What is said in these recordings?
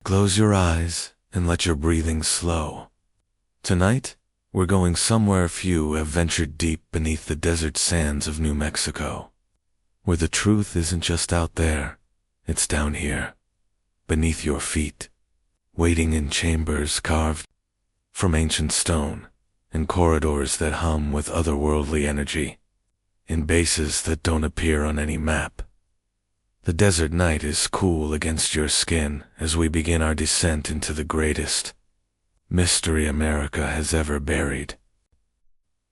Close your eyes and let your breathing slow. Tonight, we're going somewhere few have ventured deep beneath the desert sands of New Mexico, where the truth isn't just out there, it's down here, beneath your feet, waiting in chambers carved from ancient stone, in corridors that hum with otherworldly energy, in bases that don't appear on any map. The desert night is cool against your skin as we begin our descent into the greatest mystery America has ever buried.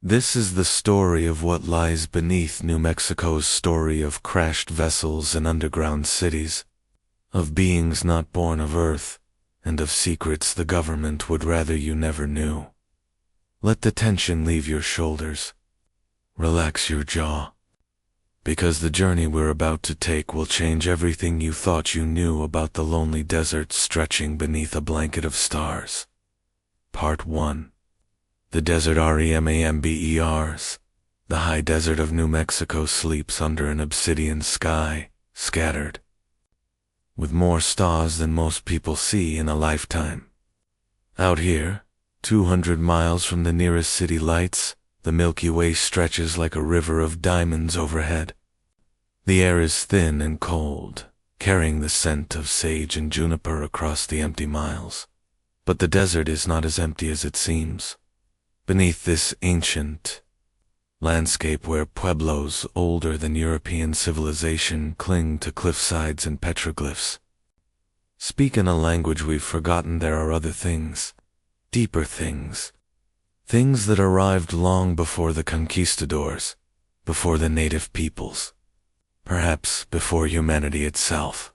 This is the story of what lies beneath New Mexico's story of crashed vessels and underground cities, of beings not born of Earth, and of secrets the government would rather you never knew. Let the tension leave your shoulders. Relax your jaw. Because the journey we're about to take will change everything you thought you knew about the lonely desert stretching beneath a blanket of stars. Part 1. The desert REMAMBERs. The high desert of New Mexico sleeps under an obsidian sky, scattered with more stars than most people see in a lifetime. Out here, 200 miles from the nearest city lights, the Milky Way stretches like a river of diamonds overhead. The air is thin and cold, carrying the scent of sage and juniper across the empty miles. But the desert is not as empty as it seems. Beneath this ancient landscape where pueblos older than European civilization cling to cliffsides and petroglyphs, speak in a language we've forgotten, there are other things, deeper things, things that arrived long before the conquistadors, before the native peoples, perhaps before humanity itself.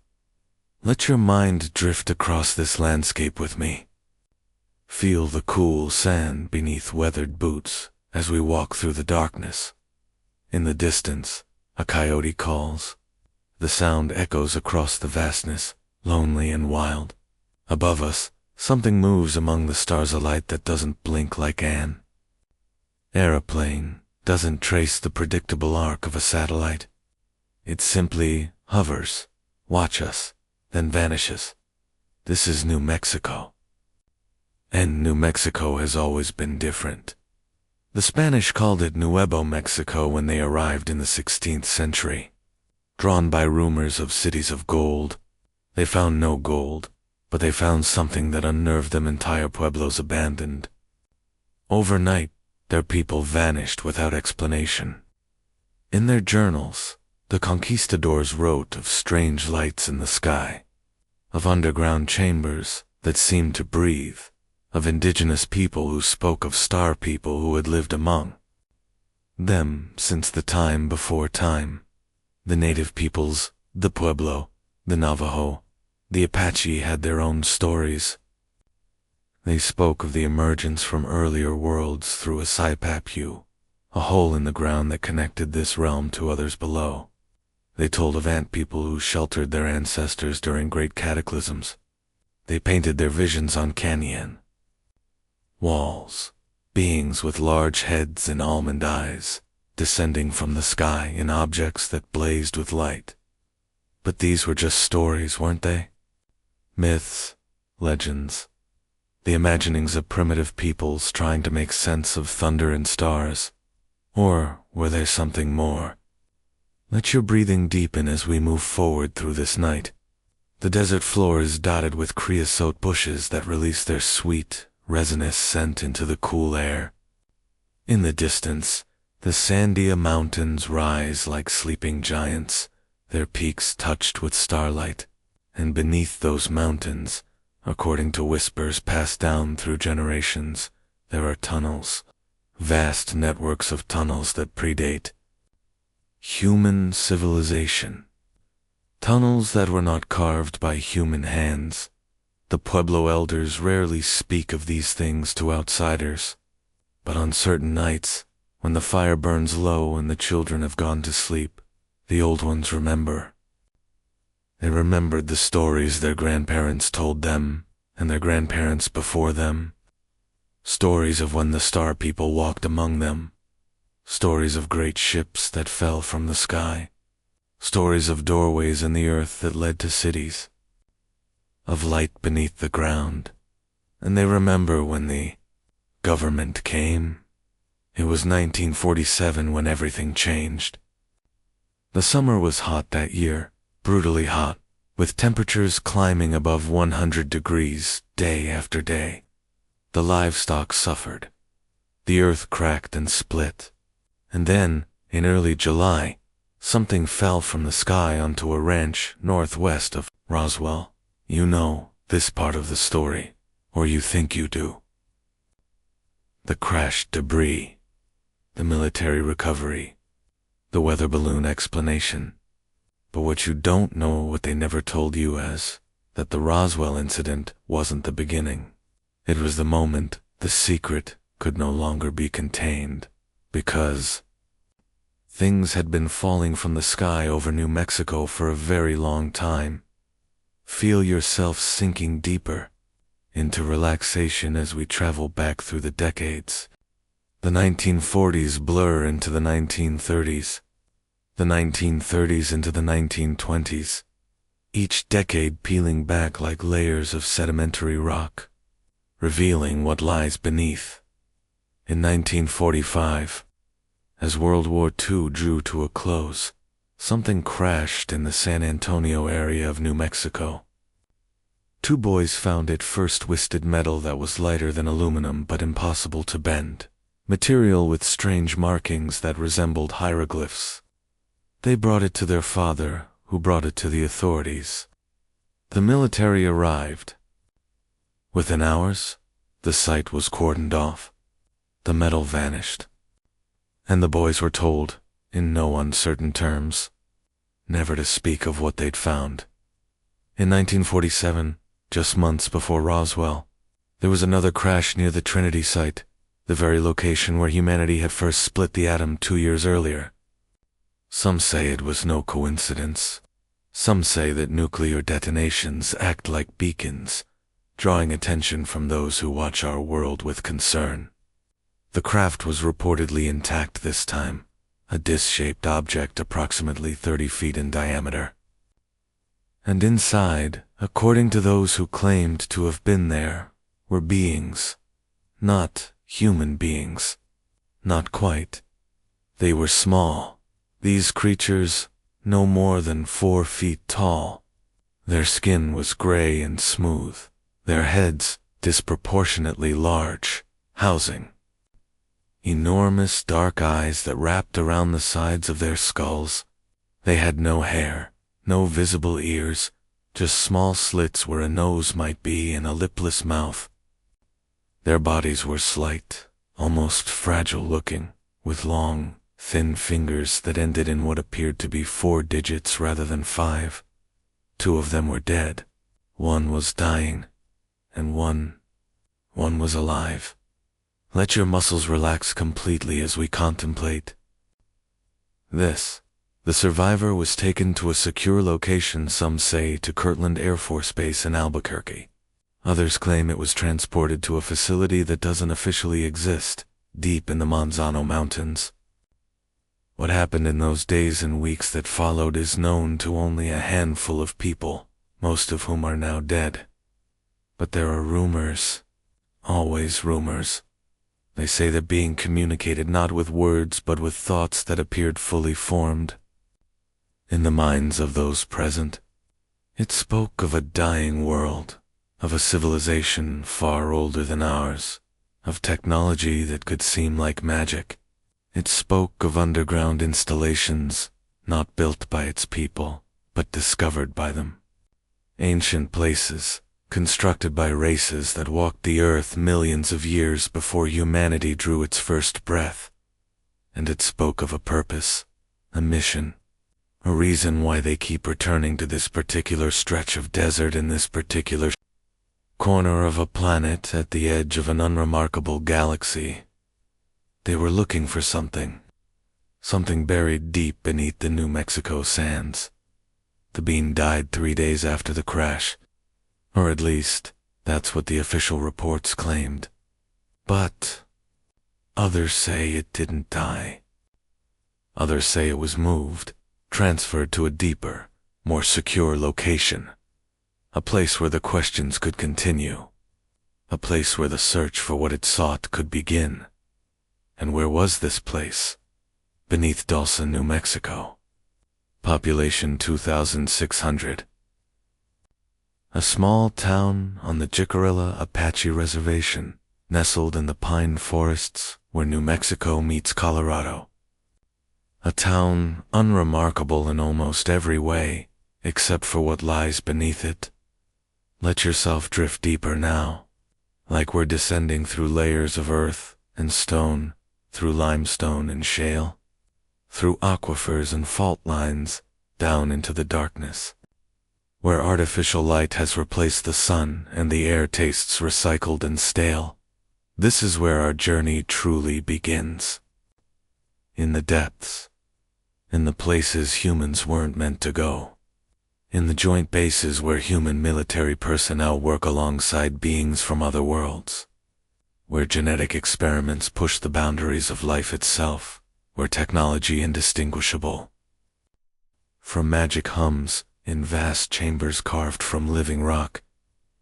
Let your mind drift across this landscape with me. Feel the cool sand beneath weathered boots as we walk through the darkness. In the distance, a coyote calls. The sound echoes across the vastness, lonely and wild. Above us, something moves among the stars, a light that doesn't blink like an aeroplane, doesn't trace the predictable arc of a satellite. It simply hovers, watch us, then vanishes. This is New Mexico. And New Mexico has always been different. The Spanish called it Nuevo Mexico when they arrived in the 16th century. Drawn by rumors of cities of gold, they found no gold, but they found something that unnerved them. Entire pueblos abandoned. Overnight, their people vanished without explanation. In their journals, the conquistadors wrote of strange lights in the sky, of underground chambers that seemed to breathe, of indigenous people who spoke of star people who had lived among them since the time before time. The native peoples, the Pueblo, the Navajo, the Apache had their own stories. They spoke of the emergence from earlier worlds through a saipapu, a hole in the ground that connected this realm to others below. They told of ant people who sheltered their ancestors during great cataclysms. They painted their visions on canyon walls, beings with large heads and almond eyes, descending from the sky in objects that blazed with light. But these were just stories, weren't they? Myths, legends, the imaginings of primitive peoples trying to make sense of thunder and stars. Or were there something more? Let your breathing deepen as we move forward through this night. The desert floor is dotted with creosote bushes that release their sweet, resinous scent into the cool air. In the distance, the Sandia Mountains rise like sleeping giants, their peaks touched with starlight, and beneath those mountains, according to whispers passed down through generations, there are tunnels, vast networks of tunnels that predate human civilization. Tunnels that were not carved by human hands. The Pueblo elders rarely speak of these things to outsiders, but on certain nights, when the fire burns low and the children have gone to sleep, the old ones remember. They remembered the stories their grandparents told them, and their grandparents before them. Stories of when the star people walked among them. Stories of great ships that fell from the sky. Stories of doorways in the earth that led to cities. of light beneath the ground, and they remember when the government came. It was 1947 when everything changed. The summer was hot that year, brutally hot, with temperatures climbing above 100 degrees day after day. The livestock suffered. The earth cracked and split. And then, in early July, something fell from the sky onto a ranch northwest of Roswell. You know this part of the story, or you think you do. The crashed debris, the military recovery, the weather balloon explanation. But what you don't know, what they never told you, is that the Roswell incident wasn't the beginning. It was the moment the secret could no longer be contained, because things had been falling from the sky over New Mexico for a very long time. Feel yourself sinking deeper into relaxation as we travel back through the decades. The 1940s blur into the 1930s, the 1930s into the 1920s, each decade peeling back like layers of sedimentary rock, revealing what lies beneath. In 1945, as World War II drew to a close, something crashed in the San Antonio area of New Mexico. Two boys found it first twisted metal that was lighter than aluminum but impossible to bend, material with strange markings that resembled hieroglyphs. They brought it to their father, who brought it to the authorities. The military arrived. Within hours, the site was cordoned off. The metal vanished. And the boys were told, in no uncertain terms, never to speak of what they'd found. In 1947, just months before Roswell, there was another crash near the Trinity site, the very location where humanity had first split the atom 2 years earlier. Some say it was no coincidence. Some say that nuclear detonations act like beacons, drawing attention from those who watch our world with concern. The craft was reportedly intact this time, a disc-shaped object approximately 30 feet in diameter. And inside, according to those who claimed to have been there, were beings. Not human beings. Not quite. They were small. These creatures, no more than 4 feet tall. Their skin was gray and smooth, their heads disproportionately large, housing enormous dark eyes that wrapped around the sides of their skulls. They had no hair, no visible ears, just small slits where a nose might be and a lipless mouth. Their bodies were slight, almost fragile looking, with long, thin fingers that ended in what appeared to be 4 digits rather than 5. 2 of them were dead. One was dying, and one was alive. Let your muscles relax completely as we contemplate this. The survivor was taken to a secure location, some say to Kirtland Air Force Base in Albuquerque. Others claim it was transported to a facility that doesn't officially exist, deep in the Manzano Mountains. What happened in those days and weeks that followed is known to only a handful of people, most of whom are now dead. But there are rumors, always rumors. They say that being communicated not with words but with thoughts that appeared fully formed in the minds of those present. It spoke of a dying world, of a civilization far older than ours, of technology that could seem like magic. It spoke of underground installations, not built by its people, but discovered by them. Ancient places, constructed by races that walked the earth millions of years before humanity drew its first breath. And it spoke of a purpose, a mission, a reason why they keep returning to this particular stretch of desert in this particular corner of a planet at the edge of an unremarkable galaxy. They were looking for something buried deep beneath the New Mexico sands. The being died 3 days after the crash, or at least, that's what the official reports claimed. But others say it didn't die. Others say it was moved, transferred to a deeper, more secure location. A place where the questions could continue. A place where the search for what it sought could begin. And where was this place? Beneath Dulce, New Mexico. Population 2,600. A small town on the Jicarilla Apache Reservation, nestled in the pine forests where New Mexico meets Colorado. A town unremarkable in almost every way, except for what lies beneath it. Let yourself drift deeper now, like we're descending through layers of earth and stone, through limestone and shale, through aquifers and fault lines, down into the darkness, where artificial light has replaced the sun and the air tastes recycled and stale. This is where our journey truly begins. In the depths. In the places humans weren't meant to go. In the joint bases where human military personnel work alongside beings from other worlds. Where genetic experiments push the boundaries of life itself, where technology indistinguishable from magic hums in vast chambers carved from living rock.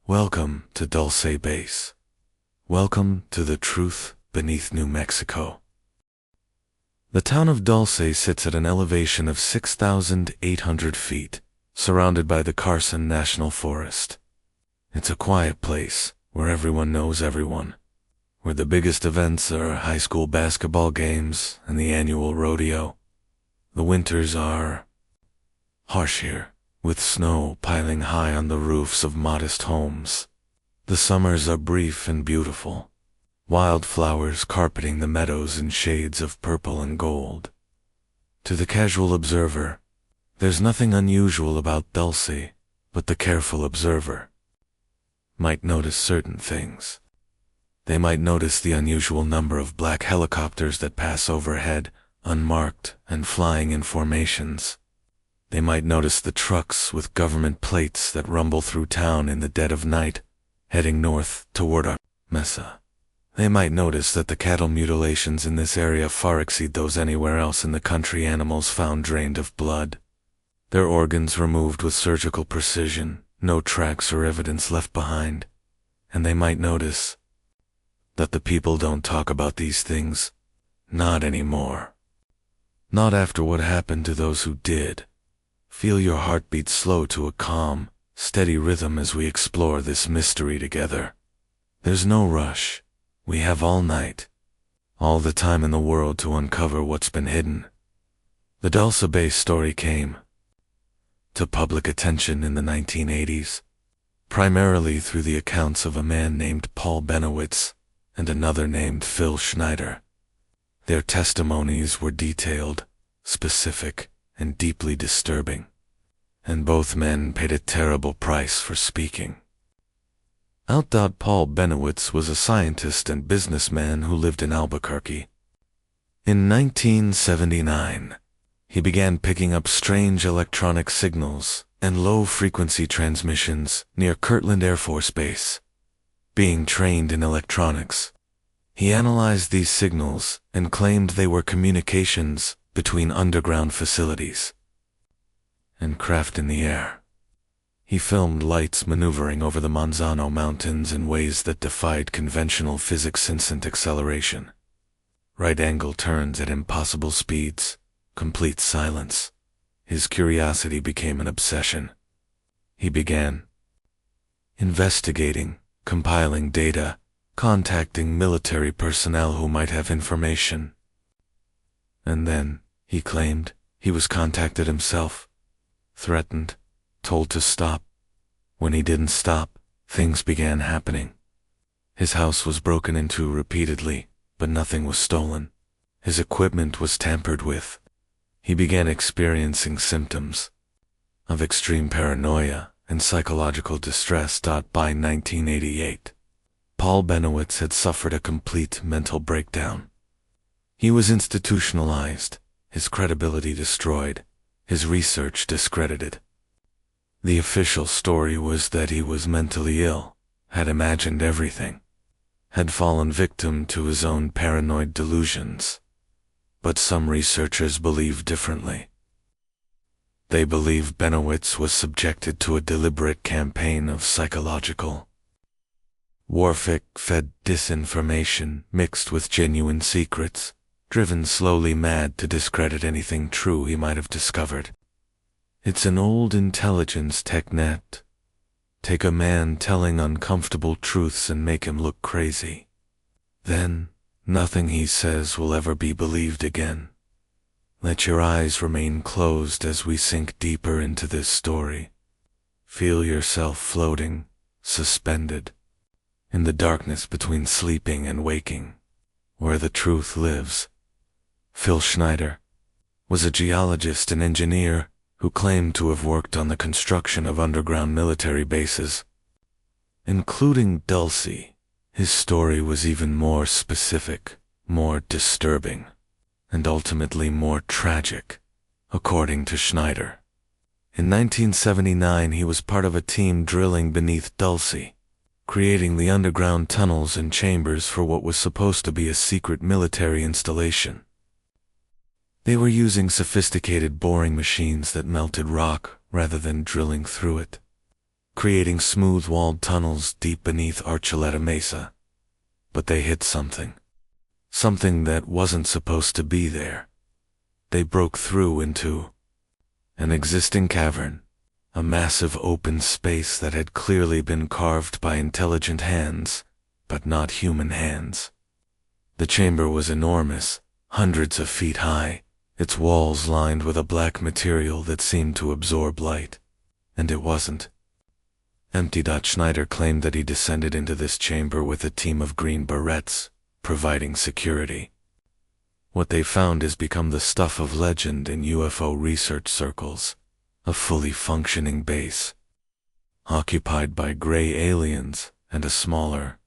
Welcome to Dulce Base. Welcome to the truth beneath New Mexico. The town of Dulce sits at an elevation of 6,800 feet, surrounded by the Carson National Forest. It's a quiet place where everyone knows everyone, where the biggest events are high school basketball games and the annual rodeo. The winters are harsh here, with snow piling high on the roofs of modest homes. The summers are brief and beautiful, wildflowers carpeting the meadows in shades of purple and gold. To the casual observer, there's nothing unusual about Dulce, but the careful observer might notice certain things. They might notice the unusual number of black helicopters that pass overhead, unmarked and flying in formations. They might notice the trucks with government plates that rumble through town in the dead of night, heading north toward Archuleta Mesa. They might notice that the cattle mutilations in this area far exceed those anywhere else in the country. Animals found drained of blood, their organs removed with surgical precision, no tracks or evidence left behind. And they might notice that the people don't talk about these things. Not anymore. Not after what happened to those who did. Feel your heartbeat slow to a calm, steady rhythm as we explore this mystery together. There's no rush. We have all night, all the time in the world to uncover what's been hidden. The Dulce Base story came to public attention in the 1980s, primarily through the accounts of a man named Paul Benowitz and another named Phil Schneider. Their testimonies were detailed, specific, and deeply disturbing, and both men paid a terrible price for speaking. Paul Benowitz was a scientist and businessman who lived in Albuquerque. In 1979, he began picking up strange electronic signals and low-frequency transmissions near Kirtland Air Force Base. Being trained in electronics, he analyzed these signals and claimed they were communications between underground facilities and craft in the air. He filmed lights maneuvering over the Manzano Mountains in ways that defied conventional physics. Instant acceleration, right-angle turns at impossible speeds, complete silence. His curiosity became an obsession. He began investigating, compiling data, contacting military personnel who might have information. And then, he claimed, he was contacted himself, threatened, told to stop. When he didn't stop, things began happening. His house was broken into repeatedly, but nothing was stolen. His equipment was tampered with. He began experiencing symptoms of extreme paranoia and psychological distress. By 1988, Paul Benowitz had suffered a complete mental breakdown. He was institutionalized, his credibility destroyed, his research discredited. The official story was that he was mentally ill, had imagined everything, had fallen victim to his own paranoid delusions. But some researchers believed differently. They believe Benowitz was subjected to a deliberate campaign of psychological warfare, fed disinformation mixed with genuine secrets, driven slowly mad to discredit anything true he might have discovered. It's an old intelligence technique. Take a man telling uncomfortable truths and make him look crazy. Then, nothing he says will ever be believed again. Let your eyes remain closed as we sink deeper into this story. Feel yourself floating, suspended, in the darkness between sleeping and waking, where the truth lives. Phil Schneider was a geologist and engineer who claimed to have worked on the construction of underground military bases, including Dulce. His story was even more specific, more disturbing, and ultimately more tragic, according to Schneider. In 1979, he was part of a team drilling beneath Dulce, creating the underground tunnels and chambers for what was supposed to be a secret military installation. They were using sophisticated boring machines that melted rock rather than drilling through it, creating smooth-walled tunnels deep beneath Archuleta Mesa. But they hit something that wasn't supposed to be there. They broke through into an existing cavern, a massive open space that had clearly been carved by intelligent hands, but not human hands. The chamber was enormous, hundreds of feet high, its walls lined with a black material that seemed to absorb light. And it wasn't empty. Schneider claimed that he descended into this chamber with a team of green berets, providing security. What they found has become the stuff of legend in UFO research circles, a fully functioning base, occupied by gray aliens and a smaller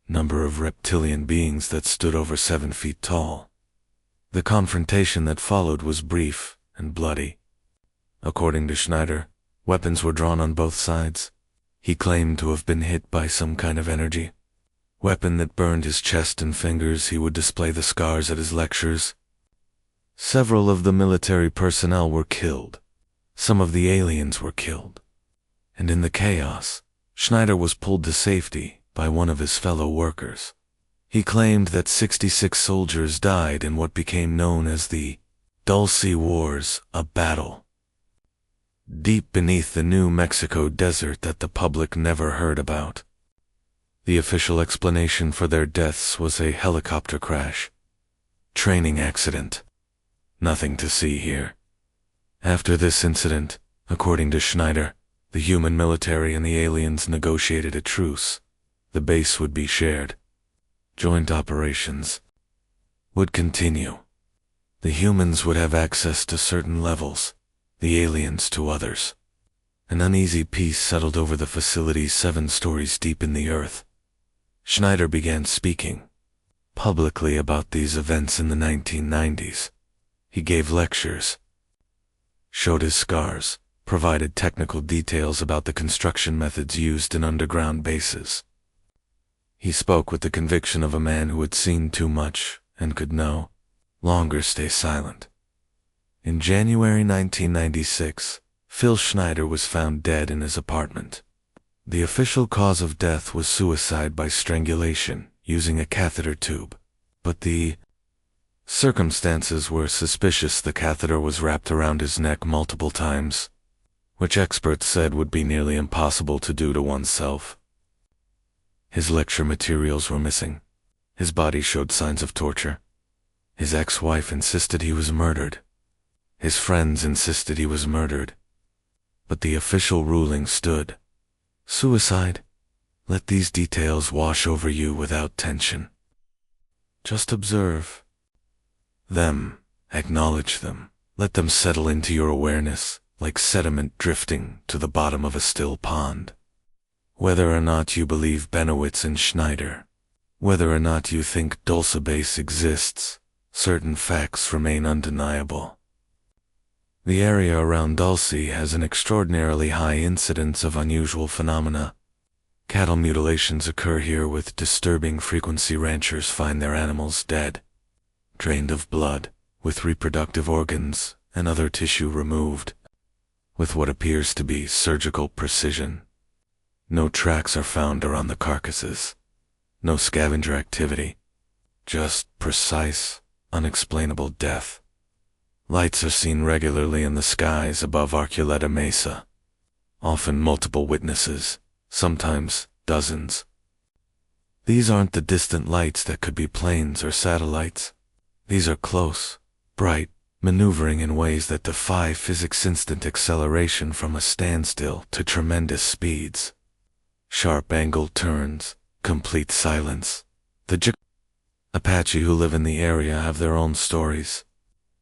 number of reptilian beings that stood over 7 feet tall. The confrontation that followed was brief and bloody. According to Schneider, weapons were drawn on both sides. He claimed to have been hit by some kind of energy weapon that burned his chest and fingers. He would display the scars at his lectures. Several of the military personnel were killed. Some of the aliens were killed. And in the chaos, Schneider was pulled to safety by one of his fellow workers. He claimed that 66 soldiers died in what became known as the Dulce Wars, a battle deep beneath the New Mexico desert that the public never heard about. The official explanation for their deaths was a helicopter crash. Training accident. Nothing to see here. After this incident, according to Schneider, the human military and the aliens negotiated a truce. The base would be shared. Joint operations would continue. The humans would have access to certain levels, the aliens to others. An uneasy peace settled over the facility 7 stories deep in the earth. Schneider began speaking publicly about these events in the 1990s. He gave lectures, showed his scars, provided technical details about the construction methods used in underground bases. He spoke with the conviction of a man who had seen too much and could no longer stay silent. In January 1996, Phil Schneider was found dead in his apartment. The official cause of death was suicide by strangulation using a catheter tube, but the circumstances were suspicious. The catheter was wrapped around his neck multiple times, which experts said would be nearly impossible to do to oneself. His lecture materials were missing. His body showed signs of torture. His ex-wife insisted he was murdered. His friends insisted he was murdered. But the official ruling stood. Suicide. Let these details wash over you without tension. Just observe them, acknowledge them, let them settle into your awareness like sediment drifting to the bottom of a still pond. Whether or not you believe Benowitz and Schneider, whether or not you think Dulce Base exists, certain facts remain undeniable. The area around Dulce has an extraordinarily high incidence of unusual phenomena. Cattle mutilations occur here with disturbing frequency. Ranchers find their animals dead, drained of blood, with reproductive organs and other tissue removed. with what appears to be surgical precision. No tracks are found around the carcasses. No scavenger activity. Just precise, unexplainable death. Lights are seen regularly in the skies above Archuleta Mesa. Often multiple witnesses, sometimes dozens. These aren't the distant lights that could be planes or satellites. These are close, bright, maneuvering in ways that defy physics' instant acceleration from a standstill to tremendous speeds. Sharp angled turns, complete silence. The Apache who live in the area have their own stories.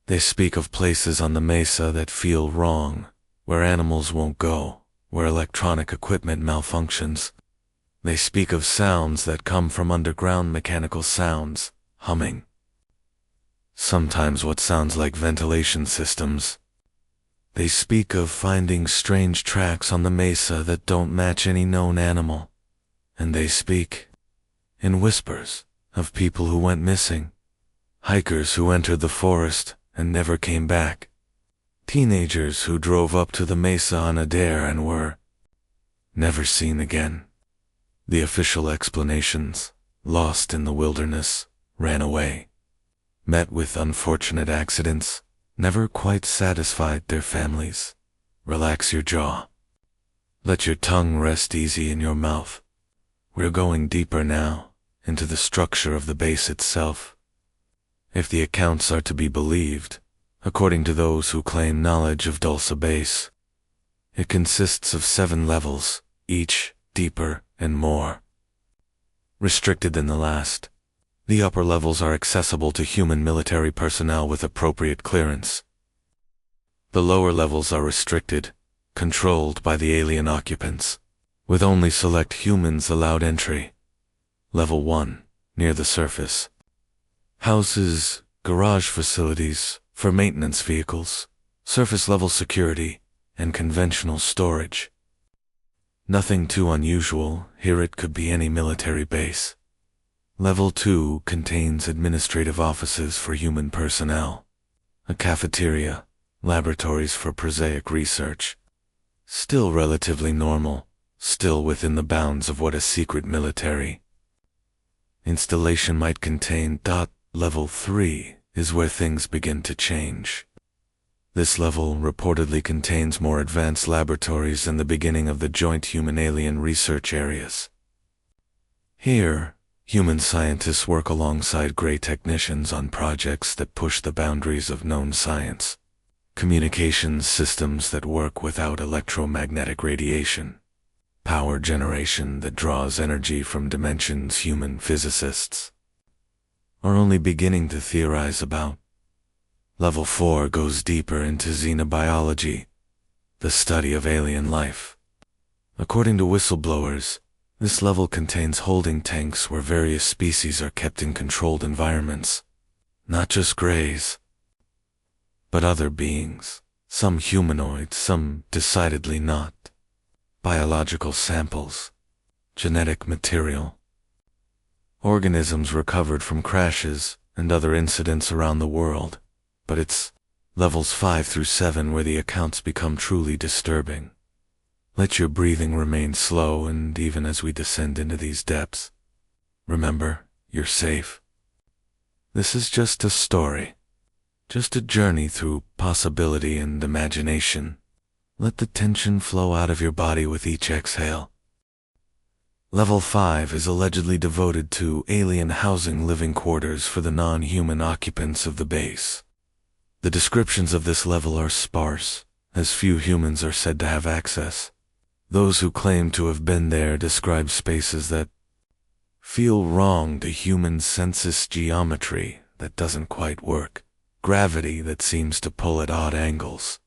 They speak of places on the mesa that feel wrong, where animals won't go, where electronic equipment malfunctions. They speak of sounds that come from underground mechanical sounds, humming. Sometimes what sounds like ventilation systems. They speak of finding strange tracks on the mesa that don't match any known animal. And they speak, in whispers, of people who went missing. Hikers who entered the forest and never came back. Teenagers who drove up to the mesa on a dare and were never seen again. The official explanations, lost in the wilderness, ran away. Met with unfortunate accidents, never quite satisfied their families. Relax your jaw. Let your tongue rest easy in your mouth. We're going deeper now, into the structure of the base itself. If the accounts are to be believed, according to those who claim knowledge of Dulce Base, it consists of 7 levels, each deeper and more restricted than the last. The upper levels are accessible to human military personnel with appropriate clearance. The lower levels are restricted, controlled by the alien occupants, with only select humans allowed entry. Level 1, near the surface, houses garage facilities for maintenance vehicles, surface-level security, and conventional storage. Nothing too unusual, here it could be any military base. Level 2 contains administrative offices for human personnel, a cafeteria, laboratories for prosaic research. Still relatively normal, still within the bounds of what a secret military installation might contain. Level 3 is where things begin to change. This level reportedly contains more advanced laboratories than the beginning of the joint human-alien research areas. Here, human scientists work alongside gray technicians on projects that push the boundaries of known science. Communications systems that work without electromagnetic radiation. Power generation that draws energy from dimensions human physicists are only beginning to theorize about. Level 4 goes deeper into xenobiology, the study of alien life. According to Whistleblowers, this level contains holding tanks where various species are kept in controlled environments. Not just greys, but other beings, some humanoid, some decidedly not. Biological samples, genetic material, organisms recovered from crashes and other incidents around the world. But it's levels 5 through 7 where the accounts become truly disturbing. Let your breathing remain slow, and even as we descend into these depths, remember, you're safe. This is just a story, just a journey through possibility and imagination. Let the tension flow out of your body with each exhale. Level 5 is allegedly devoted to alien housing living quarters for the non-human occupants of the base. The descriptions of this level are sparse, as few humans are said to have access. Those who claim to have been there describe spaces that feel wrong to human census geometry that doesn't quite work, gravity that seems to pull at odd angles,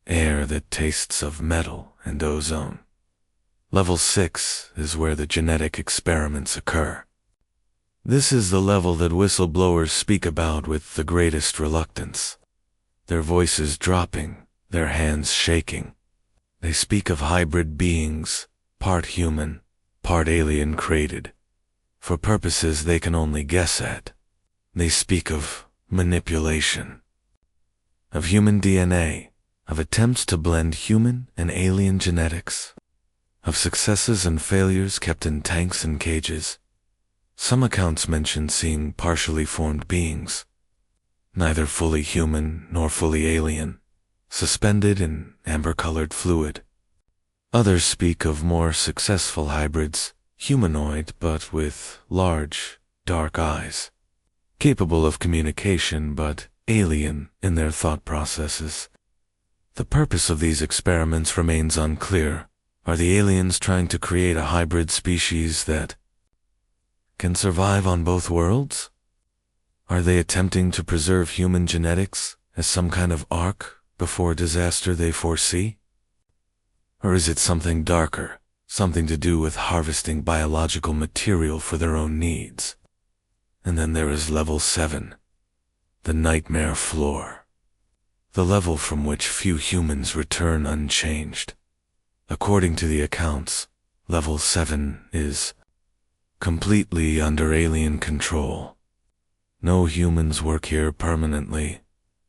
air that tastes of metal and ozone. Level 6 is where the genetic experiments occur. This is the level that whistleblowers speak about with the greatest reluctance, their voices dropping, their hands shaking. They speak of hybrid beings, part human, part alien created, for purposes they can only guess at. They speak of manipulation, of human DNA, of attempts to blend human and alien genetics, of successes and failures kept in tanks and cages. Some accounts mention seeing partially formed beings, neither fully human nor fully alien, suspended in amber-colored fluid. Others speak of more successful hybrids, humanoid but with large, dark eyes, capable of communication but alien in their thought processes. The purpose of these experiments remains unclear. Are the aliens trying to create a hybrid species that can survive on both worlds? Are they attempting to preserve human genetics as some kind of ark before disaster they foresee? Or is it something darker, something to do with harvesting biological material for their own needs? And then there is level 7, the nightmare floor, the level from which few humans return unchanged. According to the accounts, level 7 is completely under alien control. No humans work here permanently,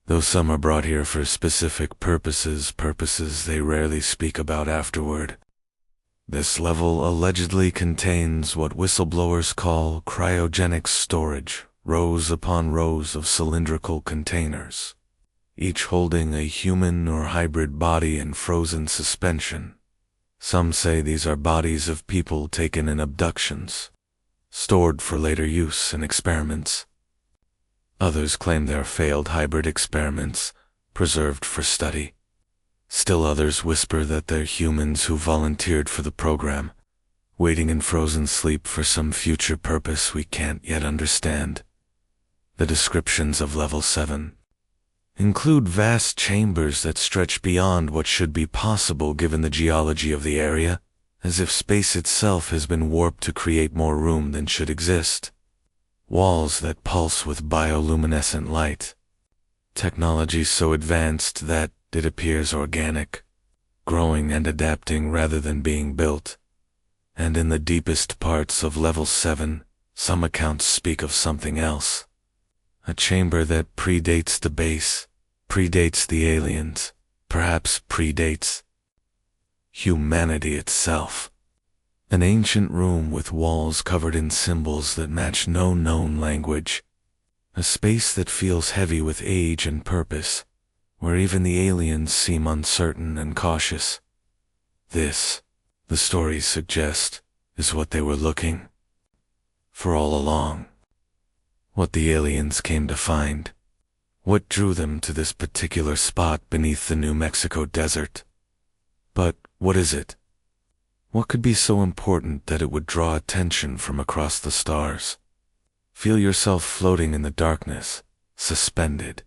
though some are brought here for specific purposes they rarely speak about afterward. This level allegedly contains what whistleblowers call cryogenic storage, rows upon rows of cylindrical containers, each holding a human or hybrid body in frozen suspension. Some say these are bodies of people taken in abductions, stored for later use in experiments. Others claim they're failed hybrid experiments, preserved for study. Still others whisper that they're humans who volunteered for the program, waiting in frozen sleep for some future purpose we can't yet understand. The descriptions of level 7 include vast chambers that stretch beyond what should be possible given the geology of the area, as if space itself has been warped to create more room than should exist. Walls that pulse with bioluminescent light. Technology so advanced that it appears organic, growing and adapting rather than being built. And in the deepest parts of level 7, some accounts speak of something else. A chamber that predates the base, predates the aliens, perhaps predates humanity itself. An ancient room with walls covered in symbols that match no known language. A space that feels heavy with age and purpose, where even the aliens seem uncertain and cautious. This, the stories suggest, is what they were looking for all along. What the aliens came to find. What drew them to this particular spot beneath the New Mexico desert. But what is it? What could be so important that it would draw attention from across the stars? Feel yourself floating in the darkness, suspended.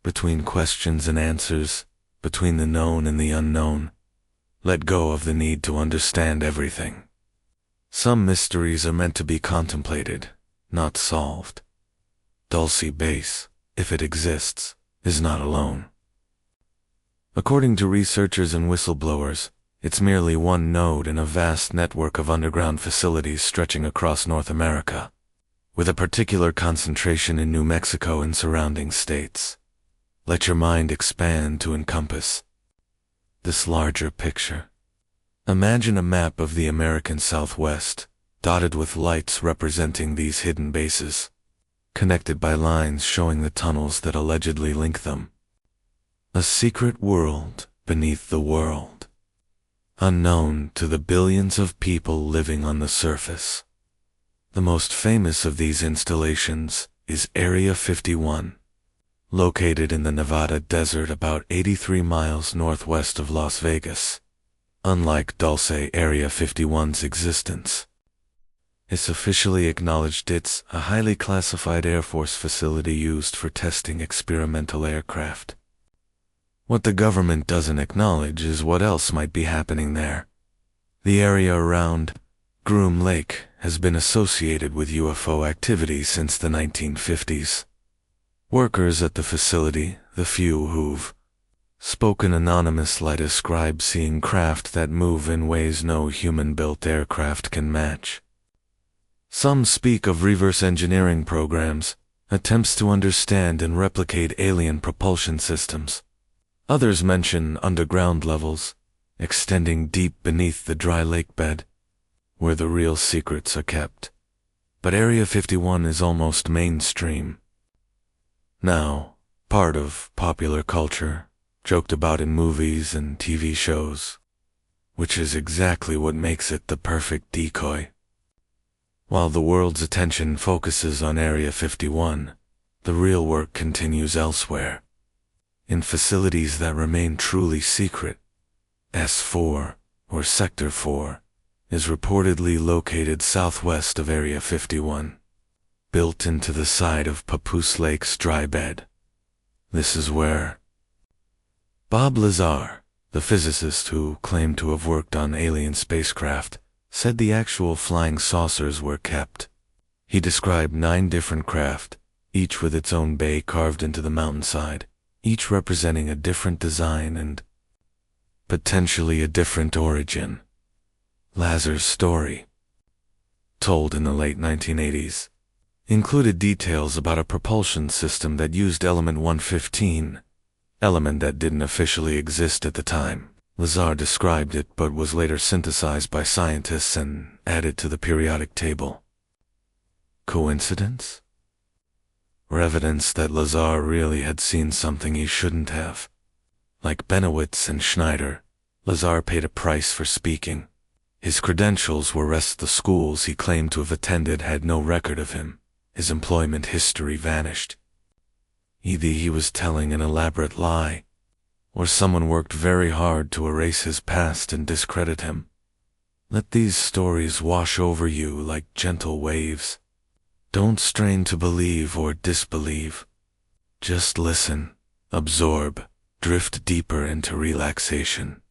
Between questions and answers, between the known and the unknown. Let go of the need to understand everything. Some mysteries are meant to be contemplated, not solved. Dulce Base, if it exists, is not alone. According to researchers and whistleblowers, it's merely one node in a vast network of underground facilities stretching across North America, with a particular concentration in New Mexico and surrounding states. Let your mind expand to encompass this larger picture. Imagine a map of the American Southwest, dotted with lights representing these hidden bases, connected by lines showing the tunnels that allegedly link them. A secret world beneath the world, unknown to the billions of people living on the surface. The most famous of these installations is Area 51, located in the Nevada desert about 83 miles northwest of Las Vegas. Unlike Dulce, Area 51's existence is officially acknowledged. It's a highly classified Air Force facility used for testing experimental aircraft. What the government doesn't acknowledge is what else might be happening there. The area around Groom Lake has been associated with UFO activity since the 1950s. Workers at the facility, the few who've spoken anonymously, describe seeing craft that move in ways no human-built aircraft can match. Some speak of reverse engineering programs, attempts to understand and replicate alien propulsion systems. Others mention underground levels, extending deep beneath the dry lake bed, where the real secrets are kept. But Area 51 is almost mainstream. Now, part of popular culture, joked about in movies and TV shows, which is exactly what makes it the perfect decoy. While the world's attention focuses on Area 51, the real work continues elsewhere. In facilities that remain truly secret, S4, or Sector 4, is reportedly located southwest of Area 51, built into the side of Papoose Lake's dry bed. This is where Bob Lazar, the physicist who claimed to have worked on alien spacecraft, said the actual flying saucers were kept. He described 9 different craft, each with its own bay carved into the mountainside, each representing a different design and potentially a different origin. Lazar's story, told in the late 1980s, included details about a propulsion system that used element 115, element that didn't officially exist at the time. Lazar described it but was later synthesized by scientists and added to the periodic table. Coincidence? Or evidence that Lazar really had seen something he shouldn't have? Like Benowitz and Schneider, Lazar paid a price for speaking. His credentials, whereas the schools he claimed to have attended had no record of him. His employment history vanished. Either he was telling an elaborate lie, or someone worked very hard to erase his past and discredit him. Let these stories wash over you like gentle waves. Don't strain to believe or disbelieve. Just listen, absorb, drift deeper into relaxation.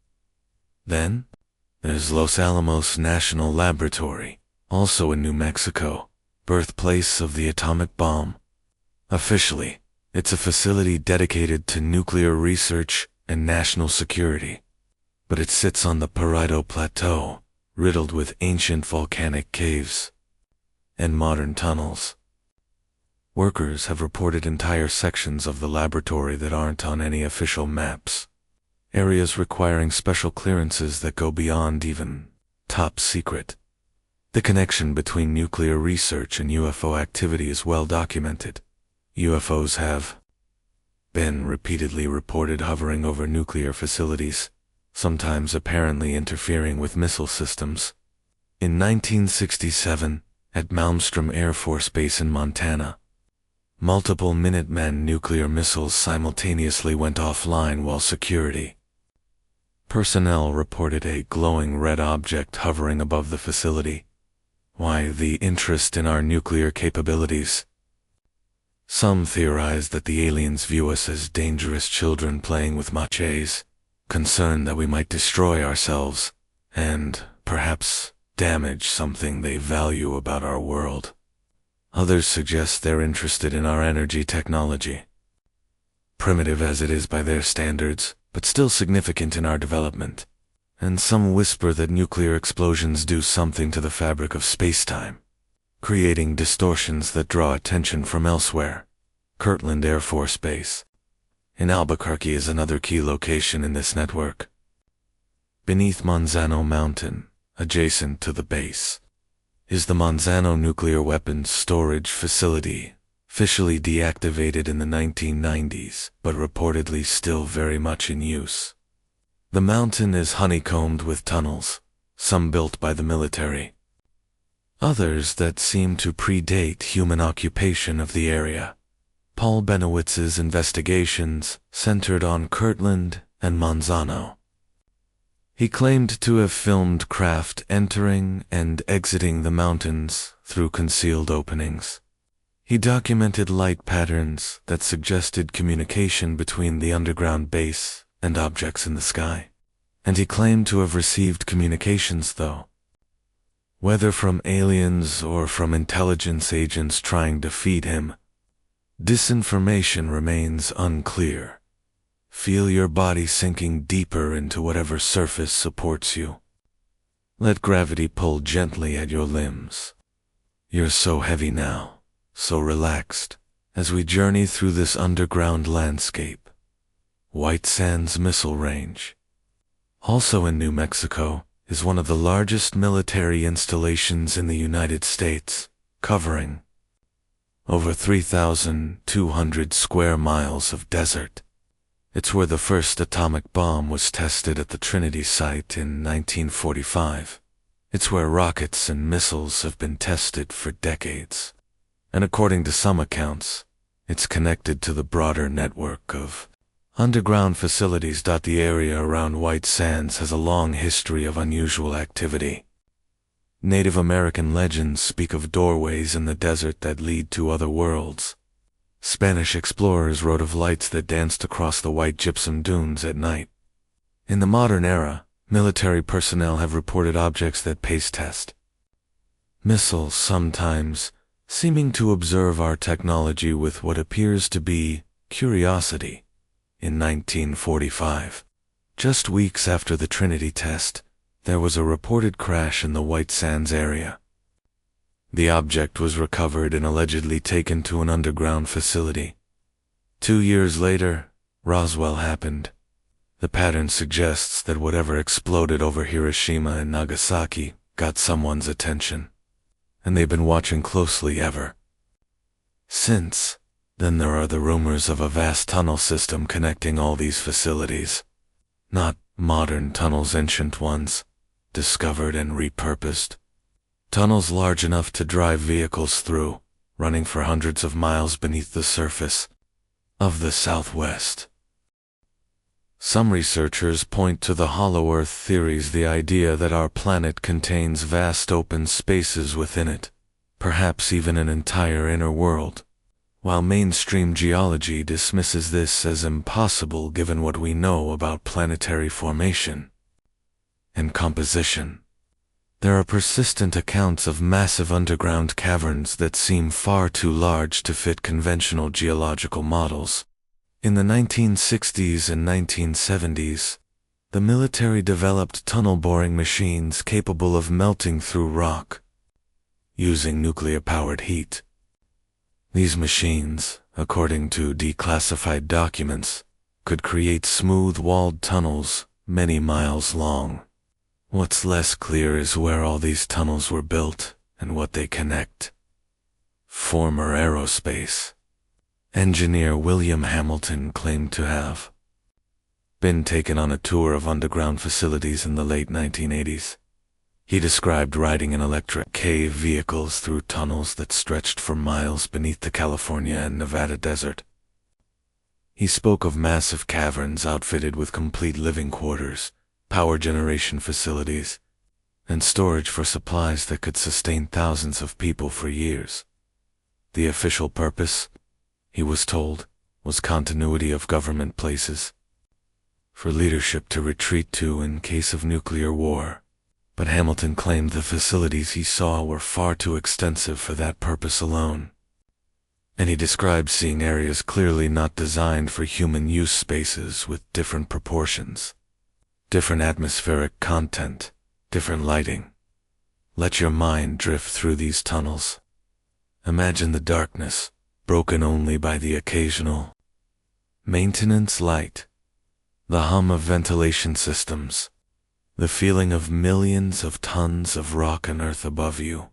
Then, there's Los Alamos National Laboratory, also in New Mexico, birthplace of the atomic bomb. Officially, it's a facility dedicated to nuclear research and national security. But it sits on the Perito Plateau, riddled with ancient volcanic caves and modern tunnels. Workers have reported entire sections of the laboratory that aren't on any official maps. Areas requiring special clearances that go beyond even top secret. The connection between nuclear research and UFO activity is well documented. UFOs have been repeatedly reported hovering over nuclear facilities, sometimes apparently interfering with missile systems. In 1967, at Malmstrom Air Force Base in Montana, multiple Minuteman nuclear missiles simultaneously went offline while security personnel reported a glowing red object hovering above the facility. Why the interest in our nuclear capabilities? Some theorize that the aliens view us as dangerous children playing with machetes, concerned that we might destroy ourselves, and, perhaps, damage something they value about our world. Others suggest they're interested in our energy technology. Primitive as it is by their standards, but still significant in our development. And some whisper that nuclear explosions do something to the fabric of space-time, creating distortions that draw attention from elsewhere. Kirtland Air Force Base in Albuquerque is another key location in this network. Beneath Manzano Mountain, adjacent to the base, is the Manzano Nuclear Weapons Storage Facility, officially deactivated in the 1990s, but reportedly still very much in use. The mountain is honeycombed with tunnels, some built by the military, others that seem to predate human occupation of the area. Paul Benowitz's investigations centered on Kirtland and Manzano. He claimed to have filmed craft entering and exiting the mountains through concealed openings. He documented light patterns that suggested communication between the underground base and objects in the sky. And he claimed to have received communications, though. Whether from aliens or from intelligence agents trying to feed him, disinformation remains unclear. Feel your body sinking deeper into whatever surface supports you. Let gravity pull gently at your limbs. You're so heavy now, so relaxed, as we journey through this underground landscape. White Sands Missile Range. Also in New Mexico is one of the largest military installations in the United States, covering over 3,200 square miles of desert. It's where the first atomic bomb was tested at the Trinity site in 1945. It's where rockets and missiles have been tested for decades. And according to some accounts, it's connected to the broader network of underground facilities. The area around White Sands has a long history of unusual activity. Native American legends speak of doorways in the desert that lead to other worlds. Spanish explorers wrote of lights that danced across the white gypsum dunes at night. In the modern era, military personnel have reported objects that pace test missiles, sometimes seeming to observe our technology with what appears to be curiosity. In 1945, just weeks after the Trinity test, there was a reported crash in the White Sands area. The object was recovered and allegedly taken to an underground facility. 2 years later, Roswell happened. The pattern suggests that whatever exploded over Hiroshima and Nagasaki got someone's attention, and they've been watching closely ever since. Then there are the rumors of a vast tunnel system connecting all these facilities. Not modern tunnels, ancient ones, discovered and repurposed. Tunnels large enough to drive vehicles through, running for hundreds of miles beneath the surface of the Southwest. Some researchers point to the hollow Earth theories, the idea that our planet contains vast open spaces within it, perhaps even an entire inner world, while mainstream geology dismisses this as impossible given what we know about planetary formation and composition. There are persistent accounts of massive underground caverns that seem far too large to fit conventional geological models. In the 1960s and 1970s, the military developed tunnel boring machines capable of melting through rock using nuclear-powered heat. These machines, according to declassified documents, could create smooth-walled tunnels many miles long. What's less clear is where all these tunnels were built and what they connect. Former aerospace engineer William Hamilton claimed to have been taken on a tour of underground facilities in the late 1980s. He described riding in electric cave vehicles through tunnels that stretched for miles beneath the California and Nevada desert. He spoke of massive caverns outfitted with complete living quarters, power generation facilities, and storage for supplies that could sustain thousands of people for years. The official purpose, he was told, was continuity of government places, for leadership to retreat to in case of nuclear war. But Hamilton claimed the facilities he saw were far too extensive for that purpose alone. And he described seeing areas clearly not designed for human use, spaces with different proportions, different atmospheric content, different lighting. Let your mind drift through these tunnels. Imagine the darkness, broken only by the occasional maintenance light, the hum of ventilation systems, the feeling of millions of tons of rock and earth above you.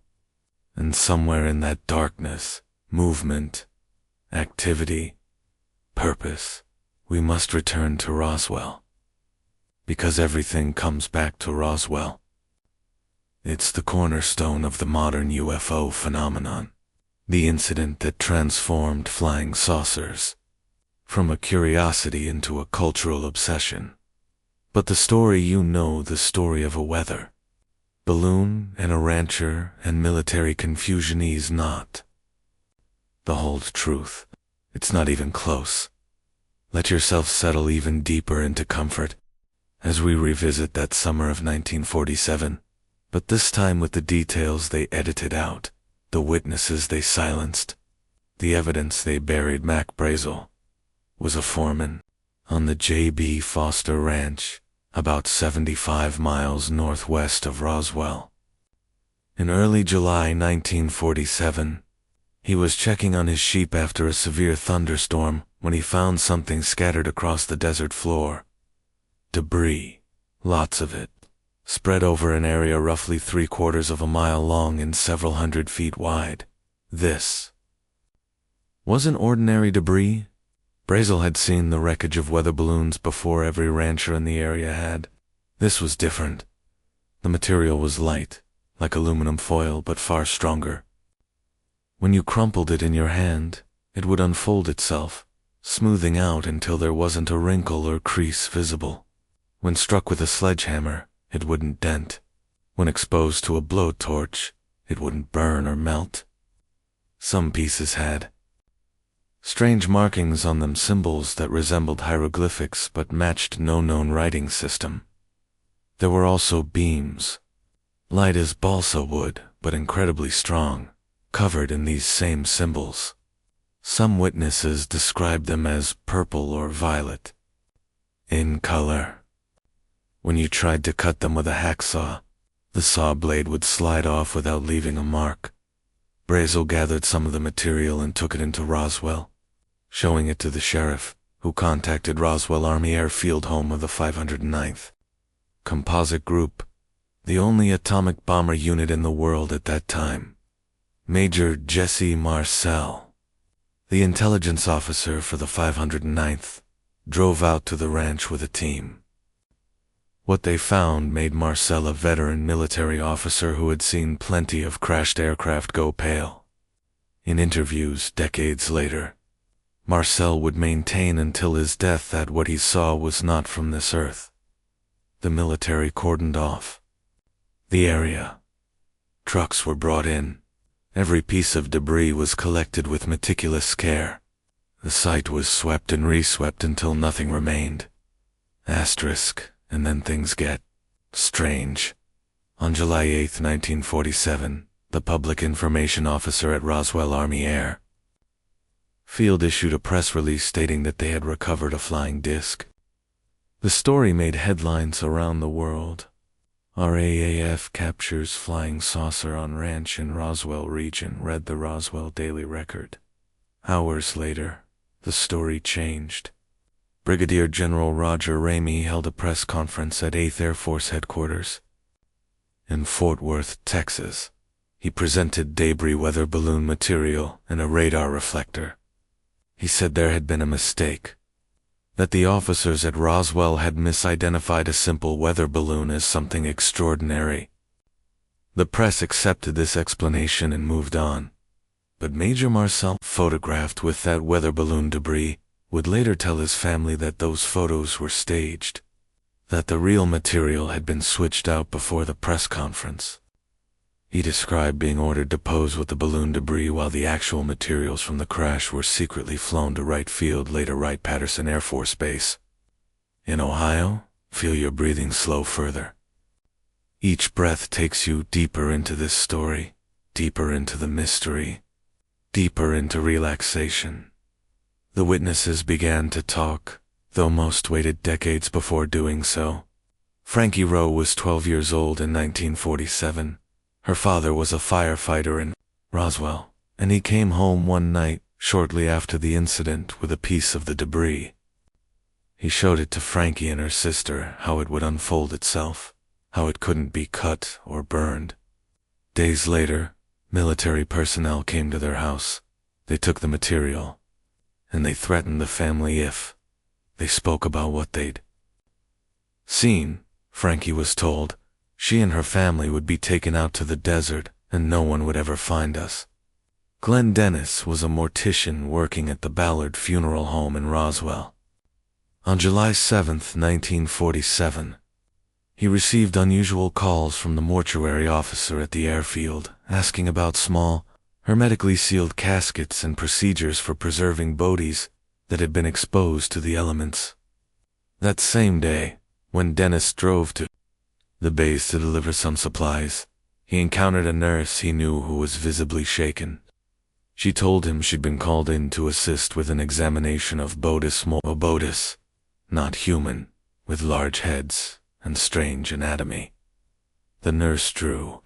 And somewhere in that darkness, movement, activity, purpose, we must return to Roswell. Because everything comes back to Roswell. It's the cornerstone of the modern UFO phenomenon, the incident that transformed flying saucers from a curiosity into a cultural obsession. But the story, the story of a weather balloon and a rancher and military confusion is not the whole truth. It's not even close. Let yourself settle even deeper into comfort as we revisit that summer of 1947, but this time with the details they edited out, the witnesses they silenced, the evidence they buried. Mac Brazel was a foreman on the J.B. Foster Ranch, about 75 miles northwest of Roswell. In early July 1947, He was checking on his sheep after a severe thunderstorm when he found something scattered across the desert floor. Debris, lots of it, spread over an area roughly 3/4 of a mile long and several hundred feet wide. This wasn't ordinary debris. Brazel had seen the wreckage of weather balloons before every rancher in the area had. This was different. The material was light, like aluminum foil, but far stronger. When you crumpled it in your hand, it would unfold itself, smoothing out until there wasn't a wrinkle or crease visible. When struck with a sledgehammer, it wouldn't dent. When exposed to a blowtorch, it wouldn't burn or melt. Some pieces had strange markings on them, symbols that resembled hieroglyphics but matched no known writing system. There were also beams, light as balsa wood but incredibly strong, covered in these same symbols. Some witnesses described them as purple or violet in color. When you tried to cut them with a hacksaw, the saw blade would slide off without leaving a mark. Brazel gathered some of the material and took it into Roswell, showing it to the sheriff, who contacted Roswell Army Airfield, home of the 509th Composite Group, the only atomic bomber unit in the world at that time. Major Jesse Marcel, the intelligence officer for the 509th, drove out to the ranch with a team. What they found made Marcel a veteran military officer who had seen plenty of crashed aircraft go pale. In interviews decades later, Marcel would maintain until his death that what he saw was not from this earth. The military cordoned off the area. Trucks were brought in. Every piece of debris was collected with meticulous care. The site was swept and reswept until nothing remained. Asterisk, and then things get strange. On July 8, 1947, the public information officer at Roswell Army Air Field issued a press release stating that they had recovered a flying disc. The story made headlines around the world. RAAF captures flying saucer on ranch in Roswell region, read the Roswell Daily Record. Hours later, the story changed. Brigadier General Roger Ramey held a press conference at 8th Air Force Headquarters in Fort Worth, Texas. He presented debris weather balloon material and a radar reflector. He said there had been a mistake, that the officers at Roswell had misidentified a simple weather balloon as something extraordinary. The press accepted this explanation and moved on. But Major Marcel, photographed with that weather balloon debris, would later tell his family that those photos were staged, that the real material had been switched out before the press conference. He described being ordered to pose with the balloon debris while the actual materials from the crash were secretly flown to Wright Field, later Wright-Patterson Air Force Base. In Ohio, feel your breathing slow further. Each breath takes you deeper into this story, deeper into the mystery, deeper into relaxation. The witnesses began to talk, though most waited decades before doing so. Frankie Rowe was 12 years old in 1947. Her father was a firefighter in Roswell, and he came home one night shortly after the incident with a piece of the debris. He showed it to Frankie and her sister, how it would unfold itself, how it couldn't be cut or burned. Days later, military personnel came to their house. They took the material, and they threatened the family if they spoke about what they'd seen. Frankie was told she and her family would be taken out to the desert and no one would ever find us. Glenn Dennis was a mortician working at the Ballard Funeral Home in Roswell. On July 7, 1947, he received unusual calls from the mortuary officer at the airfield asking about small, hermetically sealed caskets and procedures for preserving bodies that had been exposed to the elements. That same day, when Dennis drove to the base to deliver some supplies, he encountered a nurse he knew who was visibly shaken. She told him she'd been called in to assist with an examination of Botis, not human, with large heads and strange anatomy. The nurse drew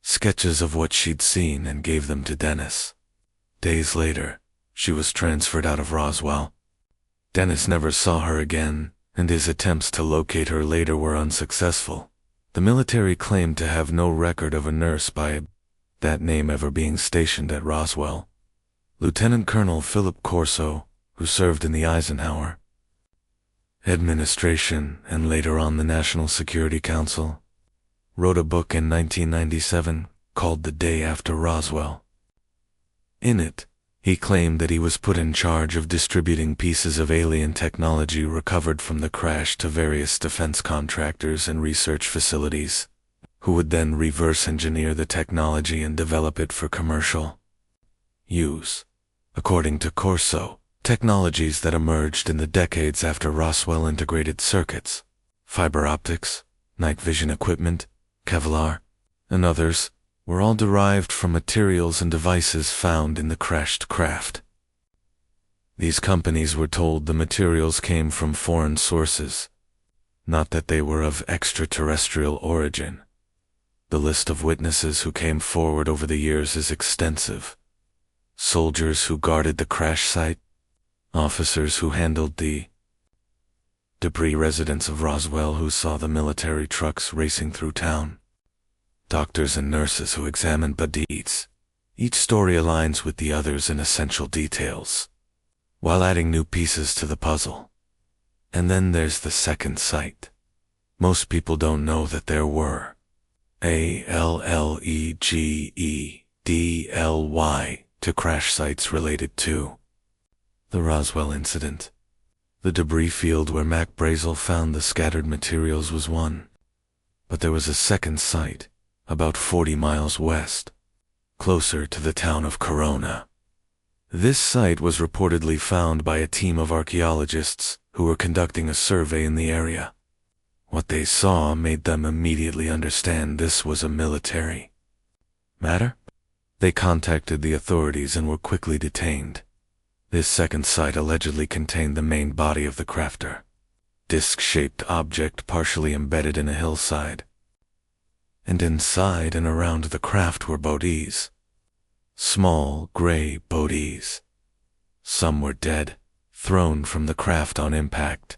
sketches of what she'd seen and gave them to Dennis. Days later, she was transferred out of Roswell. Dennis never saw her again, and his attempts to locate her later were unsuccessful. The military claimed to have no record of a nurse by that name ever being stationed at Roswell. Lieutenant Colonel Philip Corso, who served in the Eisenhower administration and later on the National Security Council, wrote a book in 1997 called The Day After Roswell. In it, he claimed that he was put in charge of distributing pieces of alien technology recovered from the crash to various defense contractors and research facilities, who would then reverse engineer the technology and develop it for commercial use. According to Corso, technologies that emerged in the decades after Roswell integrated circuits, fiber optics, night vision equipment, Kevlar, and others, were all derived from materials and devices found in the crashed craft. These companies were told the materials came from foreign sources, not that they were of extraterrestrial origin. The list of witnesses who came forward over the years is extensive. Soldiers who guarded the crash site, officers who handled the debris, residents of Roswell who saw the military trucks racing through town, doctors and nurses who examined bodies. Each story aligns with the others in essential details, while adding new pieces to the puzzle. And then there's the second site. Most people don't know that there were ALLEGEDLY to crash sites related to the Roswell incident. The debris field where Mac Brazel found the scattered materials was one, but there was a second site, about 40 miles west, closer to the town of Corona. This site was reportedly found by a team of archaeologists who were conducting a survey in the area. What they saw made them immediately understand this was a military matter. They contacted the authorities and were quickly detained. This second site allegedly contained the main body of the crafter, disc-shaped object partially embedded in a hillside. And inside and around the craft were bodies. Small, gray bodies. Some were dead, thrown from the craft on impact.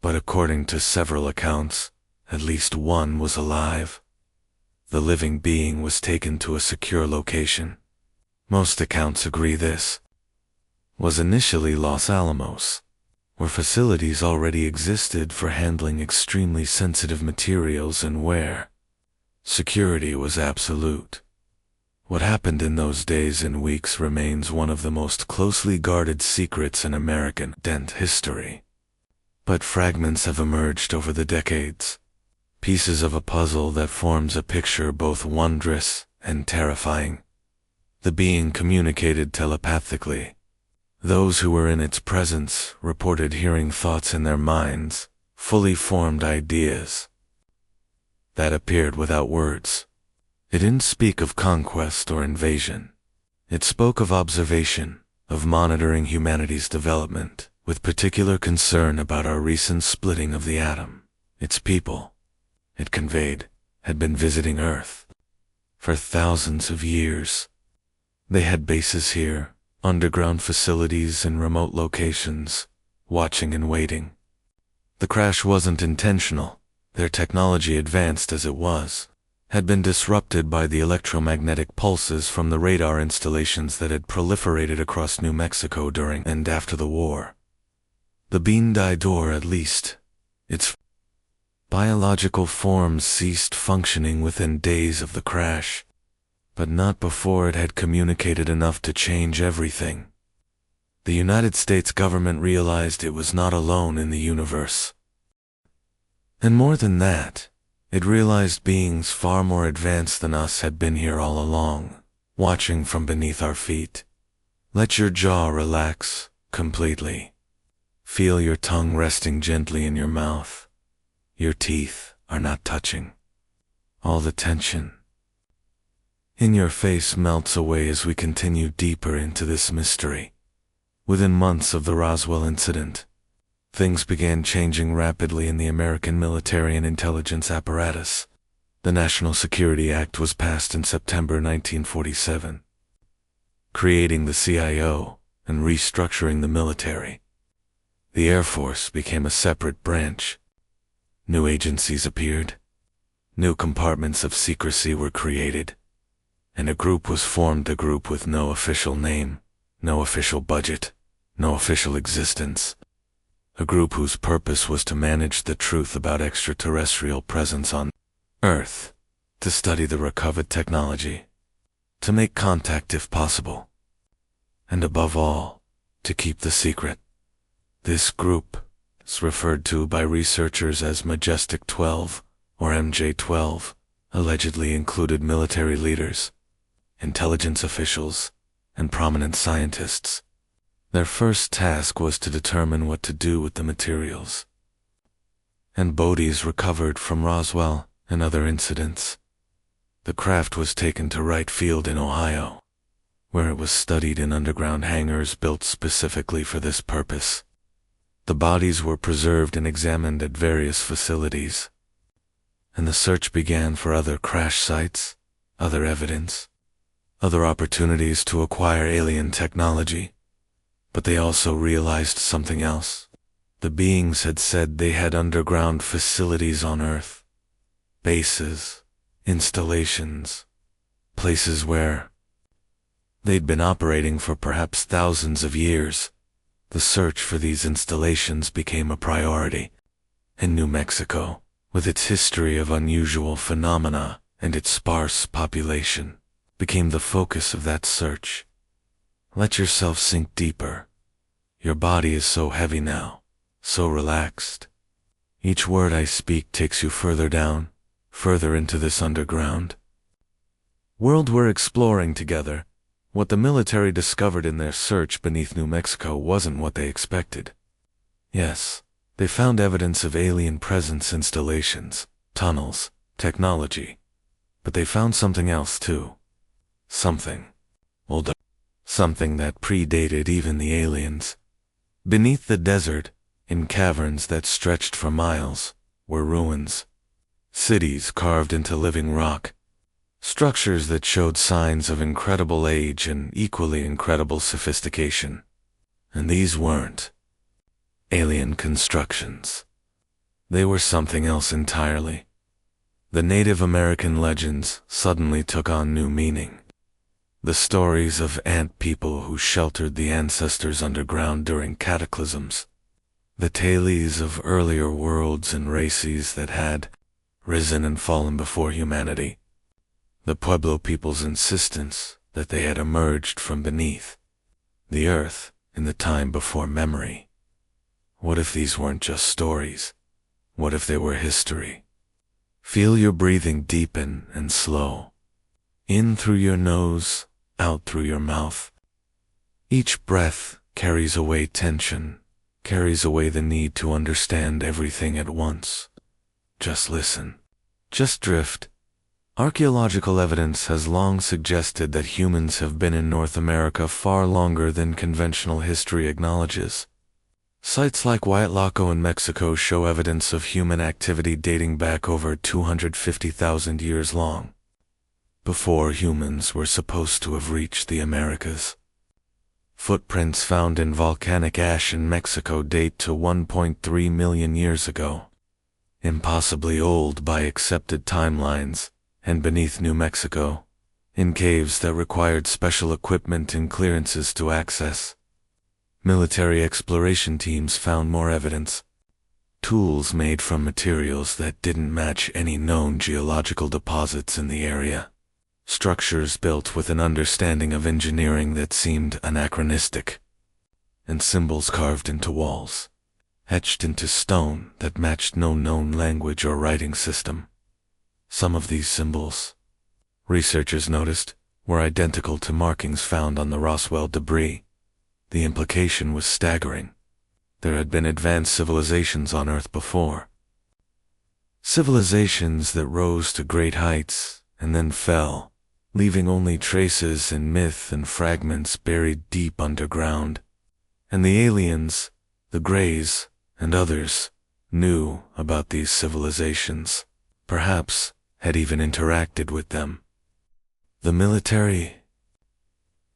But according to several accounts, at least one was alive. The living being was taken to a secure location. Most accounts agree this was initially Los Alamos, where facilities already existed for handling extremely sensitive materials and where security was absolute. What happened in those days and weeks remains one of the most closely guarded secrets in American history. But fragments have emerged over the decades, pieces of a puzzle that forms a picture both wondrous and terrifying. The being communicated telepathically. Those who were in its presence reported hearing thoughts in their minds, fully formed ideas that appeared without words. It didn't speak of conquest or invasion. It spoke of observation, of monitoring humanity's development, with particular concern about our recent splitting of the atom. Its people, it conveyed, had been visiting Earth for thousands of years. They had bases here, underground facilities in remote locations, watching and waiting. The crash wasn't intentional. Their technology, advanced as it was, had been disrupted by the electromagnetic pulses from the radar installations that had proliferated across New Mexico during and after the war. The being died, or at least, its biological forms ceased functioning within days of the crash, but not before it had communicated enough to change everything. The United States government realized it was not alone in the universe. And more than that, it realized beings far more advanced than us had been here all along, watching from beneath our feet. Let your jaw relax completely. Feel your tongue resting gently in your mouth. Your teeth are not touching. All the tension in your face melts away as we continue deeper into this mystery. Within months of the Roswell incident, things began changing rapidly in the American military and intelligence apparatus. The National Security Act was passed in September 1947. creating the CIO and restructuring the military. The Air Force became a separate branch. New agencies appeared. New compartments of secrecy were created. And a group was formed, a group with no official name, no official budget, no official existence. A group whose purpose was to manage the truth about extraterrestrial presence on Earth, to study the recovered technology, to make contact if possible, and above all, to keep the secret. This group is referred to by researchers as Majestic 12 or MJ-12, allegedly included military leaders, intelligence officials, and prominent scientists. Their first task was to determine what to do with the materials and bodies recovered from Roswell and other incidents. The craft was taken to Wright Field in Ohio, where it was studied in underground hangars built specifically for this purpose. The bodies were preserved and examined at various facilities, and the search began for other crash sites, other evidence, other opportunities to acquire alien technology. But they also realized something else. The beings had said they had underground facilities on Earth, bases, installations, places where they'd been operating for perhaps thousands of years. The search for these installations became a priority. In New Mexico, with its history of unusual phenomena and its sparse population, became the focus of that search. Let yourself sink deeper. Your body is so heavy now, so relaxed. Each word I speak takes you further down, further into this underground world we're exploring together. What the military discovered in their search beneath New Mexico wasn't what they expected. Yes, they found evidence of alien presence, installations, tunnels, technology. But they found something else too. Something older. Something that predated even the aliens. Beneath the desert, in caverns that stretched for miles, were ruins. Cities carved into living rock. Structures that showed signs of incredible age and equally incredible sophistication. And these weren't alien constructions. They were something else entirely. The Native American legends suddenly took on new meaning. The stories of ant people who sheltered the ancestors underground during cataclysms. The tales of earlier worlds and races that had risen and fallen before humanity. The Pueblo people's insistence that they had emerged from beneath the earth in the time before memory. What if these weren't just stories? What if they were history? Feel your breathing deepen and slow. In through your nose, out through your mouth. Each breath carries away tension, carries away the need to understand everything at once. Just listen. Just drift. Archaeological evidence has long suggested that humans have been in North America far longer than conventional history acknowledges. Sites like Huitlaco in Mexico show evidence of human activity dating back over 250,000 years long, before humans were supposed to have reached the Americas. Footprints found in volcanic ash in Mexico date to 1.3 million years ago, impossibly old by accepted timelines. And beneath New Mexico, in caves that required special equipment and clearances to access. Military exploration teams found more evidence. Tools made from materials that didn't match any known geological deposits in the area. Structures built with an understanding of engineering that seemed anachronistic. And symbols carved into walls, etched into stone that matched no known language or writing system. Some of these symbols, researchers noticed, were identical to markings found on the Roswell debris. The implication was staggering. There had been advanced civilizations on Earth before. Civilizations that rose to great heights and then fell, leaving only traces in myth and fragments buried deep underground. And the aliens, the Greys, and others knew about these civilizations, perhaps had even interacted with them. The military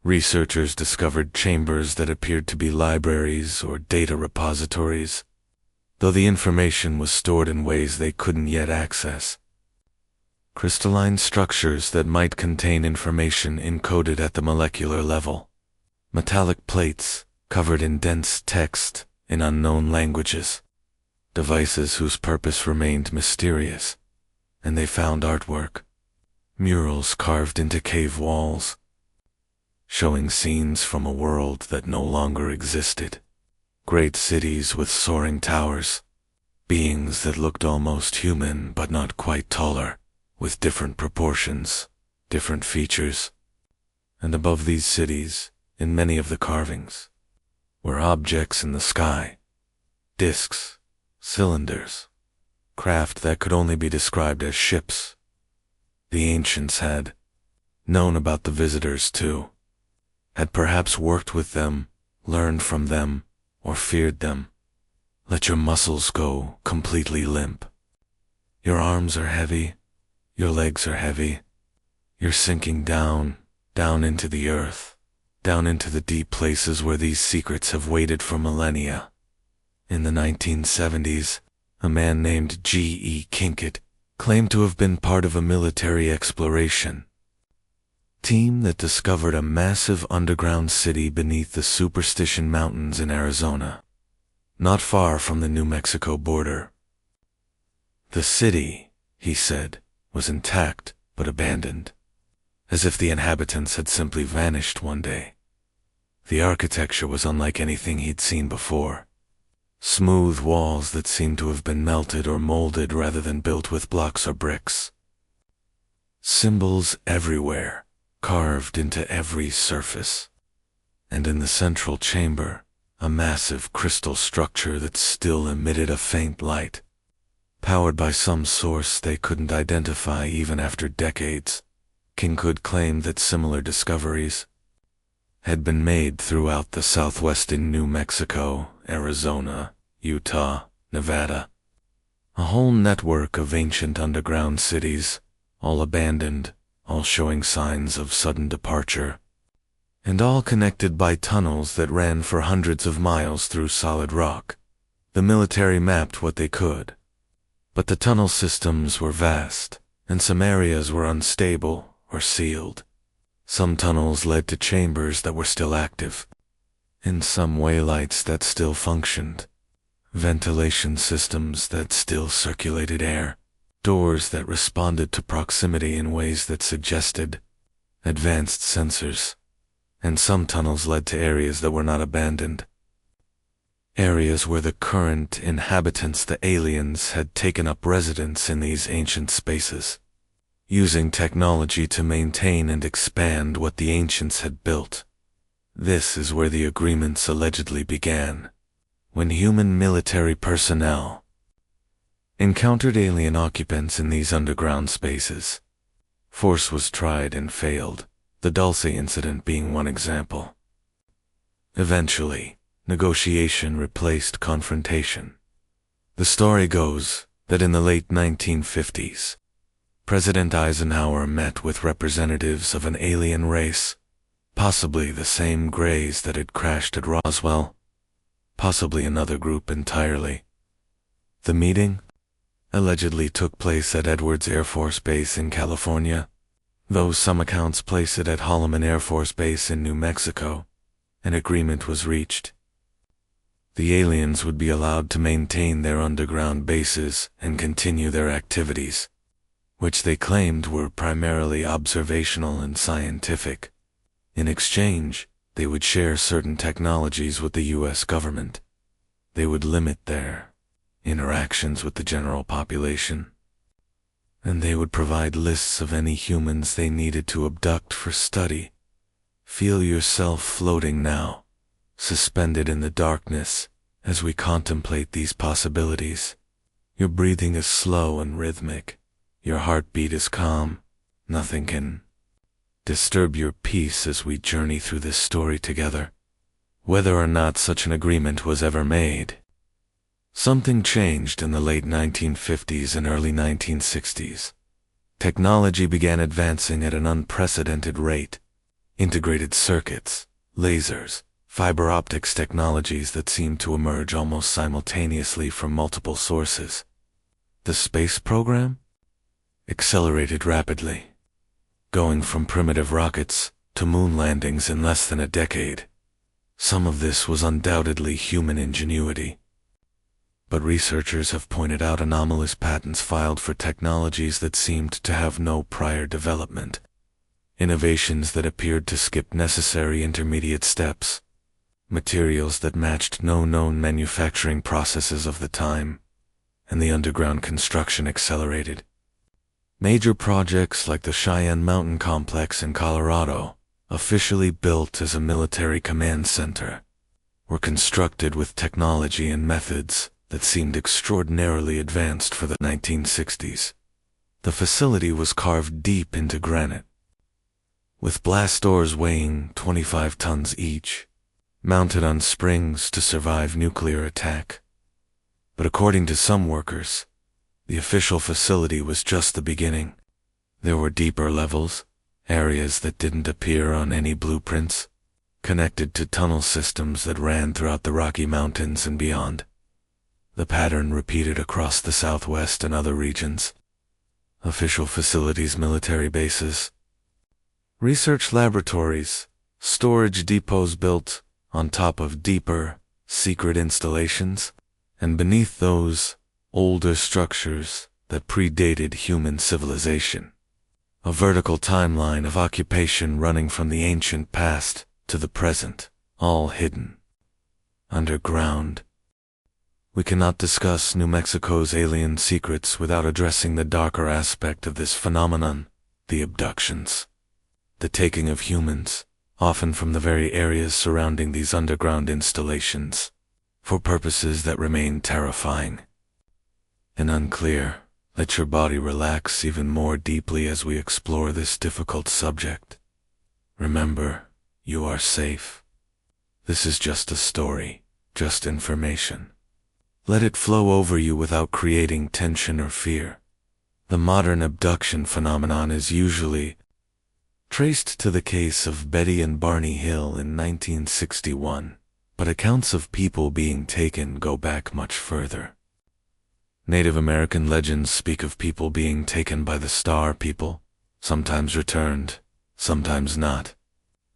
Researchers discovered chambers that appeared to be libraries or data repositories, though the information was stored in ways they couldn't yet access. Crystalline structures that might contain information encoded at the molecular level. Metallic plates covered in dense text in unknown languages. Devices whose purpose remained mysterious. And they found artwork. Murals carved into cave walls, showing scenes from a world that no longer existed. Great cities with soaring towers. Beings that looked almost human but not quite taller, with different proportions, different features. And above these cities, in many of the carvings, were objects in the sky. Discs, cylinders, craft that could only be described as ships. The ancients had known about the visitors too, had perhaps worked with them, learned from them, or feared them. Let your muscles go completely limp. Your arms are heavy, your legs are heavy. You're sinking down into the earth, down into the deep places where these secrets have waited for millennia. In the 1970s, a man named G.E. Kinkett claimed to have been part of a military exploration team that discovered a massive underground city beneath the Superstition Mountains in Arizona, not far from the New Mexico border. The city, he said, was intact but abandoned, as if the inhabitants had simply vanished one day. The architecture was unlike anything he'd seen before. Smooth walls that seemed to have been melted or molded rather than built with blocks or bricks. Symbols everywhere, carved into every surface. And in the central chamber, a massive crystal structure that still emitted a faint light, powered by some source they couldn't identify even after decades. Kinkett claimed that similar discoveries had been made throughout the southwestern New Mexico, Arizona, Utah, Nevada. A whole network of ancient underground cities, all abandoned, all showing signs of sudden departure, and all connected by tunnels that ran for hundreds of miles through solid rock. The military mapped what they could, but the tunnel systems were vast, and some areas were unstable or sealed. Some tunnels led to chambers that were still active, in some waylights that still functioned, ventilation systems that still circulated air, doors that responded to proximity in ways that suggested advanced sensors, and some tunnels led to areas that were not abandoned, areas where the current inhabitants, the aliens, had taken up residence in these ancient spaces, using technology to maintain and expand what the ancients had built. This is where the agreements allegedly began, when human military personnel encountered alien occupants in these underground spaces. Force was tried and failed, the Dulce incident being one example. Eventually, negotiation replaced confrontation. The story goes that in the late 1950s, President Eisenhower met with representatives of an alien race, possibly the same Greys that had crashed at Roswell, possibly another group entirely. The meeting allegedly took place at Edwards Air Force Base in California, though some accounts place it at Holloman Air Force Base in New Mexico. An agreement was reached. The aliens would be allowed to maintain their underground bases and continue their activities, which they claimed were primarily observational and scientific. In exchange, they would share certain technologies with the U.S. government. They would limit their interactions with the general population, and they would provide lists of any humans they needed to abduct for study. Feel yourself floating now, suspended in the darkness as we contemplate these possibilities. Your breathing is slow and rhythmic. Your heartbeat is calm. Nothing can disturb your peace as we journey through this story together. Whether or not such an agreement was ever made, something changed in the late 1950s and early 1960s. Technology began advancing at an unprecedented rate. integrated circuits, lasers, fiber optics technologies that seem to emerge almost simultaneously from multiple sources. The space program accelerated rapidly, going from primitive rockets to moon landings in less than a decade. Some of this was undoubtedly human ingenuity, but researchers have pointed out anomalous patents filed for technologies that seemed to have no prior development, innovations that appeared to skip necessary intermediate steps, materials that matched no known manufacturing processes of the time, and the underground construction accelerated. Major projects like the Cheyenne Mountain Complex in Colorado, officially built as a military command center, were constructed with technology and methods that seemed extraordinarily advanced for the 1960s. The facility was carved deep into granite, with blast doors weighing 25 tons each, mounted on springs to survive nuclear attack. But according to some workers, the official facility was just the beginning. There were deeper levels, areas that didn't appear on any blueprints, connected to tunnel systems that ran throughout the Rocky Mountains and beyond. The pattern repeated across the Southwest and other regions. Official facilities, military bases, research laboratories, storage depots built on top of deeper, secret installations, and beneath those, older structures that predated human civilization. A vertical timeline of occupation running from the ancient past to the present, all hidden underground. We cannot discuss New Mexico's alien secrets without addressing the darker aspect of this phenomenon, the abductions. The taking of humans, often from the very areas surrounding these underground installations, for purposes that remain terrifying and unclear. Let your body relax even more deeply as we explore this difficult subject. Remember, you are safe. This is just a story, just information. Let it flow over you without creating tension or fear. The modern abduction phenomenon is usually traced to the case of Betty and Barney Hill in 1961, but accounts of people being taken go back much further. Native American legends speak of people being taken by the Star People, sometimes returned, sometimes not.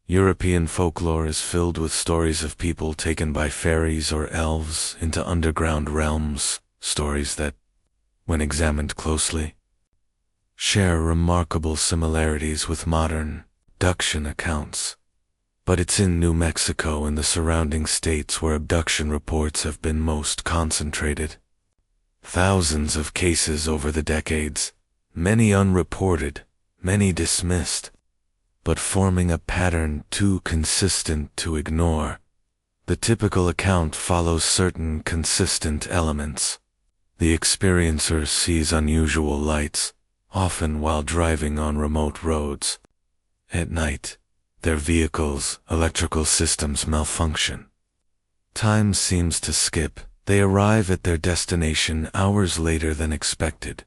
European folklore is filled with stories of people taken by fairies or elves into underground realms, stories that, when examined closely, share remarkable similarities with modern abduction accounts. But it's in New Mexico and the surrounding states where abduction reports have been most concentrated. Thousands of cases over the decades, many unreported, many dismissed, but forming a pattern too consistent to ignore. The typical account follows certain consistent elements. The experiencer sees unusual lights, often while driving on remote roads. At night, their vehicles' electrical systems malfunction. Time seems to skip. They arrive at their destination hours later than expected.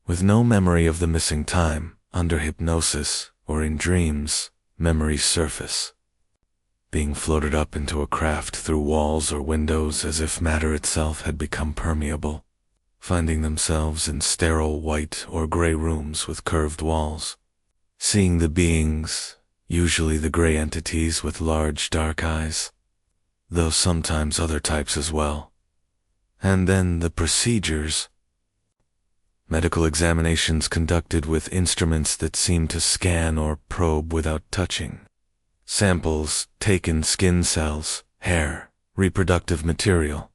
With no memory of the missing time, under hypnosis or in dreams, memories surface, being floated up into a craft through walls or windows as if matter itself had become permeable, finding themselves in sterile white or gray rooms with curved walls, seeing the beings, usually the gray entities with large dark eyes, though sometimes other types as well. And then the procedures. Medical examinations conducted with instruments that seem to scan or probe without touching. Samples taken, skin cells, hair, reproductive material.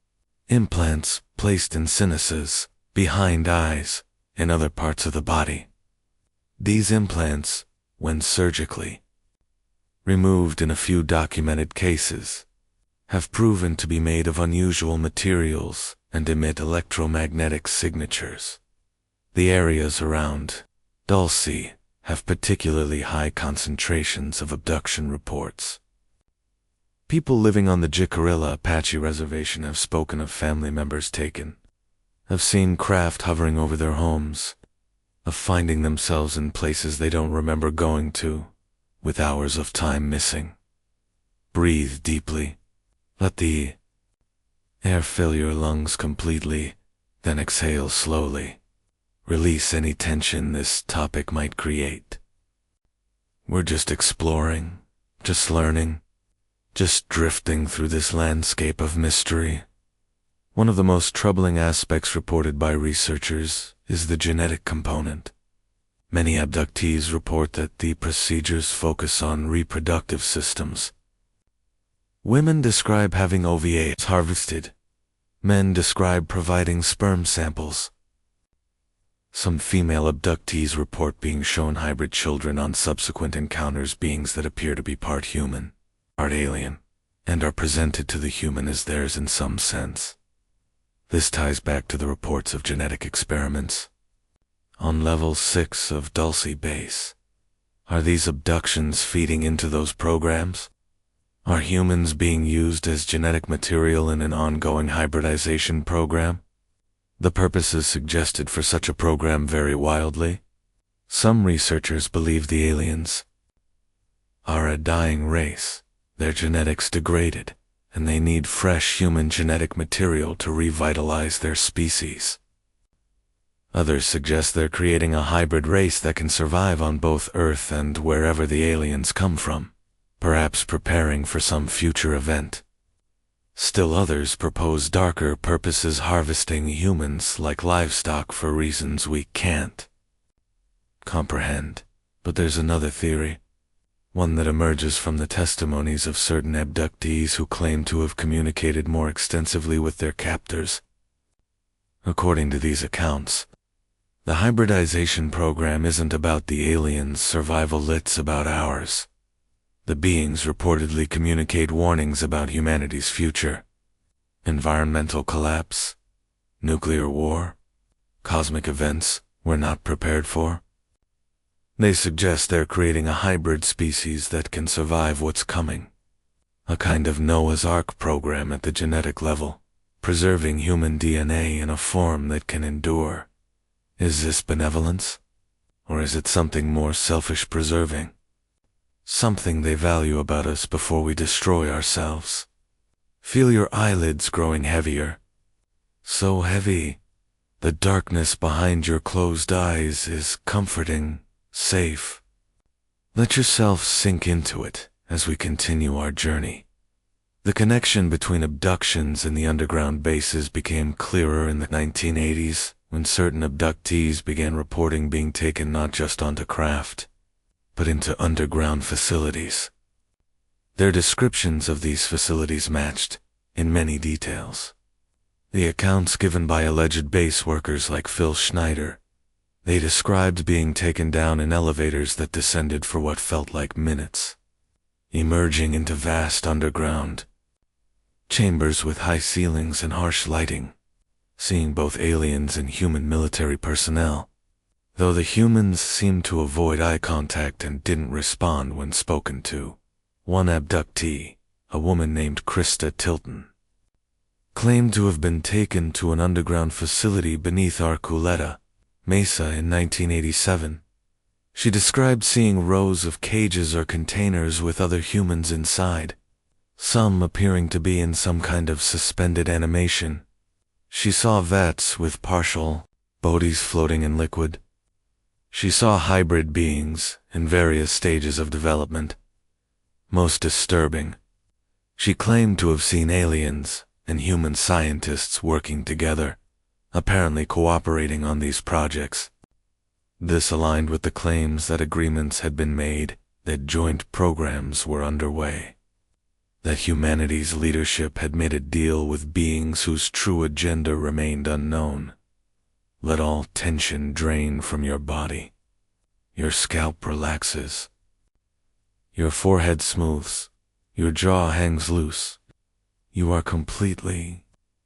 Implants placed in sinuses, behind eyes, and other parts of the body. These implants, when surgically removed in a few documented cases, have proven to be made of unusual materials and emit electromagnetic signatures. The areas around Dulce have particularly high concentrations of abduction reports. People living on the Jicarilla Apache Reservation have spoken of family members taken, have seen craft hovering over their homes, of finding themselves in places they don't remember going to, with hours of time missing. Breathe deeply. Let the air fill your lungs completely, then exhale slowly. Release any tension this topic might create. We're just exploring, just learning, just drifting through this landscape of mystery. One of the most troubling aspects reported by researchers is the genetic component. Many abductees report that the procedures focus on reproductive systems. Women describe having OVAs harvested. Men describe providing sperm samples. Some female abductees report being shown hybrid children on subsequent encounters, beings that appear to be part human, part alien, and are presented to the human as theirs in some sense. This ties back to the reports of genetic experiments. On level 6 of Dulce Base, are these abductions feeding into those programs? Are humans being used as genetic material in an ongoing hybridization program? The purposes suggested for such a program vary wildly. Some researchers believe the aliens are a dying race, their genetics degraded, and they need fresh human genetic material to revitalize their species. Others suggest they're creating a hybrid race that can survive on both Earth and wherever the aliens come from, perhaps preparing for some future event. Still others propose darker purposes, harvesting humans like livestock for reasons we can't comprehend. But there's another theory, one that emerges from the testimonies of certain abductees who claim to have communicated more extensively with their captors. According to these accounts, the hybridization program isn't about the aliens' survival, it's about ours. The beings reportedly communicate warnings about humanity's future. Environmental collapse, nuclear war, cosmic events we're not prepared for. They suggest they're creating a hybrid species that can survive what's coming. A kind of Noah's Ark program at the genetic level, preserving human DNA in a form that can endure. Is this benevolence? Or is it something more selfish, preserving something they value about us before we destroy ourselves? Feel your eyelids growing heavier. So heavy. The darkness behind your closed eyes is comforting, safe. Let yourself sink into it as we continue our journey. The connection between abductions and the underground bases became clearer in the 1980s, when certain abductees began reporting being taken not just onto craft, but into underground facilities. Their descriptions of these facilities matched, in many details, the accounts given by alleged base workers like Phil Schneider. They described being taken down in elevators that descended for what felt like minutes, emerging into vast underground chambers with high ceilings and harsh lighting, seeing both aliens and human military personnel, though the humans seemed to avoid eye contact and didn't respond when spoken to. One abductee, a woman named Krista Tilton, claimed to have been taken to an underground facility beneath Archuleta Mesa in 1987. She described seeing rows of cages or containers with other humans inside, some appearing to be in some kind of suspended animation. She saw vats with partial bodies floating in liquid. She saw hybrid beings in various stages of development. Most disturbing, she claimed to have seen aliens and human scientists working together, apparently cooperating on these projects. This aligned with the claims that agreements had been made, that joint programs were underway, that humanity's leadership had made a deal with beings whose true agenda remained unknown. Let all tension drain from your body. Your scalp relaxes. Your forehead smooths. Your jaw hangs loose. You are completely,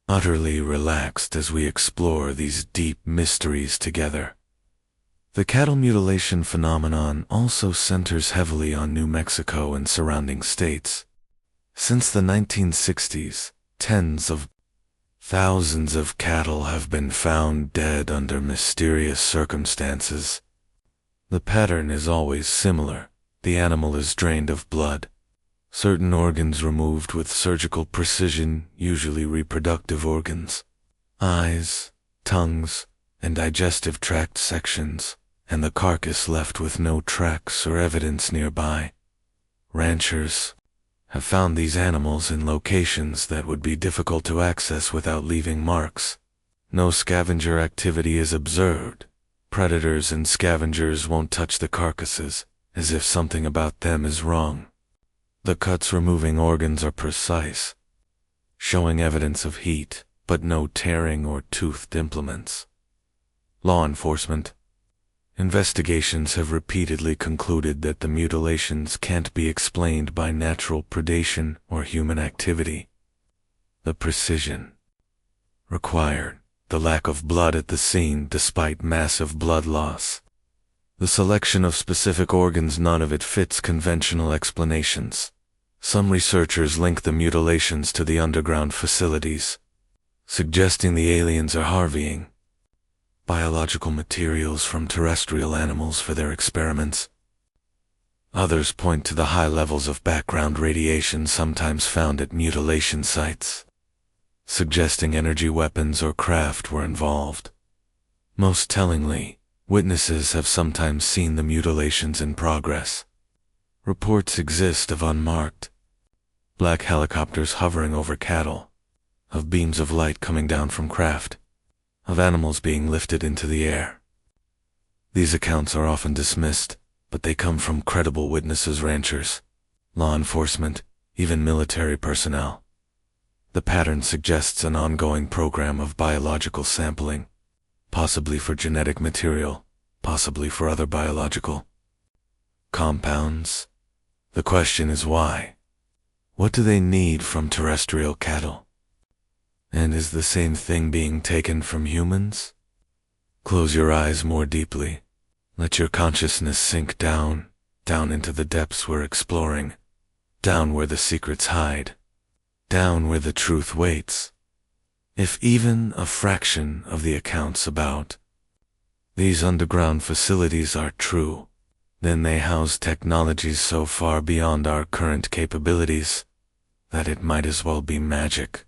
utterly relaxed as we explore these deep mysteries together. The cattle mutilation phenomenon also centers heavily on New Mexico and surrounding states. Since the 1960s, tens of thousands of cattle have been found dead under mysterious circumstances. The pattern is always similar. the animal is drained of blood. Certain organs removed with surgical precision, usually reproductive organs, eyes, tongues, and digestive tract sections, and the carcass left with no tracks or evidence nearby. Ranchers have found these animals in locations that would be difficult to access without leaving marks. No scavenger activity is observed. Predators and scavengers won't touch the carcasses, as if something about them is wrong. The cuts removing organs are precise, showing evidence of heat, but no tearing or toothed implements. Law enforcement investigations have repeatedly concluded that the mutilations can't be explained by natural predation or human activity. The precision required, the lack of blood at the scene despite massive blood loss, the selection of specific organs, none of it fits conventional explanations. Some researchers link the mutilations to the underground facilities, suggesting the aliens are harvesting biological materials from terrestrial animals for their experiments. Others point to the high levels of background radiation sometimes found at mutilation sites, suggesting energy weapons or craft were involved. Most tellingly, witnesses have sometimes seen the mutilations in progress. Reports exist of unmarked black helicopters hovering over cattle, of beams of light coming down from craft, of animals being lifted into the air. These accounts are often dismissed, but they come from credible witnesses, ranchers, law enforcement, even military personnel. The pattern suggests an ongoing program of biological sampling, possibly for genetic material, possibly for other biological compounds. The question is why? What do they need from terrestrial cattle? And is the same thing being taken from humans? Close your eyes more deeply. Let your consciousness sink down into the depths we're exploring, down where the secrets hide, down where the truth waits. If even a fraction of the accounts about these underground facilities are true, then they house technologies so far beyond our current capabilities that it might as well be magic.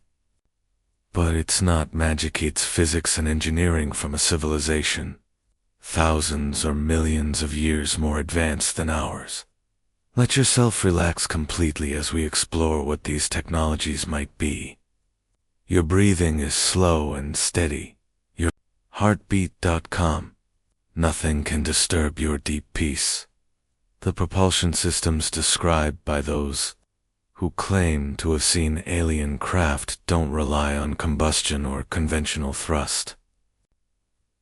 But it's not magic, it's physics and engineering from a civilization thousands or millions of years more advanced than ours. Let yourself relax completely as we explore what these technologies might be. Your breathing is slow and steady. Your heartbeat.com. Nothing can disturb your deep peace. The propulsion systems described by those who claim to have seen alien craft don't rely on combustion or conventional thrust.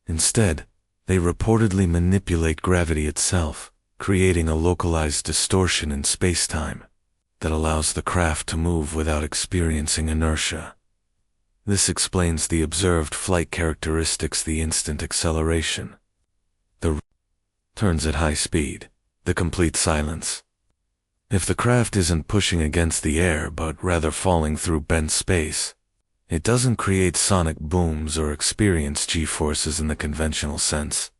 Instead, they reportedly manipulate gravity itself, creating a localized distortion in space-time that allows the craft to move without experiencing inertia. This explains the observed flight characteristics, the instant acceleration, the turns at high speed, the complete silence. If the craft isn't pushing against the air but rather falling through bent space, it doesn't create sonic booms or experience G-forces in the conventional sense.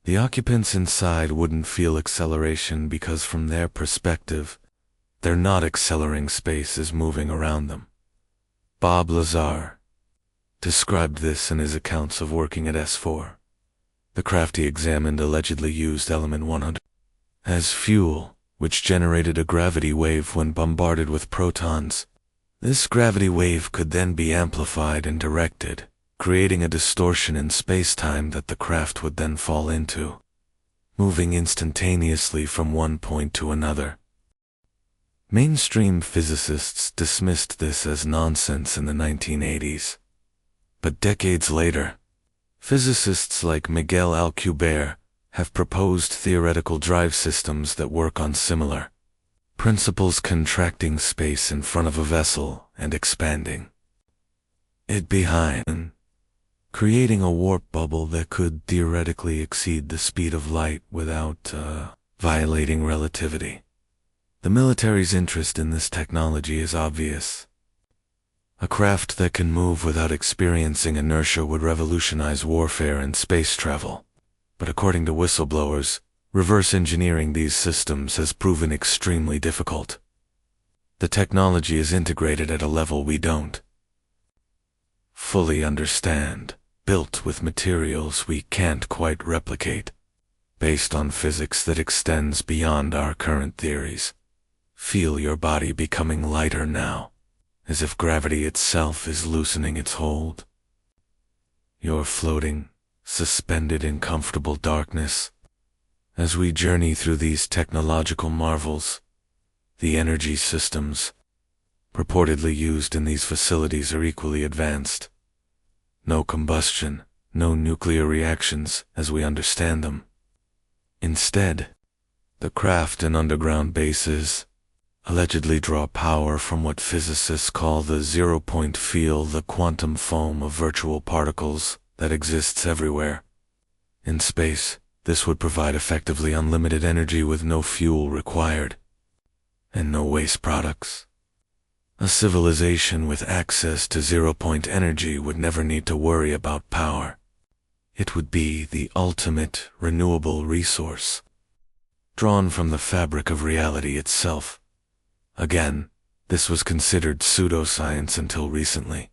The occupants inside wouldn't feel acceleration because from their perspective, they're not accelerating, space is moving around them. Bob Lazar described this in his accounts of working at S4. The craft he examined allegedly used element 100 as fuel, which generated a gravity wave when bombarded with protons. This gravity wave could then be amplified and directed, creating a distortion in space-time that the craft would then fall into, moving instantaneously from one point to another. Mainstream physicists dismissed this as nonsense in the 1980s. But decades later, physicists like Miguel Alcubierre have proposed theoretical drive systems that work on similar principles, contracting space in front of a vessel and expanding it behind, creating a warp bubble that could theoretically exceed the speed of light without violating relativity. The military's interest in this technology is obvious. A craft that can move without experiencing inertia would revolutionize warfare and space travel. But according to whistleblowers, Reverse engineering these systems has proven extremely difficult. The technology is integrated at a level we don't fully understand, built with materials we can't quite replicate, based on physics that extends beyond our current theories. Feel your body becoming lighter now, as if gravity itself is loosening its hold. You're floating, suspended in comfortable darkness. As we journey through these technological marvels, the energy systems purportedly used in these facilities are equally advanced. No combustion, no nuclear reactions as we understand them. Instead, the craft and underground bases allegedly draw power from what physicists call the zero-point field, the quantum foam of virtual particles that exists everywhere. In space, this would provide effectively unlimited energy with no fuel required, and no waste products. A civilization with access to zero-point energy would never need to worry about power. It would be the ultimate renewable resource, drawn from the fabric of reality itself. Again, this was considered pseudoscience until recently.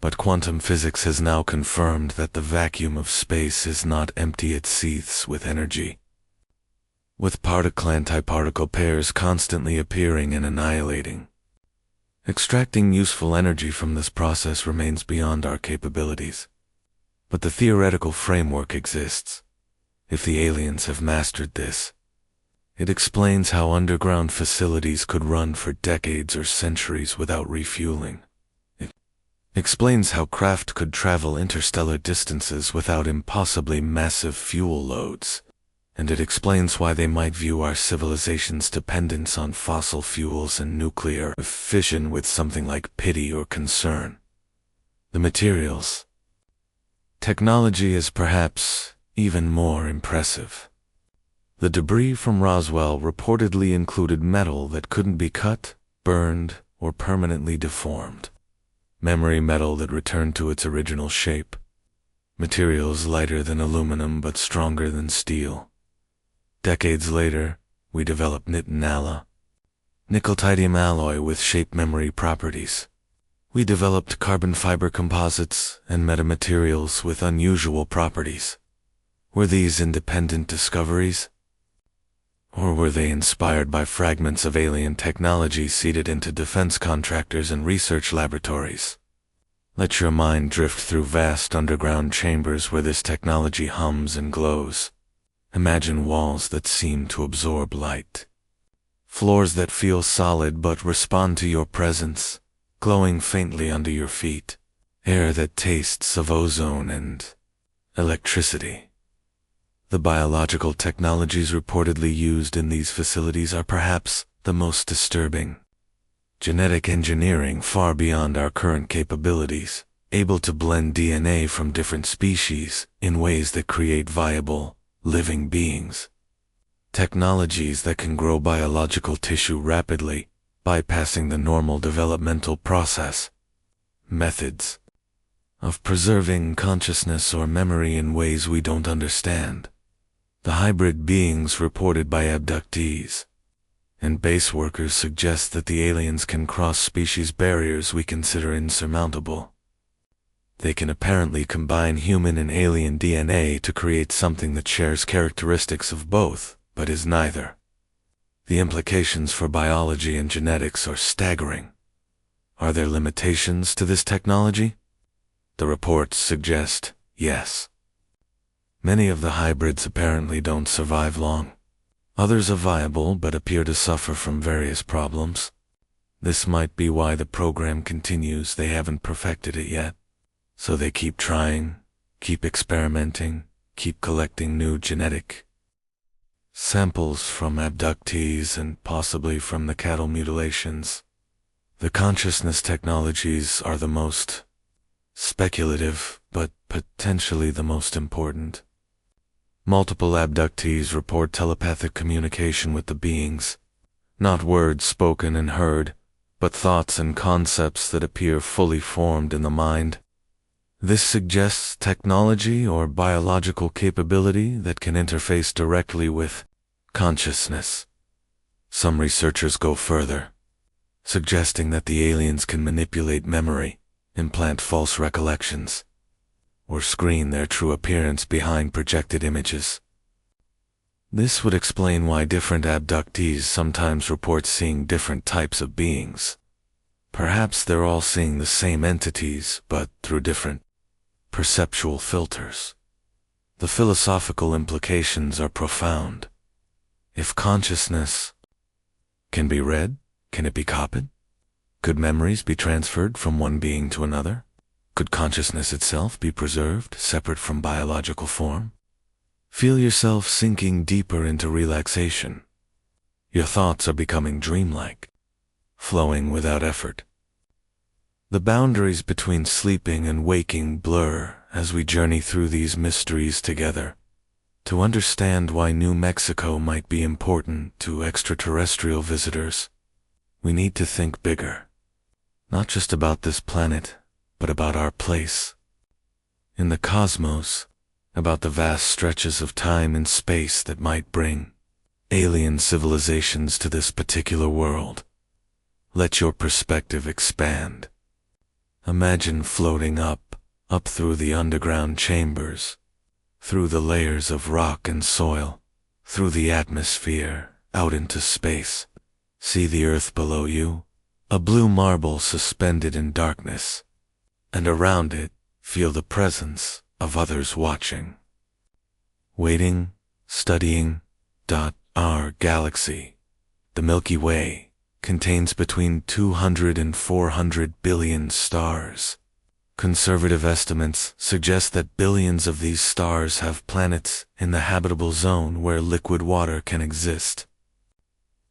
But quantum physics has now confirmed that the vacuum of space is not empty, it seethes with energy, with particle-antiparticle pairs constantly appearing and annihilating. Extracting useful energy from this process remains beyond our capabilities. But the theoretical framework exists. If the aliens have mastered this, it explains how underground facilities could run for decades or centuries without refueling. It explains how craft could travel interstellar distances without impossibly massive fuel loads. And it explains why they might view our civilization's dependence on fossil fuels and nuclear fission with something like pity or concern. The materials. Technology is perhaps even more impressive. The debris from Roswell reportedly included metal that couldn't be cut, burned, or permanently deformed. Memory metal that returned to its original shape. Materials lighter than aluminum but stronger than steel. Decades later, we developed nala, nickel-titanium alloy with shape memory properties. We developed carbon fiber composites and metamaterials with unusual properties. Were these independent discoveries? Or were they inspired by fragments of alien technology seeded into defense contractors and research laboratories? Let your mind drift through vast underground chambers where this technology hums and glows. Imagine walls that seem to absorb light. Floors that feel solid but respond to your presence, glowing faintly under your feet. Air that tastes of ozone and electricity. The biological technologies reportedly used in these facilities are perhaps the most disturbing. Genetic engineering far beyond our current capabilities, able to blend DNA from different species in ways that create viable, living beings. Technologies that can grow biological tissue rapidly, bypassing the normal developmental process. Methods of preserving consciousness or memory in ways we don't understand. The hybrid beings reported by abductees and base workers suggest that the aliens can cross species barriers we consider insurmountable. They can apparently combine human and alien DNA to create something that shares characteristics of both, but is neither. The implications for biology and genetics are staggering. Are there limitations to this technology? The reports suggest yes. Many of the hybrids apparently don't survive long. Others are viable but appear to suffer from various problems. This might be why the program continues. They haven't perfected it yet. So they keep trying, keep experimenting, keep collecting new genetic samples from abductees and possibly from the cattle mutilations. The consciousness technologies are the most speculative, but potentially the most important. Multiple abductees report telepathic communication with the beings, not words spoken and heard, but thoughts and concepts that appear fully formed in the mind. This suggests technology or biological capability that can interface directly with consciousness. Some researchers go further, suggesting that the aliens can manipulate memory, implant false recollections, or screen their true appearance behind projected images. This would explain why different abductees sometimes report seeing different types of beings. Perhaps they're all seeing the same entities, but through different perceptual filters. The philosophical implications are profound. If consciousness can be read, can it be copied? Could memories be transferred from one being to another? Could consciousness itself be preserved, separate from biological form? Feel yourself sinking deeper into relaxation. Your thoughts are becoming dreamlike, flowing without effort. The boundaries between sleeping and waking blur as we journey through these mysteries together. To understand why New Mexico might be important to extraterrestrial visitors, we need to think bigger. Not just about this planet, but about our place in the cosmos, about the vast stretches of time and space that might bring alien civilizations to this particular world. Let your perspective expand. Imagine floating up through the underground chambers, through the layers of rock and soil, through the atmosphere, out into space. See the earth below you, a blue marble suspended in darkness, and around it, feel the presence of others watching, waiting, studying. Our galaxy, the Milky Way, contains between 200 and 400 billion stars. Conservative estimates suggest that billions of these stars have planets in the habitable zone where liquid water can exist.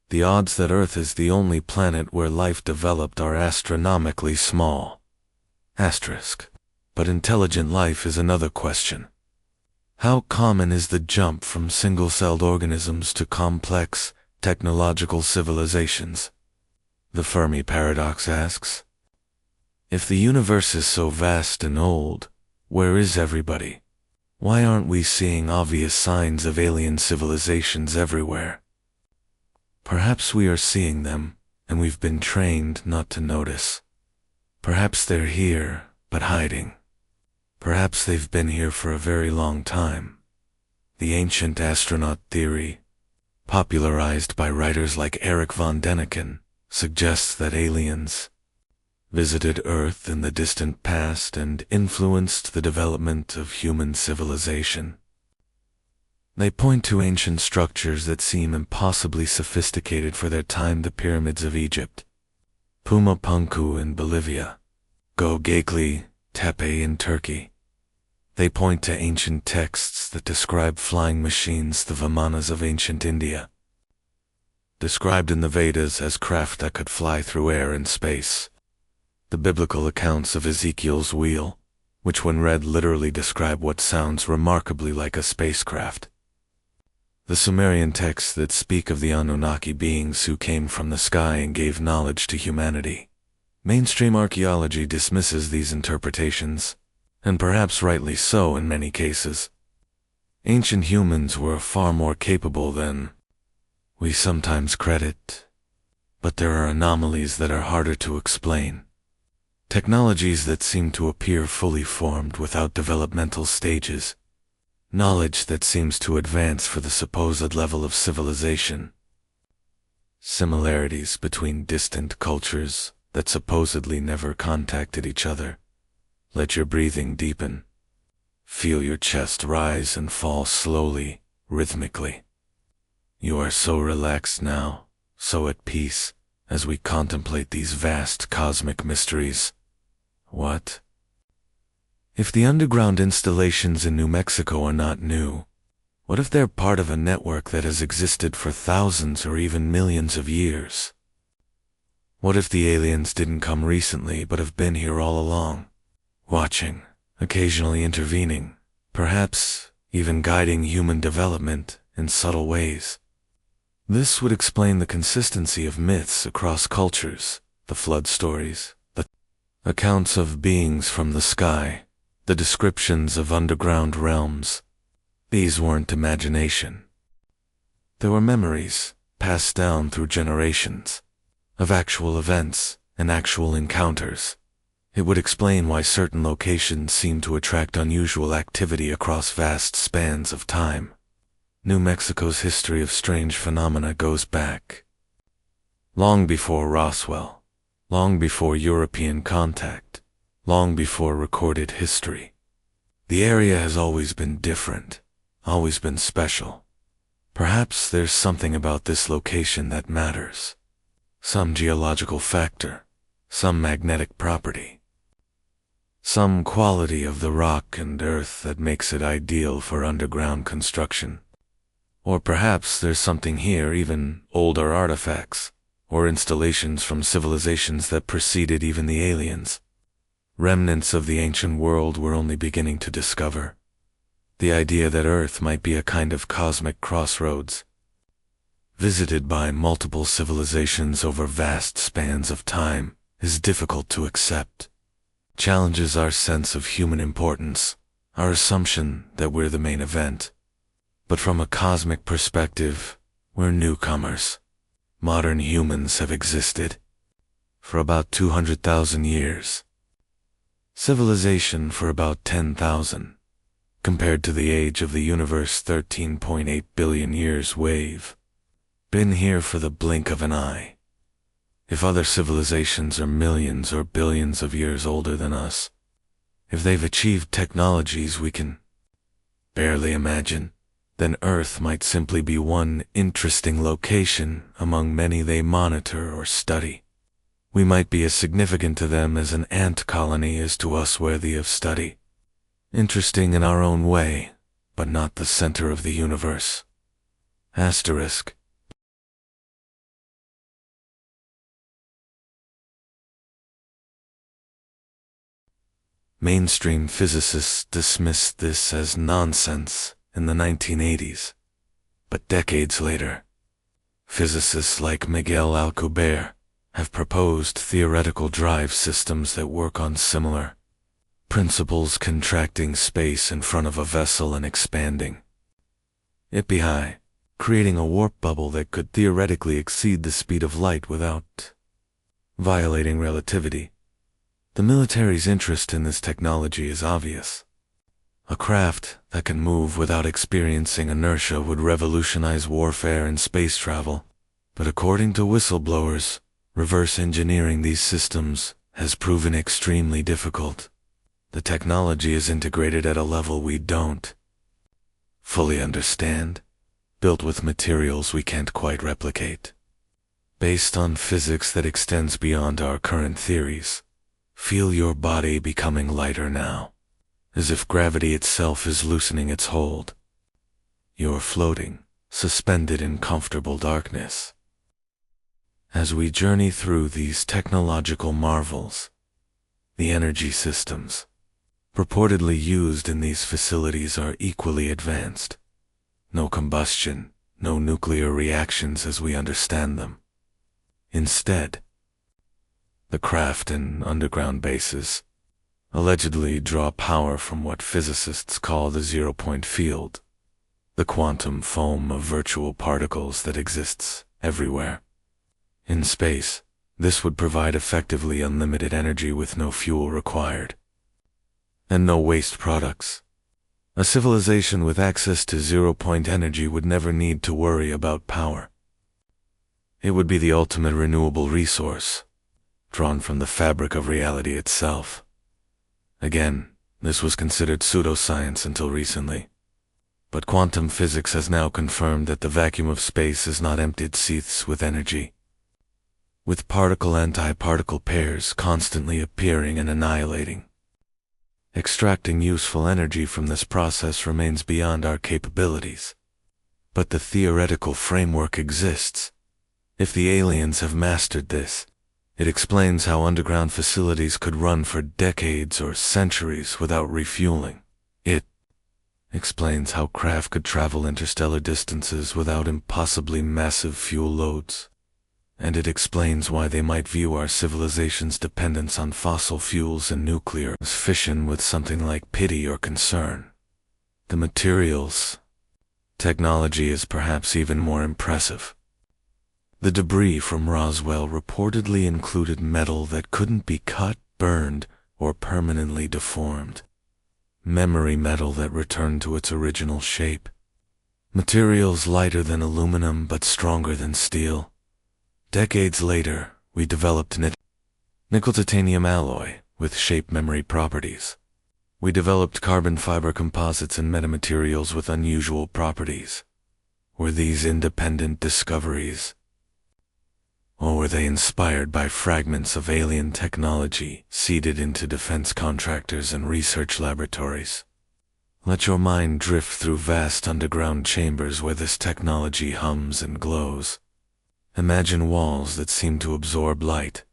The odds that Earth is the only planet where life developed are astronomically small. Asterisk. But intelligent life is another question. How common is the jump from single-celled organisms to complex, technological civilizations? The Fermi paradox asks. If the universe is so vast and old, where is everybody? Why aren't we seeing obvious signs of alien civilizations everywhere? Perhaps we are seeing them, and we've been trained not to notice. Perhaps they're here, but hiding. Perhaps they've been here for a very long time. The ancient astronaut theory, popularized by writers like Erich von Däniken, suggests that aliens visited Earth in the distant past and influenced the development of human civilization. They point to ancient structures that seem impossibly sophisticated for their time: the pyramids of Egypt, Pumapunku in Bolivia, Göbekli Tepe in Turkey. They point to ancient texts that describe flying machines, the Vimanas of ancient India, described in the Vedas as craft that could fly through air and space. The biblical accounts of Ezekiel's wheel, which when read literally describe what sounds remarkably like a spacecraft. The Sumerian texts that speak of the Anunnaki beings who came from the sky and gave knowledge to humanity. Mainstream archaeology dismisses these interpretations, and perhaps rightly so in many cases. Ancient humans were far more capable than we sometimes credit, but there are anomalies that are harder to explain. Technologies that seem to appear fully formed without developmental stages. Knowledge that seems to advance for the supposed level of civilization. Similarities between distant cultures that supposedly never contacted each other. Let your breathing deepen. Feel your chest rise and fall slowly, rhythmically. You are so relaxed now, so at peace, as we contemplate these vast cosmic mysteries. What? If the underground installations in New Mexico are not new, what if they're part of a network that has existed for thousands or even millions of years? What if the aliens didn't come recently but have been here all along, watching, occasionally intervening, perhaps even guiding human development in subtle ways? This would explain the consistency of myths across cultures, the flood stories, the accounts of beings from the sky, The descriptions of underground realms, these weren't imagination. There were memories, passed down through generations, of actual events and actual encounters. It would explain why certain locations seem to attract unusual activity across vast spans of time. New Mexico's history of strange phenomena goes back long before Roswell, long before European contact, long before recorded history. The area has always been different, always been special. Perhaps there's something about this location that matters. Some geological factor, some magnetic property, some quality of the rock and earth that makes it ideal for underground construction. Or perhaps there's something here, even older artifacts, or installations from civilizations that preceded even the aliens. Remnants of the ancient world we're only beginning to discover. The idea that Earth might be a kind of cosmic crossroads, visited by multiple civilizations over vast spans of time, is difficult to accept. Challenges our sense of human importance, our assumption that we're the main event. But from a cosmic perspective, we're newcomers. Modern humans have existed for about 200,000 years. Civilization for about 10,000. Compared to the age of the universe, 13.8 billion years wave. Been here for the blink of an eye. If other civilizations are millions or billions of years older than us, if they've achieved technologies we can barely imagine, then Earth might simply be one interesting location among many they monitor or study. We might be as significant to them as an ant colony is to us worthy of study. Interesting in our own way, but not the center of the universe. Asterisk. Mainstream physicists dismissed this as nonsense in the 1980s. But decades later, physicists like Miguel Alcubierre have proposed theoretical drive systems that work on similar principles, contracting space in front of a vessel and expanding it behind, creating a warp bubble that could theoretically exceed the speed of light without violating relativity. The military's interest in this technology is obvious. A craft that can move without experiencing inertia would revolutionize warfare and space travel. But according to whistleblowers, reverse engineering these systems has proven extremely difficult. The technology is integrated at a level we don't fully understand, built with materials we can't quite replicate, based on physics that extends beyond our current theories. Feel your body becoming lighter now, as if gravity itself is loosening its hold. You're floating, suspended in comfortable darkness. As we journey through these technological marvels, the energy systems purportedly used in these facilities are equally advanced. No combustion, no nuclear reactions as we understand them. Instead, the craft and underground bases allegedly draw power from what physicists call the zero-point field, the quantum foam of virtual particles that exists everywhere. In space, this would provide effectively unlimited energy with no fuel required, and no waste products. A civilization with access to zero-point energy would never need to worry about power. It would be the ultimate renewable resource, drawn from the fabric of reality itself. Again, this was considered pseudoscience until recently. But quantum physics has now confirmed that the vacuum of space is not emptied seeths with energy, with particle-antiparticle pairs constantly appearing and annihilating. Extracting useful energy from this process remains beyond our capabilities. But the theoretical framework exists. If the aliens have mastered this, it explains how underground facilities could run for decades or centuries without refueling. It explains how craft could travel interstellar distances without impossibly massive fuel loads. and it explains why they might view our civilization's dependence on fossil fuels and nuclear fission with something like pity or concern. The materials technology is perhaps even more impressive. The debris from Roswell reportedly included metal that couldn't be cut, burned, or permanently deformed. Memory metal that returned to its original shape. Materials lighter than aluminum but stronger than steel. Decades later, we developed nickel-titanium alloy with shape memory properties. We developed carbon fiber composites and metamaterials with unusual properties. Were these independent discoveries? Or were they inspired by fragments of alien technology seeded into defense contractors and research laboratories? Let your mind drift through vast underground chambers where this technology hums and glows. Imagine walls that seem to absorb light.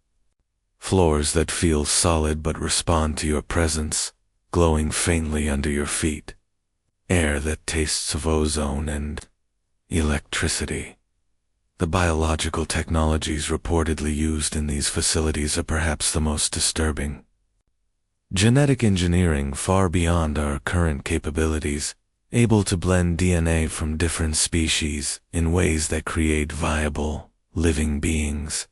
Floors that feel solid but respond to your presence, glowing faintly under your feet. Air that tastes of ozone and electricity. The biological technologies reportedly used in these facilities are perhaps the most disturbing. Genetic engineering far beyond our current capabilities, able to blend DNA from different species in ways that create viable, living beings.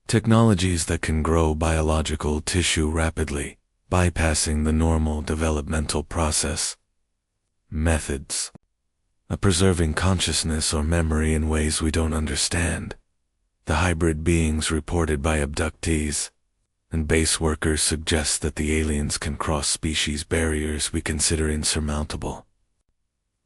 Technologies that can grow biological tissue rapidly, bypassing the normal developmental process. Methods of preserving consciousness or memory in ways we don't understand. The hybrid beings reported by abductees and base workers suggest that the aliens can cross species barriers we consider insurmountable.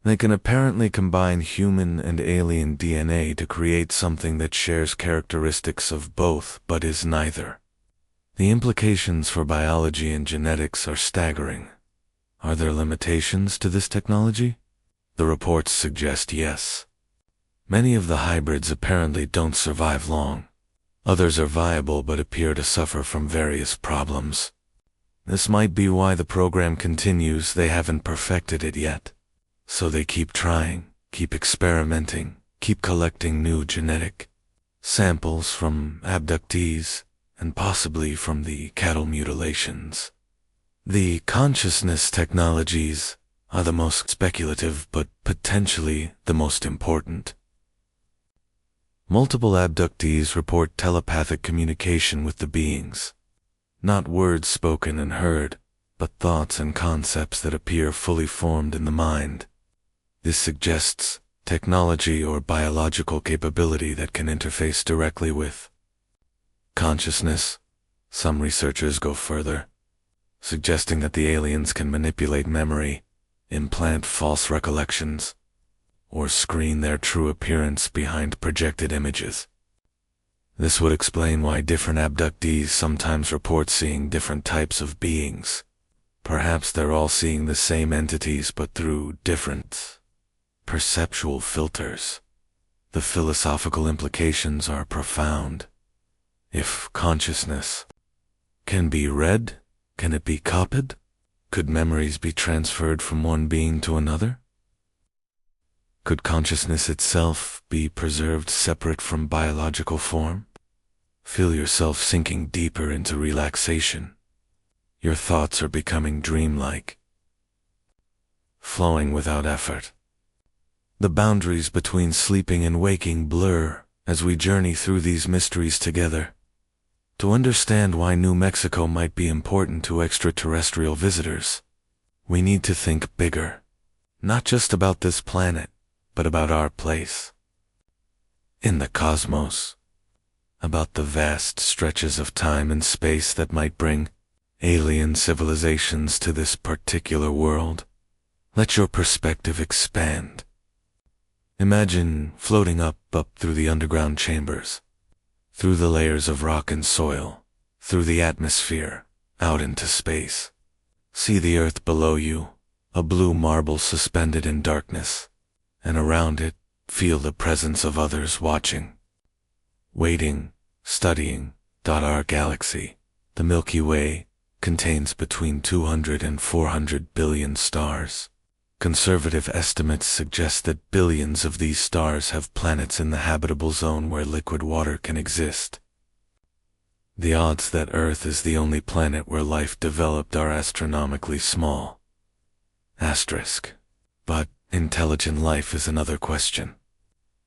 They can apparently combine human and alien DNA to create something that shares characteristics of both but is neither. The implications for biology and genetics are staggering. Are there limitations to this technology? The reports suggest yes. Many of the hybrids apparently don't survive long. Others are viable but appear to suffer from various problems. This might be why the program continues. They haven't perfected it yet. So they keep trying, keep experimenting, keep collecting new genetic samples from abductees and possibly from the cattle mutilations. The consciousness technologies are the most speculative but potentially the most important. Multiple abductees report telepathic communication with the beings. Not words spoken and heard, but thoughts and concepts that appear fully formed in the mind. This suggests technology or biological capability that can interface directly with consciousness. Some researchers go further, suggesting that the aliens can manipulate memory, implant false recollections, or screen their true appearance behind projected images. This would explain why different abductees sometimes report seeing different types of beings. Perhaps they're all seeing the same entities but through different perceptual filters. The philosophical implications are profound. If consciousness can be read, can it be copied? Could memories be transferred from one being to another? Could consciousness itself be preserved separate from biological form? Feel yourself sinking deeper into relaxation. Your thoughts are becoming dreamlike, flowing without effort. The boundaries between sleeping and waking blur as we journey through these mysteries together. To understand why New Mexico might be important to extraterrestrial visitors, we need to think bigger. Not just about this planet, but about our place in the cosmos. About the vast stretches of time and space that might bring alien civilizations to this particular world. Let your perspective expand. Imagine floating up through the underground chambers, through the layers of rock and soil, through the atmosphere, out into space. See the earth below you, a blue marble suspended in darkness, and around it, feel the presence of others watching, waiting, studying. Our galaxy, the Milky Way, contains between 200 and 400 billion stars. Conservative estimates suggest that billions of these stars have planets in the habitable zone where liquid water can exist. The odds that Earth is the only planet where life developed are astronomically small. Asterisk. But intelligent life is another question.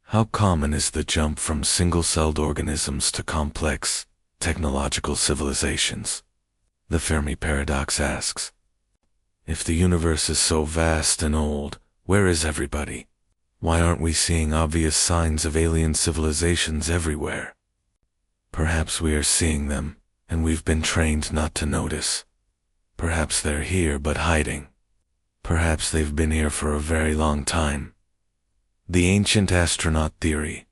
How common is the jump from single-celled organisms to complex, technological civilizations? The Fermi paradox asks. If the universe is so vast and old, where is everybody? Why aren't we seeing obvious signs of alien civilizations everywhere? Perhaps we are seeing them, and we've been trained not to notice. Perhaps they're here but hiding. Perhaps they've been here for a very long time. The ancient astronaut theory,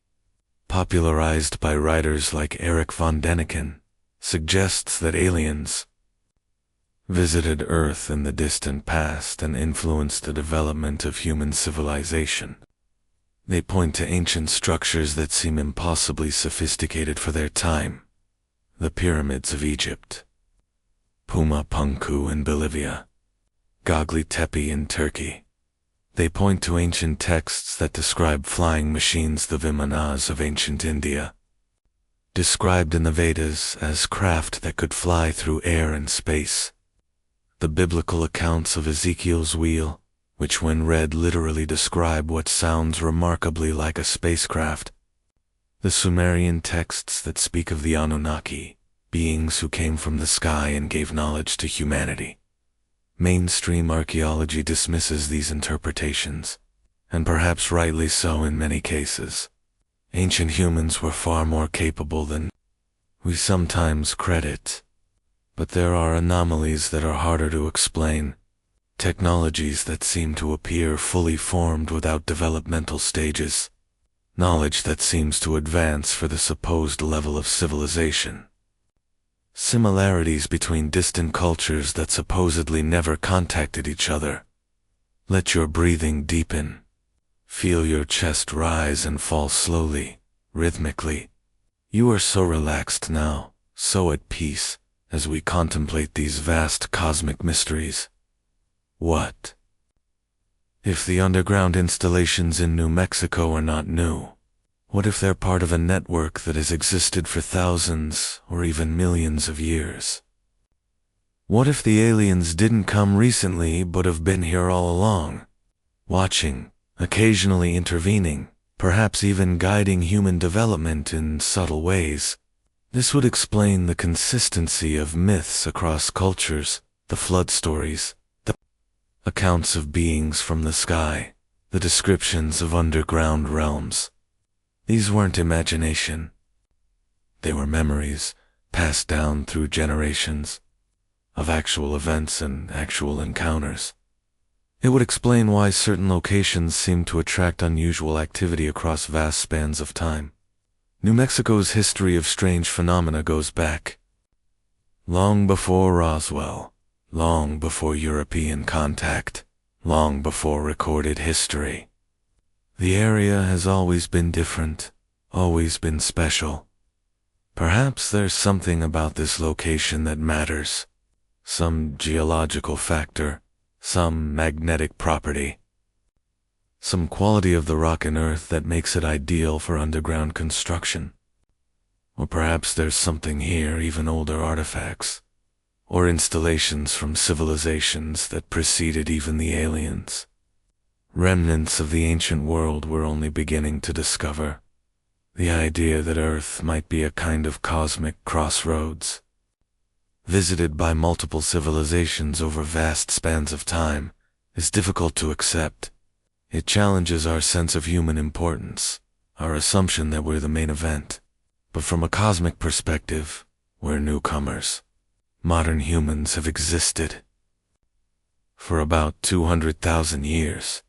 popularized by writers like Erich von Däniken, suggests that aliens visited Earth in the distant past and influenced the development of human civilization. They point to ancient structures that seem impossibly sophisticated for their time. The pyramids of Egypt, Puma Punku in Bolivia, Göbekli Tepe in Turkey. They point to ancient texts that describe flying machines, the Vimanas of ancient India, described in the Vedas as craft that could fly through air and space. The biblical accounts of Ezekiel's wheel, which when read literally describe what sounds remarkably like a spacecraft. The Sumerian texts that speak of the Anunnaki, beings who came from the sky and gave knowledge to humanity. Mainstream archaeology dismisses these interpretations, and perhaps rightly so in many cases. Ancient humans were far more capable than we sometimes credit. But there are anomalies that are harder to explain. Technologies that seem to appear fully formed without developmental stages. Knowledge that seems to advance for the supposed level of civilization. Similarities between distant cultures that supposedly never contacted each other. Let your breathing deepen. Feel your chest rise and fall slowly, rhythmically. You are so relaxed now, so at peace, as we contemplate these vast cosmic mysteries. What if the underground installations in New Mexico are not new? What if they're part of a network that has existed for thousands or even millions of years? What if the aliens didn't come recently but have been here all along, watching, occasionally intervening, perhaps even guiding human development in subtle ways? This would explain the consistency of myths across cultures, the flood stories, the accounts of beings from the sky, the descriptions of underground realms. These weren't imagination. They were memories, passed down through generations, of actual events and actual encounters. It would explain why certain locations seem to attract unusual activity across vast spans of time. New Mexico's history of strange phenomena goes back long before Roswell, long before European contact, long before recorded history. The area has always been different, always been special. Perhaps there's something about this location that matters, some geological factor, some magnetic property, some quality of the rock and earth that makes it ideal for underground construction. Or perhaps there's something here, even older artifacts, or installations from civilizations that preceded even the aliens. Remnants of the ancient world we're only beginning to discover. The idea that Earth might be a kind of cosmic crossroads, visited by multiple civilizations over vast spans of time, is difficult to accept. It challenges our sense of human importance, our assumption that we're the main event. But from a cosmic perspective, we're newcomers. Modern humans have existed for about 200,000 years.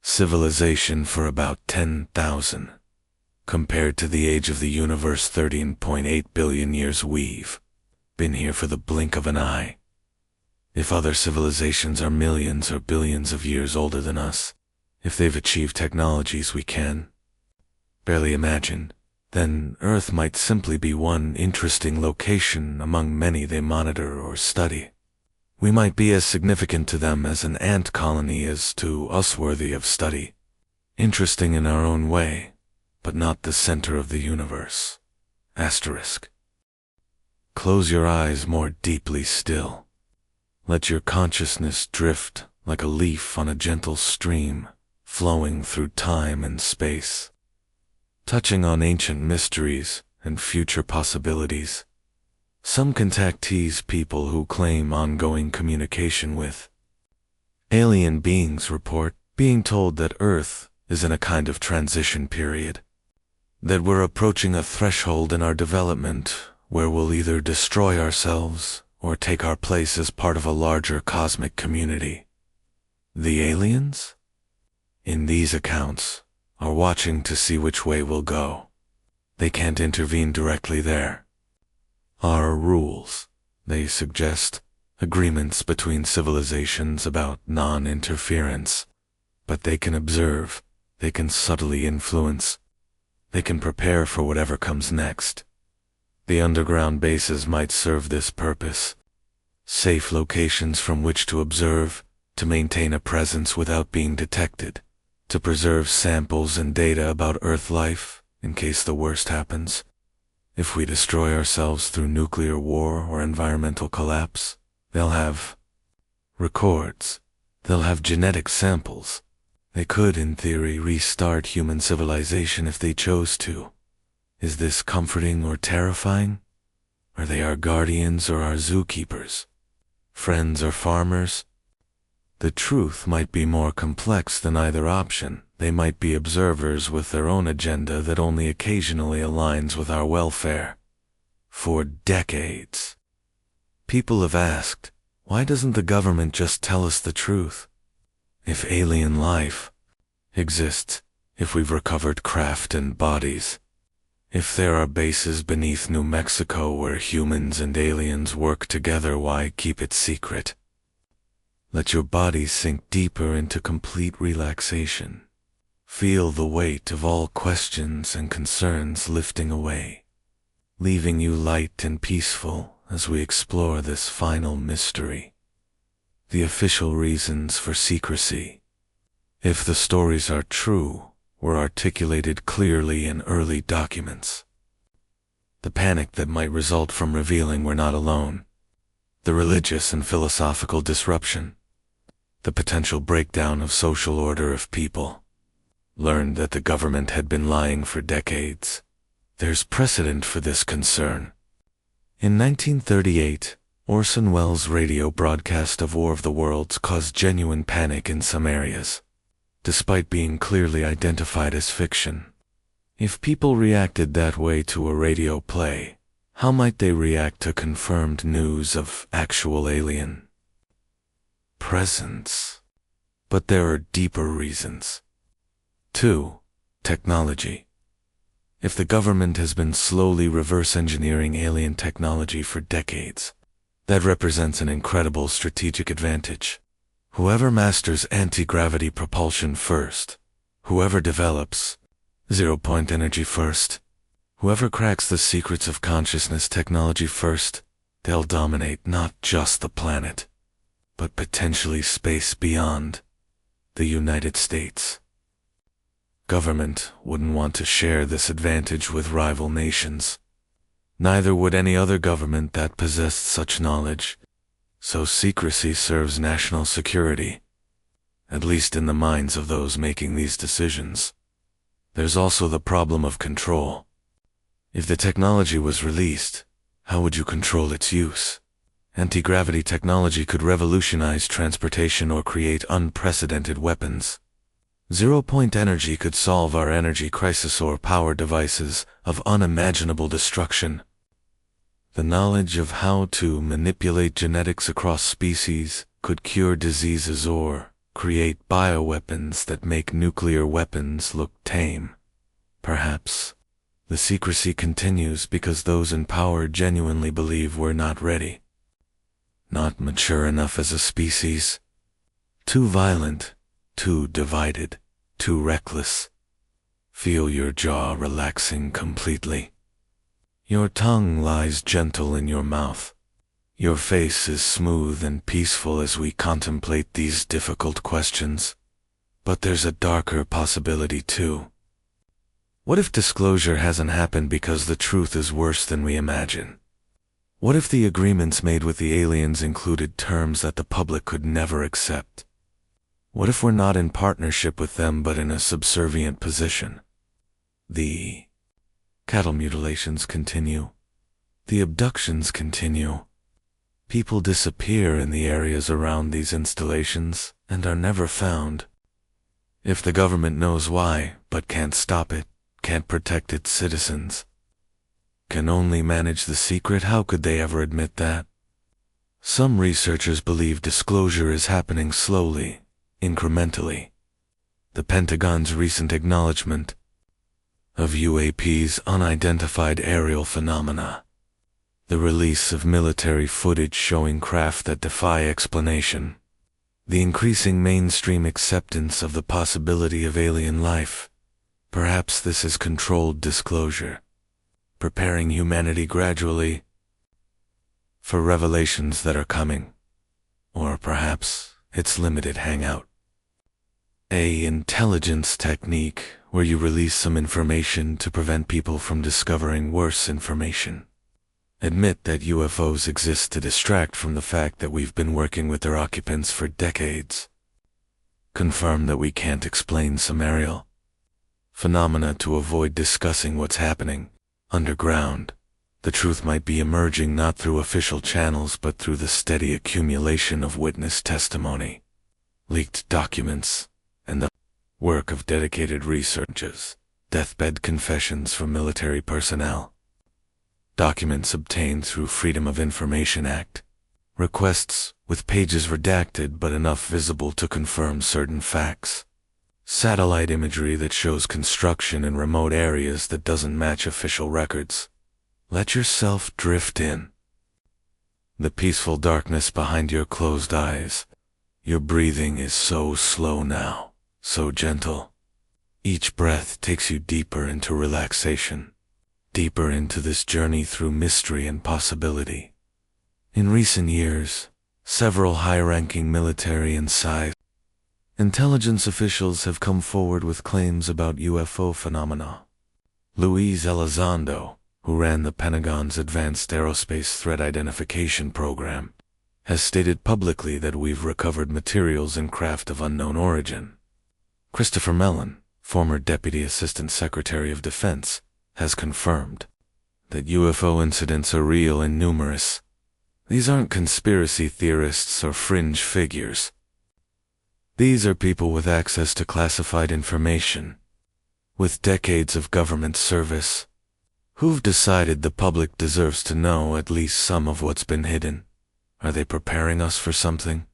Civilization for about 10,000. Compared to the age of the universe, 13.8 billion years, we've been here for the blink of an eye. If other civilizations are millions or billions of years older than us, if they've achieved technologies we can barely imagine, then Earth might simply be one interesting location among many they monitor or study. We might be as significant to them as an ant colony is to us, worthy of study. Interesting in our own way, but not the center of the universe. Asterisk. Close your eyes more deeply still. Let your consciousness drift like a leaf on a gentle stream, flowing through time and space, touching on ancient mysteries and future possibilities. Some contactees, people who claim ongoing communication with alien beings, report being told that Earth is in a kind of transition period, that we're approaching a threshold in our development where we'll either destroy ourselves or take our place as part of a larger cosmic community. The aliens, in these accounts, are watching to see which way we'll go. They can't intervene directly there. Our rules, they suggest, agreements between civilizations about non-interference, but they can observe, they can subtly influence, they can prepare for whatever comes next. The underground bases might serve this purpose. Safe locations from which to observe, to maintain a presence without being detected, to preserve samples and data about Earth life in case the worst happens. If we destroy ourselves through nuclear war or environmental collapse, they'll have records. They'll have genetic samples. They could, in theory, restart human civilization if they chose to. Is this comforting or terrifying? Are they our guardians or our zookeepers? Friends or farmers? The truth might be more complex than either option. They might be observers with their own agenda that only occasionally aligns with our welfare. For decades, people have asked, why doesn't the government just tell us the truth? If alien life exists, if we've recovered craft and bodies, if there are bases beneath New Mexico where humans and aliens work together, why keep it secret? Let your body sink deeper into complete relaxation. Feel the weight of all questions and concerns lifting away, leaving you light and peaceful as we explore this final mystery. The official reasons for secrecy, if the stories are true, were articulated clearly in early documents. The panic that might result from revealing we're not alone, the religious and philosophical disruption, the potential breakdown of social order if people learned that the government had been lying for decades. There's precedent for this concern. In 1938, Orson Welles' radio broadcast of War of the Worlds caused genuine panic in some areas, despite being clearly identified as fiction. If people reacted that way to a radio play, how might they react to confirmed news of actual alien presence? But there are deeper reasons. 2. Technology. If the government has been slowly reverse engineering alien technology for decades, that represents an incredible strategic advantage. Whoever masters anti-gravity propulsion first, whoever develops zero-point energy first, whoever cracks the secrets of consciousness technology first, they'll dominate not just the planet, but potentially space beyond. The United States government wouldn't want to share this advantage with rival nations. Neither would any other government that possessed such knowledge, so secrecy serves national security, at least in the minds of those making these decisions. There's also the problem of control. If the technology was released, how would you control its use? Anti-gravity technology could revolutionize transportation or create unprecedented weapons. Zero-point energy could solve our energy crisis or power devices of unimaginable destruction. The knowledge of how to manipulate genetics across species could cure diseases or create bioweapons that make nuclear weapons look tame. Perhaps the secrecy continues because those in power genuinely believe we're not ready, not mature enough as a species, too violent, too divided, too reckless. Feel your jaw relaxing completely. Your tongue lies gentle in your mouth. Your face is smooth and peaceful as we contemplate these difficult questions. But there's a darker possibility too. What if disclosure hasn't happened because the truth is worse than we imagine? What if the agreements made with the aliens included terms that the public could never accept? What if we're not in partnership with them but in a subservient position? The cattle mutilations continue. The abductions continue. People disappear in the areas around these installations and are never found. If the government knows why, but can't stop it, can't protect its citizens, can only manage the secret, how could they ever admit that? Some researchers believe disclosure is happening slowly, incrementally. The Pentagon's recent acknowledgement of UAP's unidentified aerial phenomena, the release of military footage showing craft that defy explanation, the increasing mainstream acceptance of the possibility of alien life. Perhaps this is controlled disclosure, preparing humanity gradually for revelations that are coming. Or perhaps it's limited hangout. An intelligence technique where you release some information to prevent people from discovering worse information. Admit that UFOs exist to distract from the fact that we've been working with their occupants for decades. Confirm that we can't explain some aerial phenomena to avoid discussing what's happening underground. The truth might be emerging not through official channels but through the steady accumulation of witness testimony, leaked documents, and the work of dedicated researchers, deathbed confessions from military personnel, documents obtained through Freedom of Information Act, requests with pages redacted but enough visible to confirm certain facts, satellite imagery that shows construction in remote areas that doesn't match official records. Let yourself drift in. The peaceful darkness behind your closed eyes. Your breathing is so slow now, so gentle. Each breath takes you deeper into relaxation, deeper into this journey through mystery and possibility. In recent years, several high-ranking military and intelligence officials have come forward with claims about UFO phenomena. Luis Elizondo, who ran the Pentagon's Advanced Aerospace Threat Identification Program, has stated publicly that we've recovered materials in craft of unknown origin. Christopher Mellon, former Deputy Assistant Secretary of Defense, has confirmed that UFO incidents are real and numerous. These aren't conspiracy theorists or fringe figures. These are people with access to classified information, with decades of government service, who've decided the public deserves to know at least some of what's been hidden. Are they preparing us for something?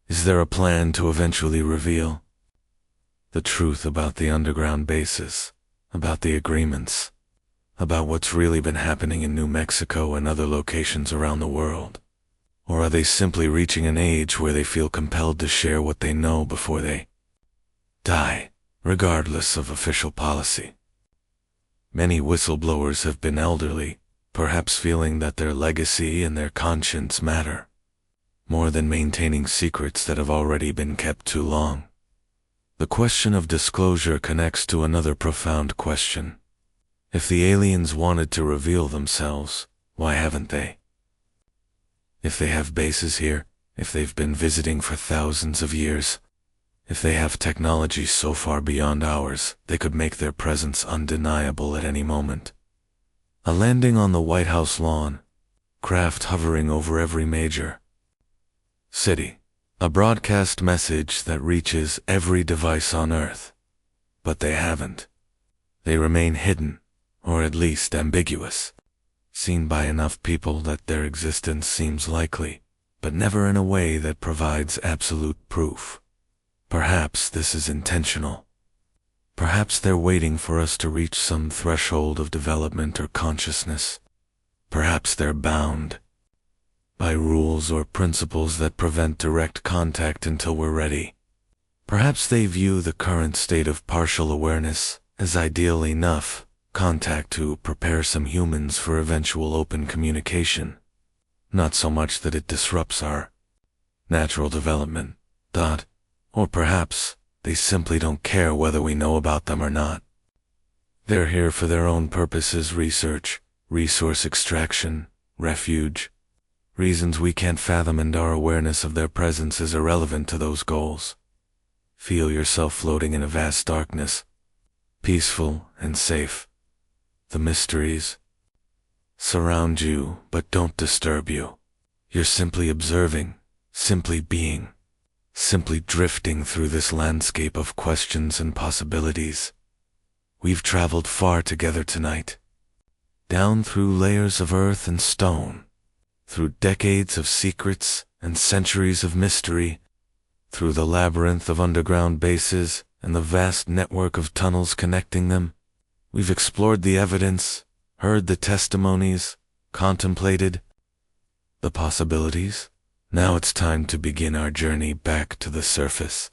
Is there a plan to eventually reveal the truth about the underground bases, about the agreements, about what's really been happening in New Mexico and other locations around the world? Or are they simply reaching an age where they feel compelled to share what they know before they die, regardless of official policy? Many whistleblowers have been elderly, perhaps feeling that their legacy and their conscience matter more than maintaining secrets that have already been kept too long. The question of disclosure connects to another profound question. If the aliens wanted to reveal themselves, why haven't they? If they have bases here, if they've been visiting for thousands of years, if they have technology so far beyond ours, they could make their presence undeniable at any moment. A landing on the White House lawn, craft hovering over every major city, a broadcast message that reaches every device on Earth. But they haven't. They remain hidden, or at least ambiguous, seen by enough people that their existence seems likely, but never in a way that provides absolute proof. Perhaps this is intentional. Perhaps they're waiting for us to reach some threshold of development or consciousness. Perhaps they're bound by rules or principles that prevent direct contact until we're ready. Perhaps they view the current state of partial awareness as ideal enough contact to prepare some humans for eventual open communication. not so much that it disrupts our natural development, or perhaps they simply don't care whether we know about them or not. They're here for their own purposes: research, resource extraction, refuge, reasons we can't fathom, and our awareness of their presence is irrelevant to those goals. Feel yourself floating in a vast darkness, peaceful and safe. The mysteries surround you but don't disturb you. You're simply observing, simply being, simply drifting through this landscape of questions and possibilities. We've traveled far together tonight, down through layers of earth and stone, through decades of secrets and centuries of mystery, through the labyrinth of underground bases and the vast network of tunnels connecting them. We've explored the evidence, heard the testimonies, contemplated the possibilities. Now it's time to begin our journey back to the surface.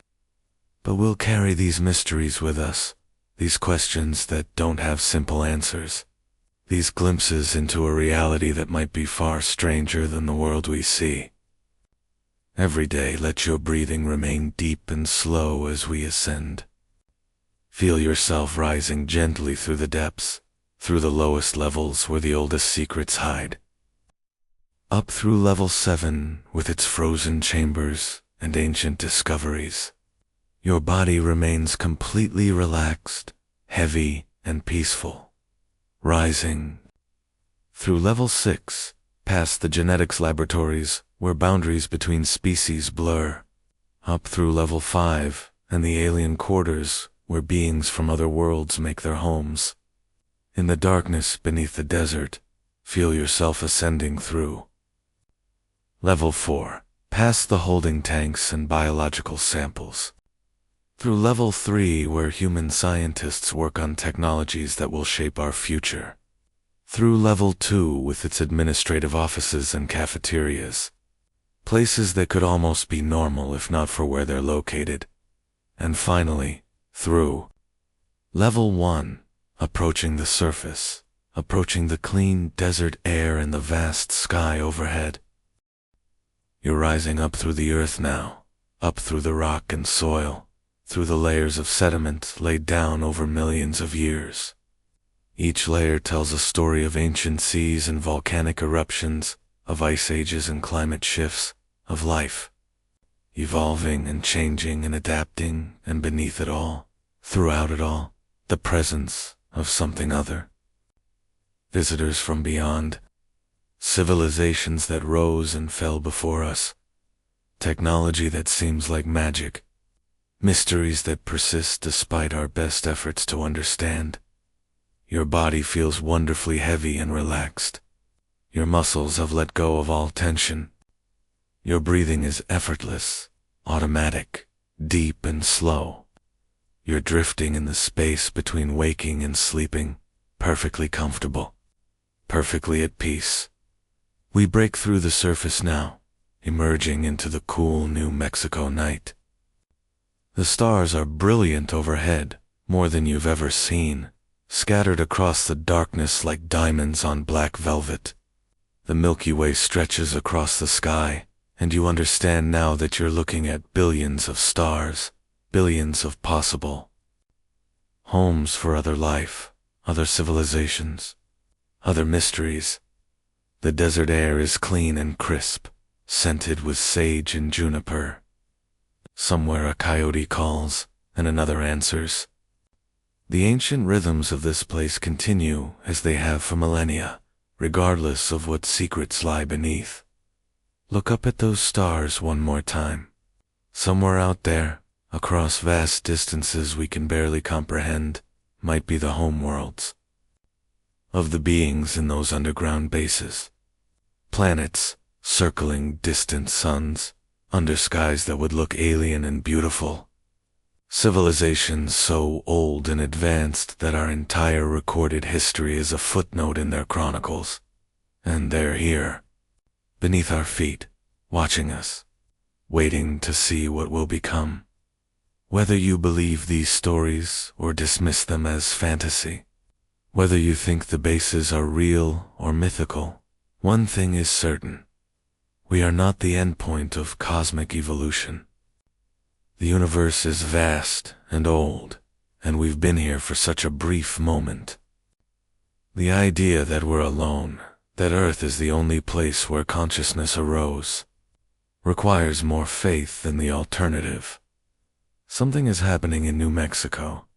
But we'll carry these mysteries with us, these questions that don't have simple answers, these glimpses into a reality that might be far stranger than the world we see. Every day, let your breathing remain deep and slow as we ascend. Feel yourself rising gently through the depths, through the lowest levels where the oldest secrets hide. Up through level 7 with its frozen chambers and ancient discoveries. Your body remains completely relaxed, heavy and peaceful. Rising through level 6, past the genetics laboratories where boundaries between species blur. Up through level 5 and the alien quarters where beings from other worlds make their homes. In the darkness beneath the desert, feel yourself ascending through. Level 4, past the holding tanks and biological samples. Through level 3, where human scientists work on technologies that will shape our future. Through level 2, with its administrative offices and cafeterias. Places that could almost be normal if not for where they're located. And finally, through level 1, approaching the surface, approaching the clean desert air and the vast sky overhead. You're rising up through the earth now, up through the rock and soil, through the layers of sediment laid down over millions of years. Each layer tells a story of ancient seas and volcanic eruptions, of ice ages and climate shifts, of life, evolving and changing and adapting, and beneath it all, throughout it all, the presence of something other. Visitors from beyond, civilizations that rose and fell before us, technology that seems like magic, mysteries that persist despite our best efforts to understand. Your body feels wonderfully heavy and relaxed. Your muscles have let go of all tension. Your breathing is effortless, automatic, deep and slow. You're drifting in the space between waking and sleeping, perfectly comfortable, perfectly at peace. We break through the surface now, emerging into the cool New Mexico night. The stars are brilliant overhead, more than you've ever seen, scattered across the darkness like diamonds on black velvet. The Milky Way stretches across the sky, and you understand now that you're looking at billions of stars, billions of possible homes for other life, other civilizations, other mysteries. The desert air is clean and crisp, scented with sage and juniper. Somewhere a coyote calls, and another answers. The ancient rhythms of this place continue as they have for millennia, regardless of what secrets lie beneath. Look up at those stars one more time. Somewhere out there, across vast distances we can barely comprehend, might be the homeworlds of the beings in those underground bases. Planets, circling distant suns, under skies that would look alien and beautiful. Civilizations so old and advanced that our entire recorded history is a footnote in their chronicles. And they're here, beneath our feet, watching us, waiting to see what will become. Whether you believe these stories or dismiss them as fantasy, whether you think the bases are real or mythical, one thing is certain: We are not the endpoint of cosmic evolution. The universe is vast and old, and we've been here for such a brief moment. The idea that we're alone, that Earth is the only place where consciousness arose, requires more faith than the alternative. Something is happening in New Mexico,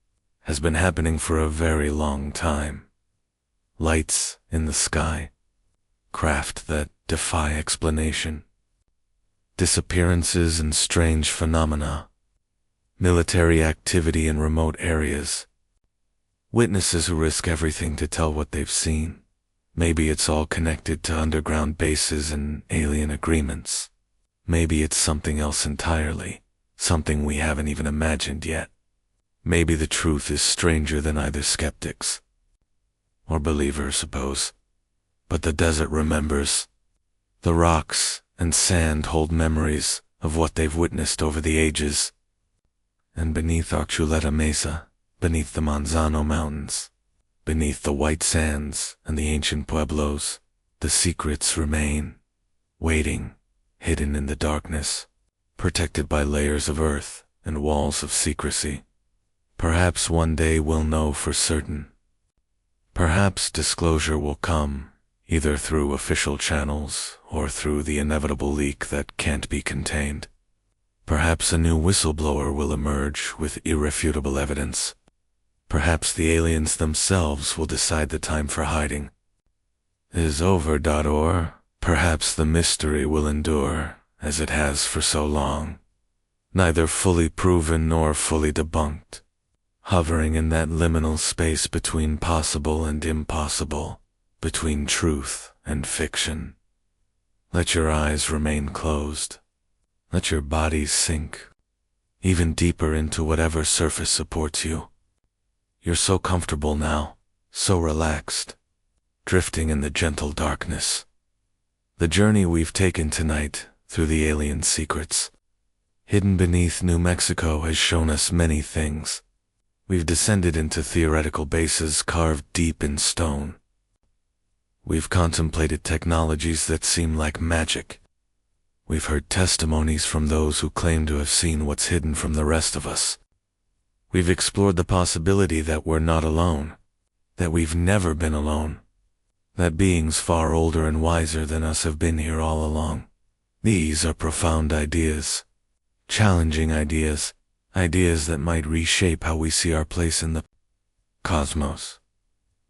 has been happening for a very long time. Lights in the sky, craft that defy explanation, disappearances and strange phenomena, military activity in remote areas, witnesses who risk everything to tell what they've seen. Maybe it's all connected to underground bases and alien agreements. Maybe it's something else entirely, something we haven't even imagined yet. Maybe the truth is stranger than either skeptics or believers suppose. But the desert remembers. The rocks and sand hold memories of what they've witnessed over the ages. And beneath Archuleta Mesa, beneath the Manzano Mountains, beneath the white sands and the ancient pueblos, the secrets remain, waiting, hidden in the darkness, protected by layers of earth and walls of secrecy. Perhaps one day we'll know for certain. Perhaps disclosure will come, either through official channels or through the inevitable leak that can't be contained. Perhaps a new whistleblower will emerge with irrefutable evidence. Perhaps the aliens themselves will decide the time for hiding is over. Or perhaps the mystery will endure as it has for so long, neither fully proven nor fully debunked, hovering in that liminal space between possible and impossible, between truth and fiction. Let your eyes remain closed. Let your bodies sink even deeper into whatever surface supports you. You're so comfortable now, so relaxed, drifting in the gentle darkness. The journey we've taken tonight through the alien secrets, hidden beneath New Mexico, has shown us many things. We've descended into theoretical bases carved deep in stone. We've contemplated technologies that seem like magic. We've heard testimonies from those who claim to have seen what's hidden from the rest of us. We've explored the possibility that we're not alone, that we've never been alone, that beings far older and wiser than us have been here all along. These are profound ideas, challenging ideas, ideas that might reshape how we see our place in the cosmos.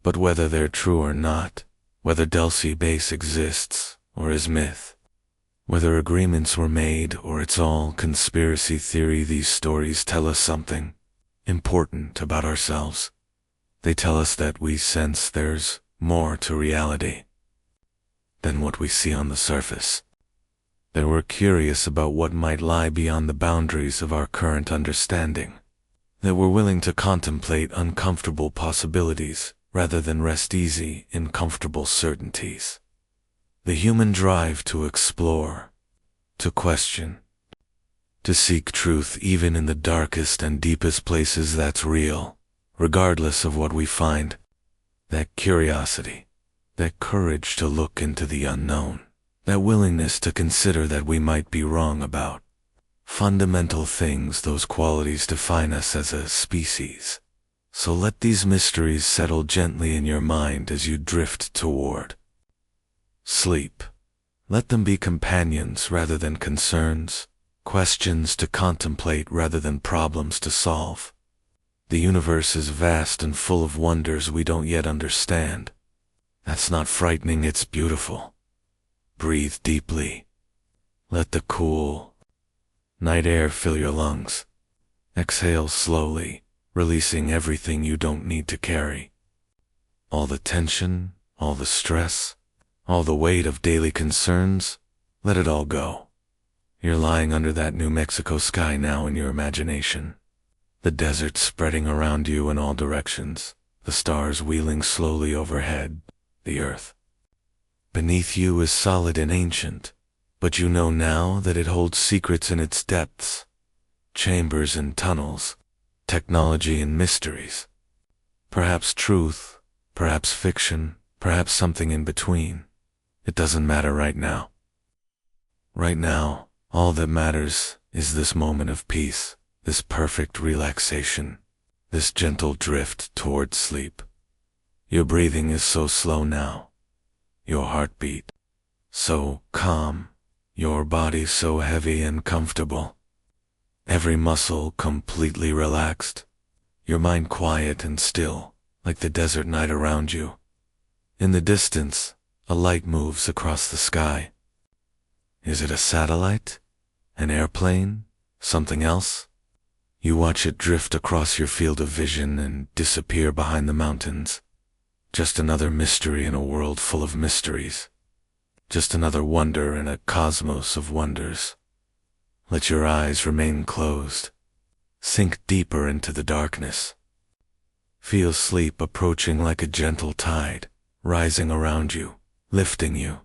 But whether they're true or not, whether Dulce Base exists or is myth, whether agreements were made or it's all conspiracy theory, these stories tell us something important about ourselves. They tell us that we sense there's more to reality than what we see on the surface. That we're curious about what might lie beyond the boundaries of our current understanding. That we're willing to contemplate uncomfortable possibilities rather than rest easy in comfortable certainties. The human drive to explore, to question, to seek truth even in the darkest and deepest places, that's real, regardless of what we find. That curiosity, that courage to look into the unknown, that willingness to consider that we might be wrong about fundamental things, those qualities define us as a species. So let these mysteries settle gently in your mind as you drift toward sleep. Let them be companions rather than concerns, questions to contemplate rather than problems to solve. The universe is vast and full of wonders we don't yet understand. That's not frightening, it's beautiful. Breathe deeply. Let the cool night air fill your lungs. Exhale slowly, releasing everything you don't need to carry. All the tension, all the stress, all the weight of daily concerns, let it all go. You're lying under that New Mexico sky now in your imagination. The desert spreading around you in all directions, the stars wheeling slowly overhead, the earth beneath you is solid and ancient, but you know now that it holds secrets in its depths, chambers and tunnels, technology and mysteries. Perhaps truth, perhaps fiction, perhaps something in between. It doesn't matter right now. Right now, all that matters is this moment of peace, this perfect relaxation, this gentle drift toward sleep. Your breathing is so slow now, your heartbeat so calm, your body so heavy and comfortable, every muscle completely relaxed, your mind quiet and still, like the desert night around you. In the distance, a light moves across the sky. Is it a satellite? An airplane? Something else? You watch it drift across your field of vision and disappear behind the mountains. Just another mystery in a world full of mysteries. Just another wonder in a cosmos of wonders. Let your eyes remain closed. Sink deeper into the darkness. Feel sleep approaching like a gentle tide, rising around you, lifting you,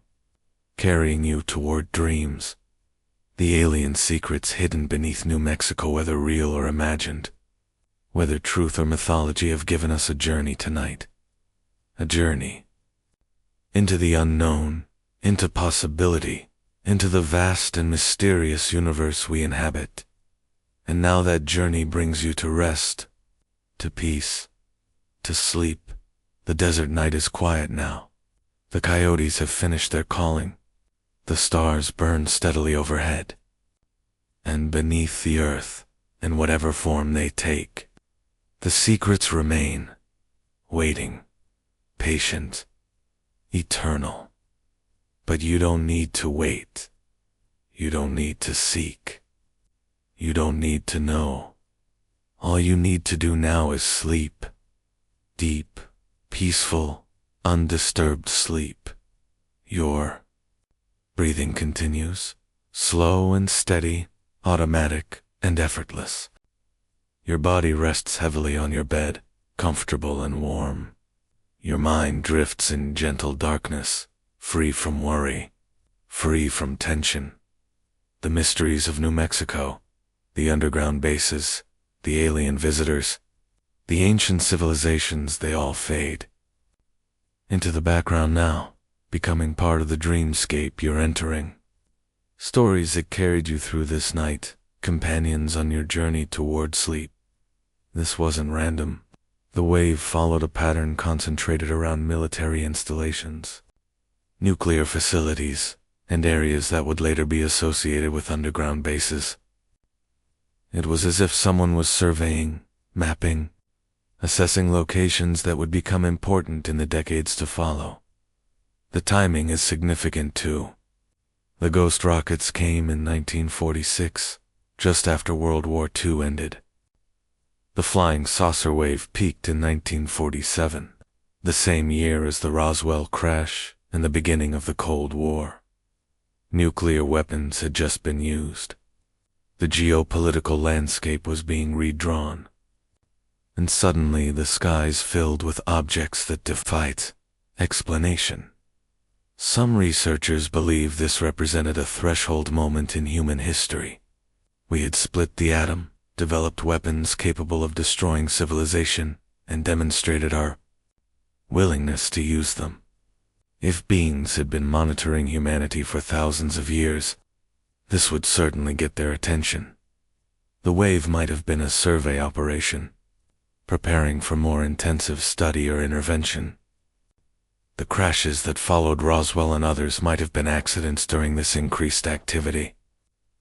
carrying you toward dreams. The alien secrets hidden beneath New Mexico, whether real or imagined, whether truth or mythology, have given us a journey tonight. A journey into the unknown, into possibility, into the vast and mysterious universe we inhabit. And now that journey brings you to rest, to peace, to sleep. The desert night is quiet now. The coyotes have finished their calling. The stars burn steadily overhead. And beneath the earth, in whatever form they take, the secrets remain, waiting, patient, eternal. But you don't need to wait. You don't need to seek. You don't need to know. All you need to do now is sleep. Deep, peaceful, undisturbed sleep. Your breathing continues, slow and steady, automatic and effortless. Your body rests heavily on your bed, comfortable and warm. Your mind drifts in gentle darkness, free from worry, free from tension. The mysteries of New Mexico, the underground bases, the alien visitors, the ancient civilizations, they all fade into the background now, becoming part of the dreamscape you're entering. Stories that carried you through this night, companions on your journey toward sleep. This wasn't random. The wave followed a pattern concentrated around military installations, nuclear facilities, and areas that would later be associated with underground bases. It was as if someone was surveying, mapping, assessing locations that would become important in the decades to follow. The timing is significant too. The ghost rockets came in 1946, just after World War II ended. The flying saucer wave peaked in 1947, the same year as the Roswell crash and the beginning of the Cold War. Nuclear weapons had just been used. The geopolitical landscape was being redrawn. And suddenly the skies filled with objects that defied explanation. Some researchers believe this represented a threshold moment in human history. We had split the atom, developed weapons capable of destroying civilization, and demonstrated our willingness to use them. If beings had been monitoring humanity for thousands of years, this would certainly get their attention. The wave might have been a survey operation, preparing for more intensive study or intervention. The crashes that followed Roswell and others might have been accidents during this increased activity.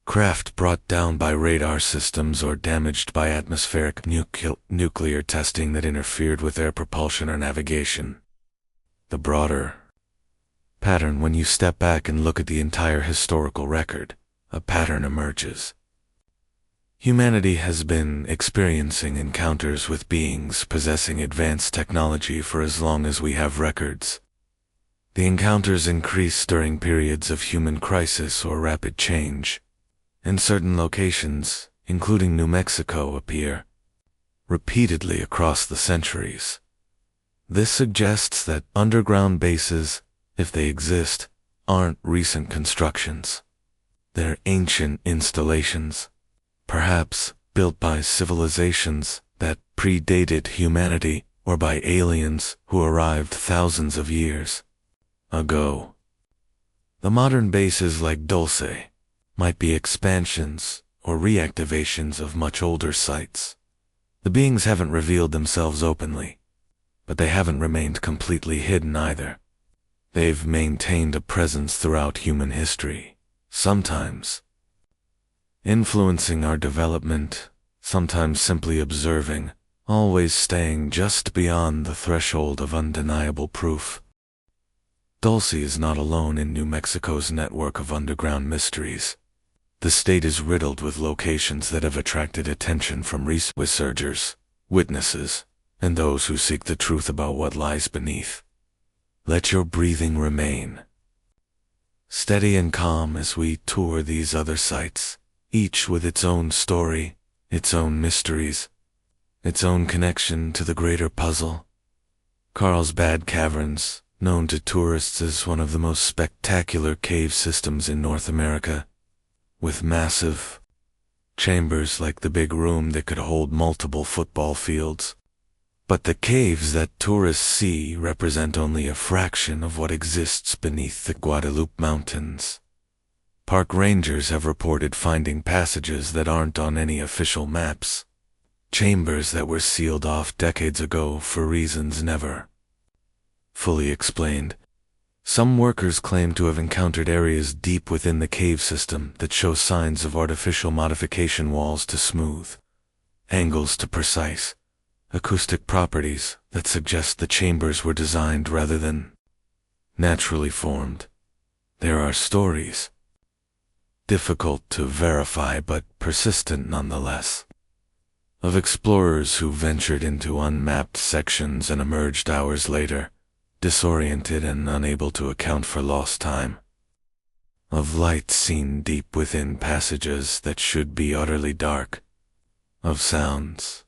Craft brought down by radar systems or damaged by atmospheric nuclear testing that interfered with air propulsion or navigation. The broader pattern, when you step back and look at the entire historical record, a pattern emerges. Humanity has been experiencing encounters with beings possessing advanced technology for as long as we have records. The encounters increase during periods of human crisis or rapid change, and certain locations, including New Mexico, appear repeatedly across the centuries. This suggests that underground bases, if they exist, aren't recent constructions. They're ancient installations, perhaps built by civilizations that predated humanity or by aliens who arrived thousands of years ago. The modern bases like Dulce, might be expansions or reactivations of much older sites. The beings haven't revealed themselves openly, but they haven't remained completely hidden either. They've maintained a presence throughout human history, sometimes influencing our development, sometimes simply observing, always staying just beyond the threshold of undeniable proof. Dulce is not alone in New Mexico's network of underground mysteries. The state is riddled with locations that have attracted attention from researchers, witnesses, and those who seek the truth about what lies beneath. Let your breathing remain steady and calm as we tour these other sites, each with its own story, its own mysteries, its own connection to the greater puzzle. Carlsbad Caverns, known to tourists as one of the most spectacular cave systems in North America, with massive chambers like the big room that could hold multiple football fields. But the caves that tourists see represent only a fraction of what exists beneath the Guadalupe Mountains. Park rangers have reported finding passages that aren't on any official maps, chambers that were sealed off decades ago for reasons never fully explained. Some workers claim to have encountered areas deep within the cave system that show signs of artificial modification, walls to smooth, angles to precise, acoustic properties that suggest the chambers were designed rather than naturally formed. There are stories, difficult to verify but persistent nonetheless, of explorers who ventured into unmapped sections and emerged hours later, disoriented and unable to account for lost time. Of lights seen deep within passages that should be utterly dark. Of sounds,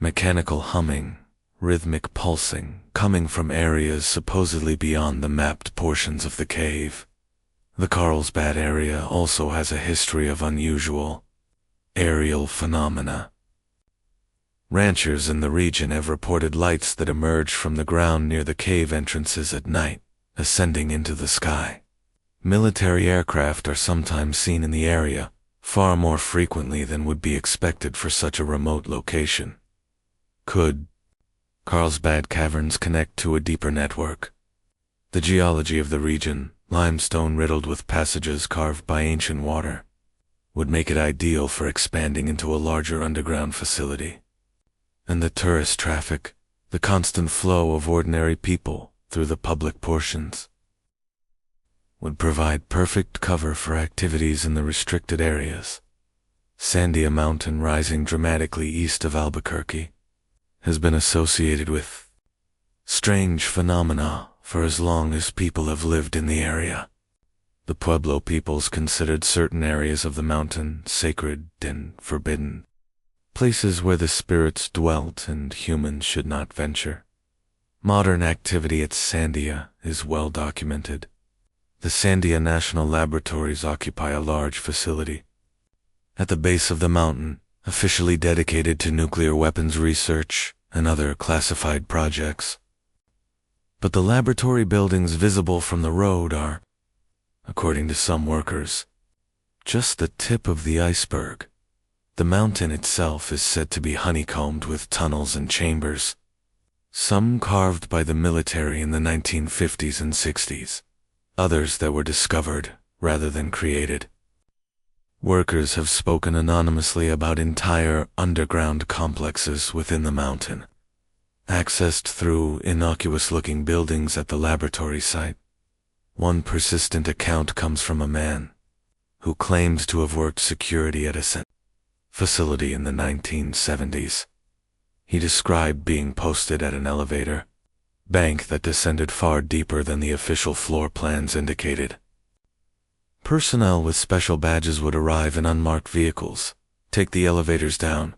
mechanical humming, rhythmic pulsing, coming from areas supposedly beyond the mapped portions of the cave. The Carlsbad area also has a history of unusual aerial phenomena. Ranchers in the region have reported lights that emerge from the ground near the cave entrances at night, ascending into the sky. Military aircraft are sometimes seen in the area, far more frequently than would be expected for such a remote location. Could Carlsbad Caverns connect to a deeper network? The geology of the region, limestone riddled with passages carved by ancient water, would make it ideal for expanding into a larger underground facility. And the tourist traffic, the constant flow of ordinary people through the public portions, would provide perfect cover for activities in the restricted areas. Sandia Mountain, rising dramatically east of Albuquerque, has been associated with strange phenomena for as long as people have lived in the area. The Pueblo peoples considered certain areas of the mountain sacred and forbidden, places where the spirits dwelt and humans should not venture. Modern activity at Sandia is well documented. The Sandia National Laboratories occupy a large facility at the base of the mountain, officially dedicated to nuclear weapons research and other classified projects. But the laboratory buildings visible from the road are, according to some workers, just the tip of the iceberg. The mountain itself is said to be honeycombed with tunnels and chambers, some carved by the military in the 1950s and 60s, others that were discovered rather than created. Workers have spoken anonymously about entire underground complexes within the mountain, accessed through innocuous-looking buildings at the laboratory site. One persistent account comes from a man who claimed to have worked security at a facility in the 1970s. He described being posted at an elevator bank that descended far deeper than the official floor plans indicated. Personnel with special badges would arrive in unmarked vehicles, take the elevators down,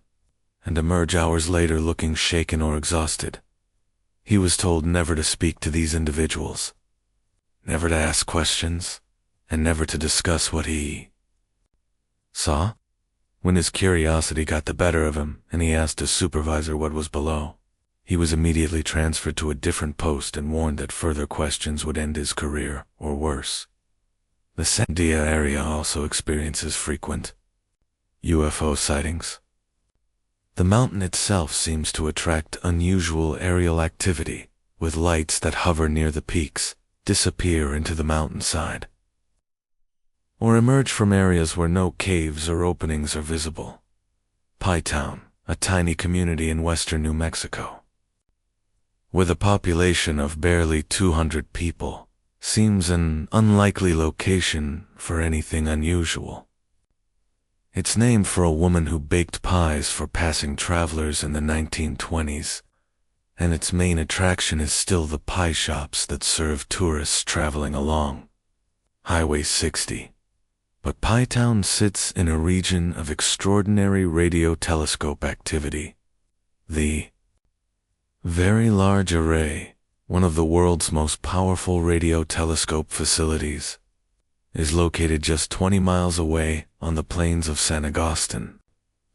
and emerge hours later looking shaken or exhausted. He was told never to speak to these individuals, never to ask questions, and never to discuss what he saw. When his curiosity got the better of him and he asked his supervisor what was below, he was immediately transferred to a different post and warned that further questions would end his career, or worse, The Sandia area also experiences frequent UFO sightings. The mountain itself seems to attract unusual aerial activity, with lights that hover near the peaks, disappear into the mountainside, or emerge from areas where no caves or openings are visible. Pie Town, a tiny community in western New Mexico, with a population of barely 200 people, seems an unlikely location for anything unusual. It's named for a woman who baked pies for passing travelers in the 1920s, and its main attraction is still the pie shops that serve tourists traveling along Highway 60. But Pie Town sits in a region of extraordinary radio telescope activity. The Very Large Array, one of the world's most powerful radio telescope facilities, is located just 20 miles away on the plains of San Agustin.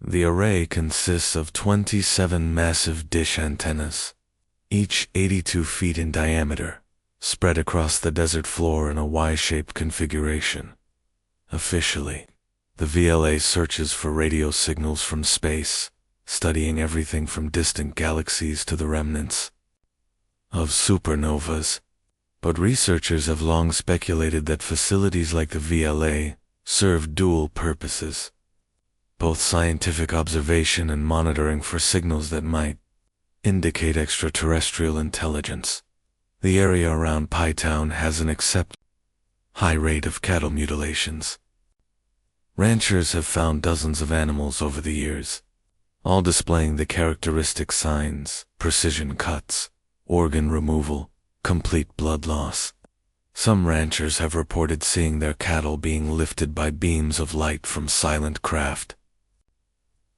The array consists of 27 massive dish antennas, each 82 feet in diameter, spread across the desert floor in a Y-shaped configuration. Officially, the VLA searches for radio signals from space, studying everything from distant galaxies to the remnants of supernovas, but researchers have long speculated that facilities like the VLA serve dual purposes, both scientific observation and monitoring for signals that might indicate extraterrestrial intelligence. The area around Pie Town has an exceptionally high rate of cattle mutilations. Ranchers have found dozens of animals over the years, all displaying the characteristic signs: precision cuts, organ removal, complete blood loss. Some ranchers have reported seeing their cattle being lifted by beams of light from silent craft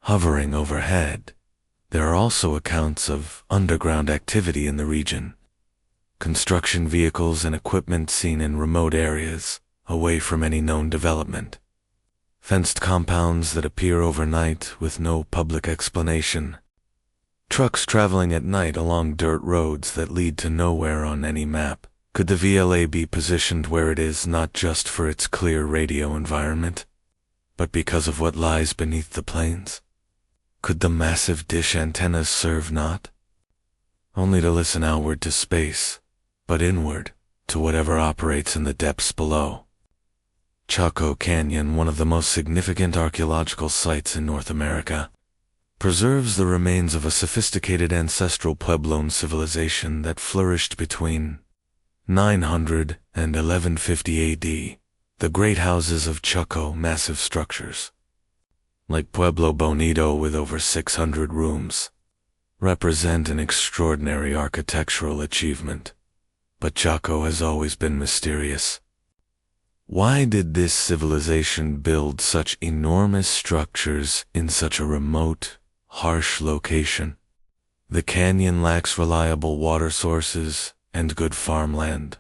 hovering overhead. There are also accounts of underground activity in the region, construction vehicles and equipment seen in remote areas, away from any known development, fenced compounds that appear overnight with no public explanation, trucks traveling at night along dirt roads that lead to nowhere on any map. Could the VLA be positioned where it is not just for its clear radio environment, but because of what lies beneath the plains? Could the massive dish antennas serve not only to listen outward to space, but inward to whatever operates in the depths below? Chaco Canyon, one of the most significant archaeological sites in North America, preserves the remains of a sophisticated ancestral Puebloan civilization that flourished between 900 and 1150 AD. The great houses of Chaco, massive structures, like Pueblo Bonito with over 600 rooms, represent an extraordinary architectural achievement. But Chaco has always been mysterious. Why did this civilization build such enormous structures in such a remote, harsh location? The canyon lacks reliable water sources and good farmland.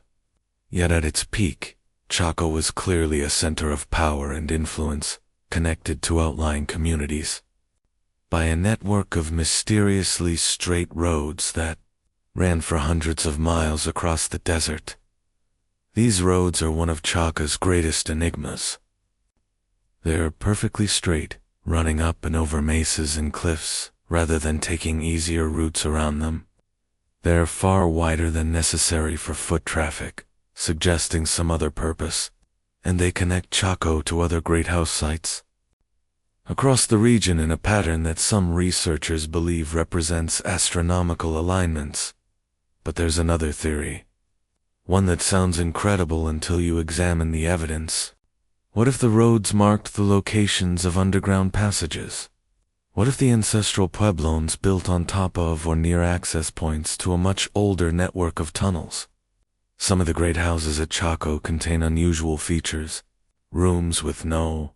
Yet at its peak, Chaco was clearly a center of power and influence, connected to outlying communities by a network of mysteriously straight roads that ran for hundreds of miles across the desert. These roads are one of Chaco's greatest enigmas. They're perfectly straight, running up and over mesas and cliffs, rather than taking easier routes around them. They're far wider than necessary for foot traffic, suggesting some other purpose, and they connect Chaco to other great house sites across the region in a pattern that some researchers believe represents astronomical alignments. But there's another theory, one that sounds incredible until you examine the evidence. What if the roads marked the locations of underground passages? What if the ancestral Puebloans built on top of or near access points to a much older network of tunnels? Some of the great houses at Chaco contain unusual features: rooms with no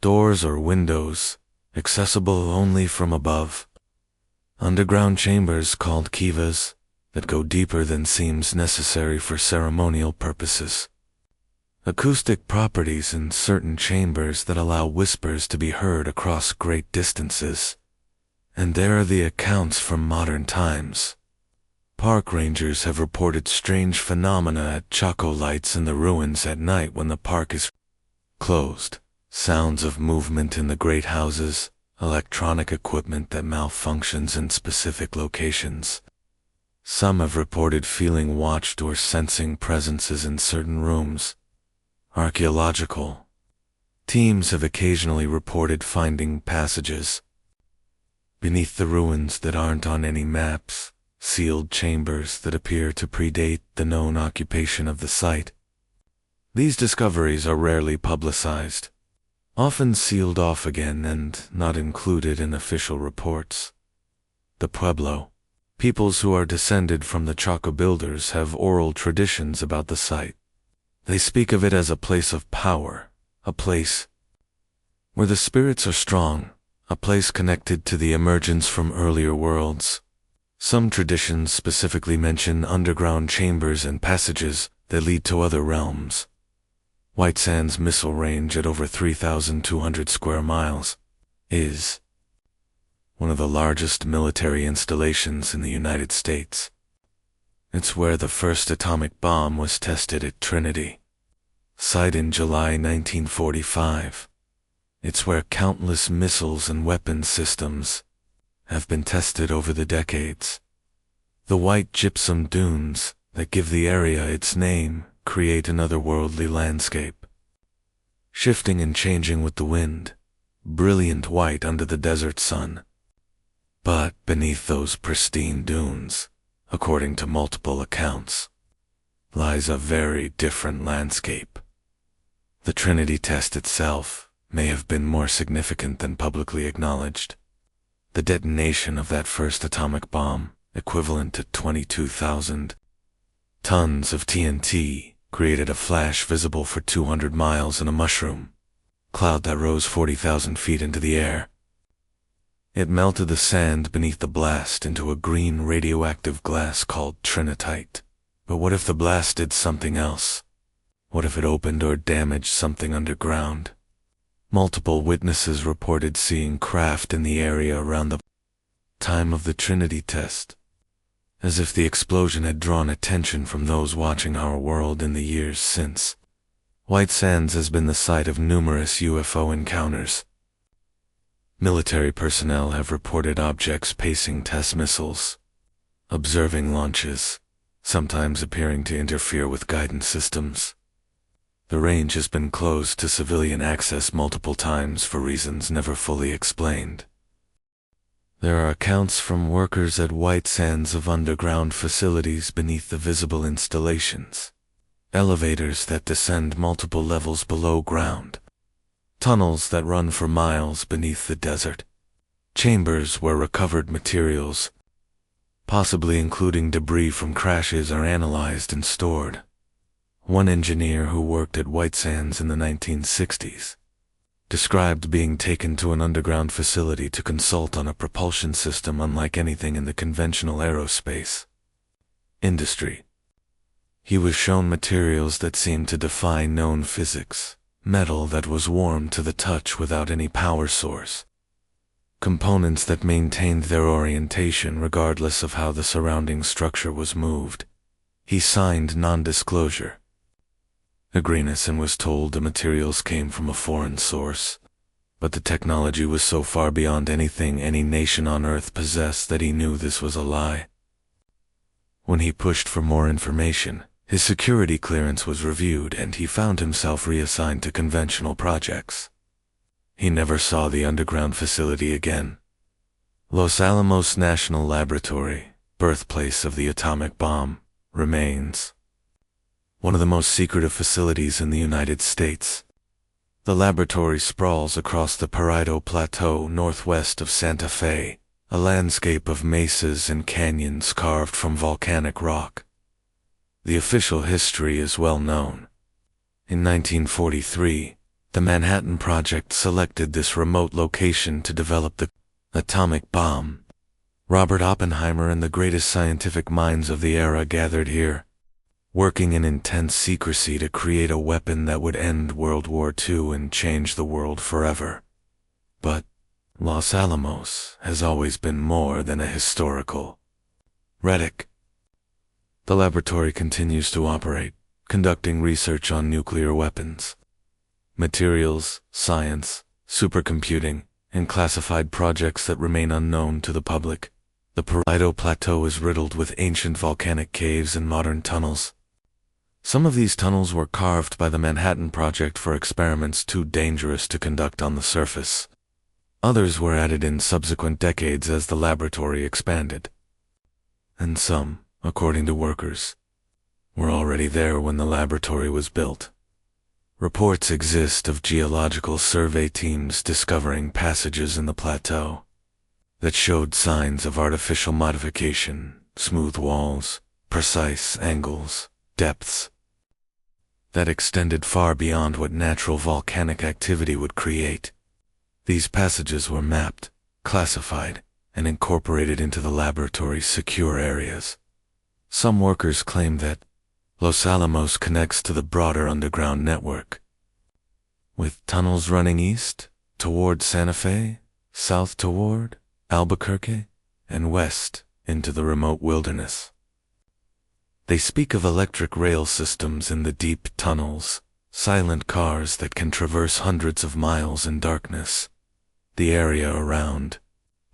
doors or windows, accessible only from above; underground chambers called kivas that go deeper than seems necessary for ceremonial purposes; acoustic properties in certain chambers that allow whispers to be heard across great distances. And there are the accounts from modern times Park rangers have reported strange phenomena at Choco lights in the ruins at night when the park is closed. Sounds of movement in the great houses, electronic equipment that malfunctions in specific locations. Some have reported feeling watched or sensing presences in certain rooms. Archaeological teams have occasionally reported finding passages beneath the ruins that aren't on any maps, sealed chambers that appear to predate the known occupation of the site. These discoveries are rarely publicized, often sealed off again and not included in official reports. The Pueblo, peoples who are descended from the Chaco builders, have oral traditions about the site. They speak of it as a place of power, a place where the spirits are strong, a place connected to the emergence from earlier worlds. Some traditions specifically mention underground chambers and passages that lead to other realms. White Sands Missile Range at over 3,200 square miles is one of the largest military installations in the United States. It's where the first atomic bomb was tested at Trinity site in July 1945. It's where countless missiles and weapons systems have been tested over the decades. The white gypsum dunes that give the area its name create an otherworldly landscape, shifting and changing with the wind, brilliant white under the desert sun. But beneath those pristine dunes, according to multiple accounts, lies a very different landscape. The Trinity test itself may have been more significant than publicly acknowledged. The detonation of that first atomic bomb, equivalent to 22,000 tons of TNT, created a flash visible for 200 miles in a mushroom cloud that rose 40,000 feet into the air. It melted the sand beneath the blast into a green radioactive glass called trinitite. But what if the blast did something else? What if it opened or damaged something underground? Multiple witnesses reported seeing craft in the area around the time of the Trinity test, as if the explosion had drawn attention from those watching our world in the years since. White Sands has been the site of numerous UFO encounters. Military personnel have reported objects pacing test missiles, observing launches, sometimes appearing to interfere with guidance systems. The range has been closed to civilian access multiple times for reasons never fully explained. There are accounts from workers at White Sands of underground facilities beneath the visible installations, elevators that descend multiple levels below ground, tunnels that run for miles beneath the desert, chambers where recovered materials, possibly including debris from crashes, are analyzed and stored. One engineer who worked at White Sands in the 1960s described being taken to an underground facility to consult on a propulsion system unlike anything in the conventional aerospace industry. He was shown materials that seemed to defy known physics, metal that was warm to the touch without any power source, components that maintained their orientation regardless of how the surrounding structure was moved. He signed non-disclosure agreements and was told the materials came from a foreign source, but the technology was so far beyond anything any nation on Earth possessed that he knew this was a lie. When he pushed for more information, his security clearance was reviewed and he found himself reassigned to conventional projects. He never saw the underground facility again. Los Alamos National Laboratory, birthplace of the atomic bomb, remains one of the most secretive facilities in the United States. The laboratory sprawls across the Perito Plateau northwest of Santa Fe, a landscape of mesas and canyons carved from volcanic rock. The official history is well known. In 1943, the Manhattan Project selected this remote location to develop the atomic bomb. Robert Oppenheimer and the greatest scientific minds of the era gathered here, working in intense secrecy to create a weapon that would end World War II and change the world forever. But Los Alamos has always been more than a historical relic. The laboratory continues to operate, conducting research on nuclear weapons, materials, science, supercomputing, and classified projects that remain unknown to the public. The Perito Plateau is riddled with ancient volcanic caves and modern tunnels. Some of these tunnels were carved by the Manhattan Project for experiments too dangerous to conduct on the surface. Others were added in subsequent decades as the laboratory expanded. And some, according to workers, were already there when the laboratory was built. Reports exist of geological survey teams discovering passages in the plateau that showed signs of artificial modification, smooth walls, precise angles, depths that extended far beyond what natural volcanic activity would create. These passages were mapped, classified, and incorporated into the laboratory's secure areas. Some workers claim that Los Alamos connects to the broader underground network, with tunnels running east toward Santa Fe, south toward Albuquerque, and west into the remote wilderness. They speak of electric rail systems in the deep tunnels, silent cars that can traverse hundreds of miles in darkness. The area around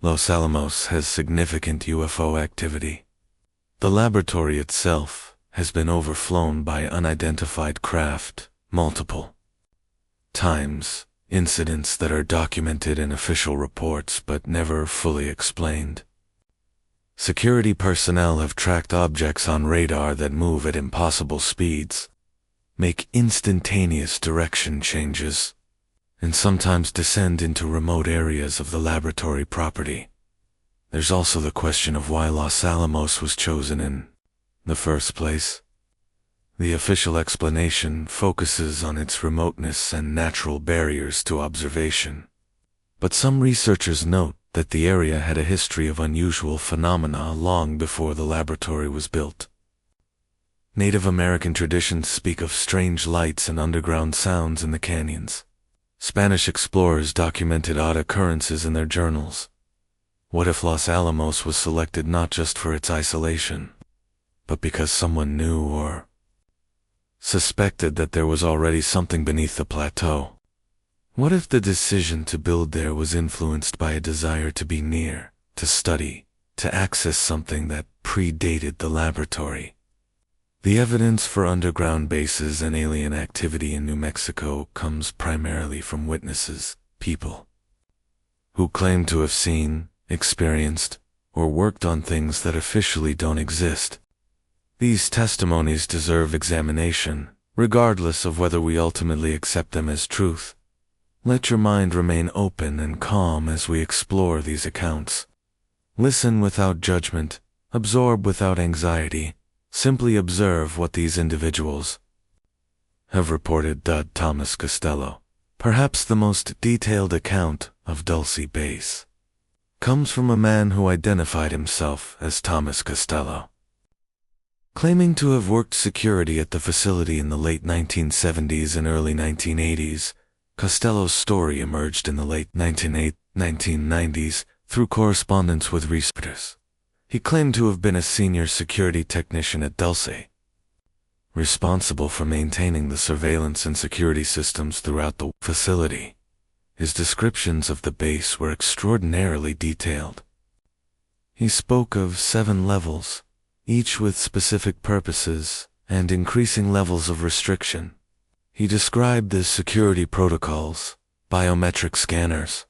Los Alamos has significant UFO activity. The laboratory itself has been overflown by unidentified craft multiple times, incidents that are documented in official reports but never fully explained. Security personnel have tracked objects on radar that move at impossible speeds, make instantaneous direction changes, and sometimes descend into remote areas of the laboratory property. There's also the question of why Los Alamos was chosen in the first place. The official explanation focuses on its remoteness and natural barriers to observation. But some researchers note that the area had a history of unusual phenomena long before the laboratory was built. Native American traditions speak of strange lights and underground sounds in the canyons. Spanish explorers documented odd occurrences in their journals. What if Los Alamos was selected not just for its isolation, but because someone knew or suspected that there was already something beneath the plateau? What if the decision to build there was influenced by a desire to be near, to study, to access something that predated the laboratory? The evidence for underground bases and alien activity in New Mexico comes primarily from witnesses, people who claim to have seen, experienced, or worked on things that officially don't exist. These testimonies deserve examination, regardless of whether we ultimately accept them as truth. Let your mind remain open and calm as we explore these accounts. Listen without judgment, absorb without anxiety, simply observe what these individuals have reported. Thomas Castello. Perhaps the most detailed account of Dulce Base comes from a man who identified himself as Thomas Castello. Claiming to have worked security at the facility in the late 1970s and early 1980s, Castello's story emerged in the late 1990s through correspondence with researchers. He claimed to have been a senior security technician at Dulce, responsible for maintaining the surveillance and security systems throughout the facility. His descriptions of the base were extraordinarily detailed. He spoke of 7 levels, each with specific purposes and increasing levels of restriction. He described the security protocols, biometric scanners,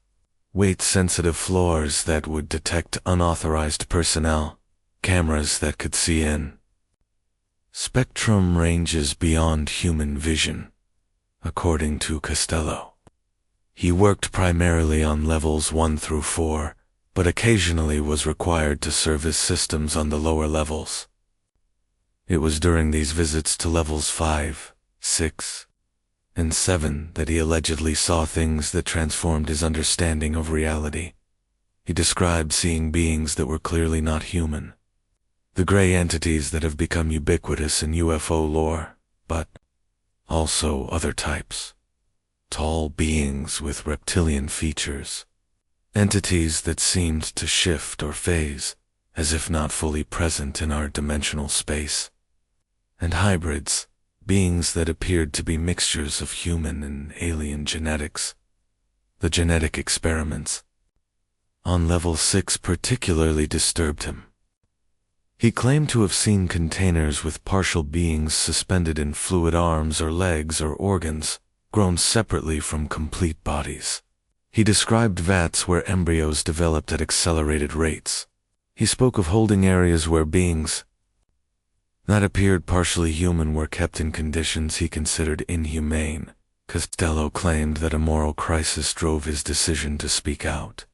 weight-sensitive floors that would detect unauthorized personnel, cameras that could see in spectrum ranges beyond human vision, according to Castello. He worked primarily on levels 1 through 4, but occasionally was required to service systems on the lower levels. It was during these visits to levels 5, 6, and 7 that he allegedly saw things that transformed his understanding of reality. He described seeing beings that were clearly not human, the gray entities that have become ubiquitous in UFO lore, but also other types, tall beings with reptilian features, entities that seemed to shift or phase, as if not fully present in our dimensional space. and hybrids, beings that appeared to be mixtures of human and alien genetics. The genetic experiments on level 6 particularly disturbed him. He claimed to have seen containers with partial beings suspended in fluid arms or legs or organs, grown separately from complete bodies. He described vats where embryos developed at accelerated rates. He spoke of holding areas where beings that appeared partially human were kept in conditions he considered inhumane. Castello claimed that a moral crisis drove his decision to speak out.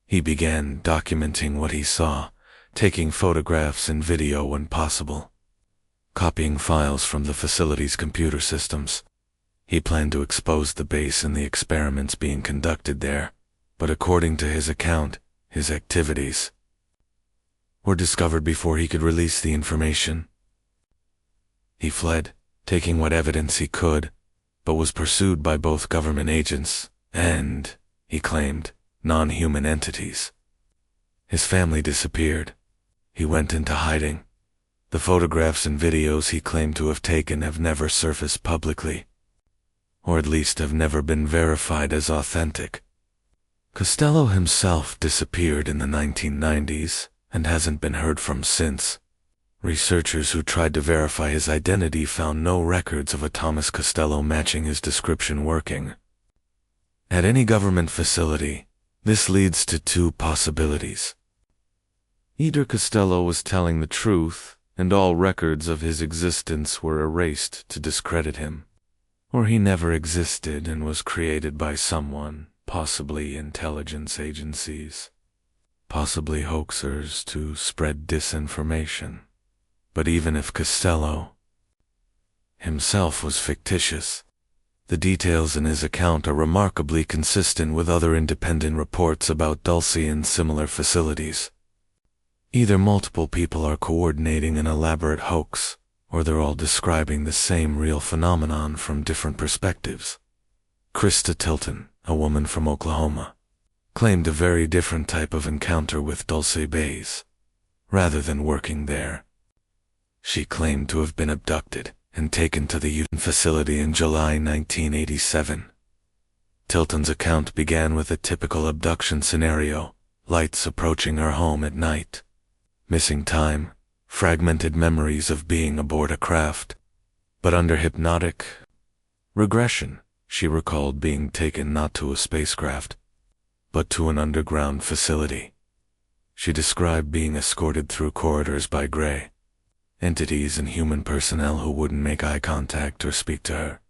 He began documenting what he saw, taking photographs and video when possible, copying files from the facility's computer systems. He planned to expose the base and the experiments being conducted there, but according to his account, his activities were discovered before he could release the information. He fled, taking what evidence he could, but was pursued by both government agents and, he claimed, non-human entities. His family disappeared. He went into hiding. The photographs and videos he claimed to have taken have never surfaced publicly, or at least have never been verified as authentic. Castello himself disappeared in the 1990s and hasn't been heard from since. Researchers who tried to verify his identity found no records of a Thomas Castello matching his description working at any government facility. This leads to two possibilities. Either Castello was telling the truth, and all records of his existence were erased to discredit him, or he never existed and was created by someone, possibly intelligence agencies, possibly hoaxers to spread disinformation. But even if Castello himself was fictitious, the details in his account are remarkably consistent with other independent reports about Dulce and similar facilities. Either multiple people are coordinating an elaborate hoax, or they're all describing the same real phenomenon from different perspectives. Krista Tilton, a woman from Oklahoma, claimed a very different type of encounter with Dulce Base. Rather than working there, she claimed to have been abducted and taken to the Utah facility in July 1987. Tilton's account began with a typical abduction scenario: lights approaching her home at night, missing time, fragmented memories of being aboard a craft. But under hypnotic regression, she recalled being taken not to a spacecraft, but to an underground facility. She described being escorted through corridors by gray entities and human personnel who wouldn't make eye contact or speak to her.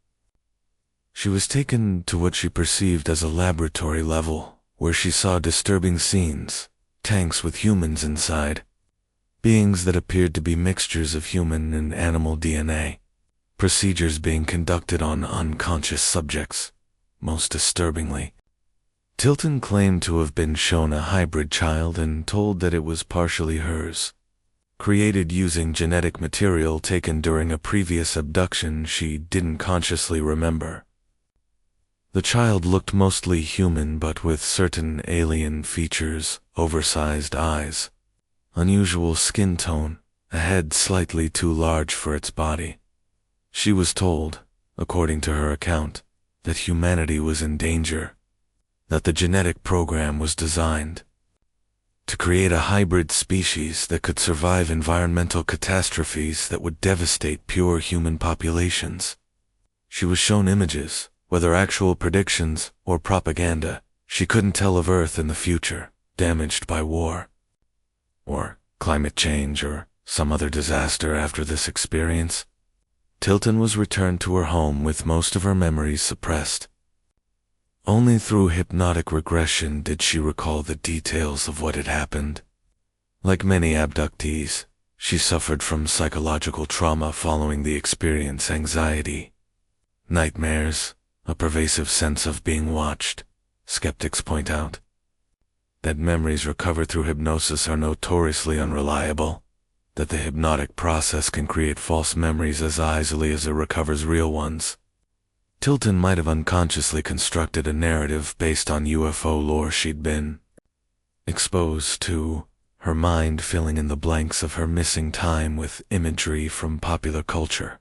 She was taken to what she perceived as a laboratory level, where she saw disturbing scenes: tanks with humans inside, beings that appeared to be mixtures of human and animal DNA, procedures being conducted on unconscious subjects. Most disturbingly, Tilton claimed to have been shown a hybrid child and told that it was partially hers, created using genetic material taken during a previous abduction she didn't consciously remember. The child looked mostly human but with certain alien features: oversized eyes, unusual skin tone, a head slightly too large for its body. She was told, according to her account, that humanity was in danger, that the genetic program was designed to create a hybrid species that could survive environmental catastrophes that would devastate pure human populations. She was shown images, whether actual predictions or propaganda. She couldn't tell of Earth in the future, damaged by war, or climate change, or some other disaster after this experience. Tilton was returned to her home with most of her memories suppressed. Only through hypnotic regression did she recall the details of what had happened. Like many abductees, she suffered from psychological trauma following the experience: anxiety, nightmares, a pervasive sense of being watched. Skeptics point out that memories recovered through hypnosis are notoriously unreliable, that the hypnotic process can create false memories as easily as it recovers real ones. Tilton might have unconsciously constructed a narrative based on UFO lore she'd been exposed to her mind filling in the blanks of her missing time with imagery from popular culture.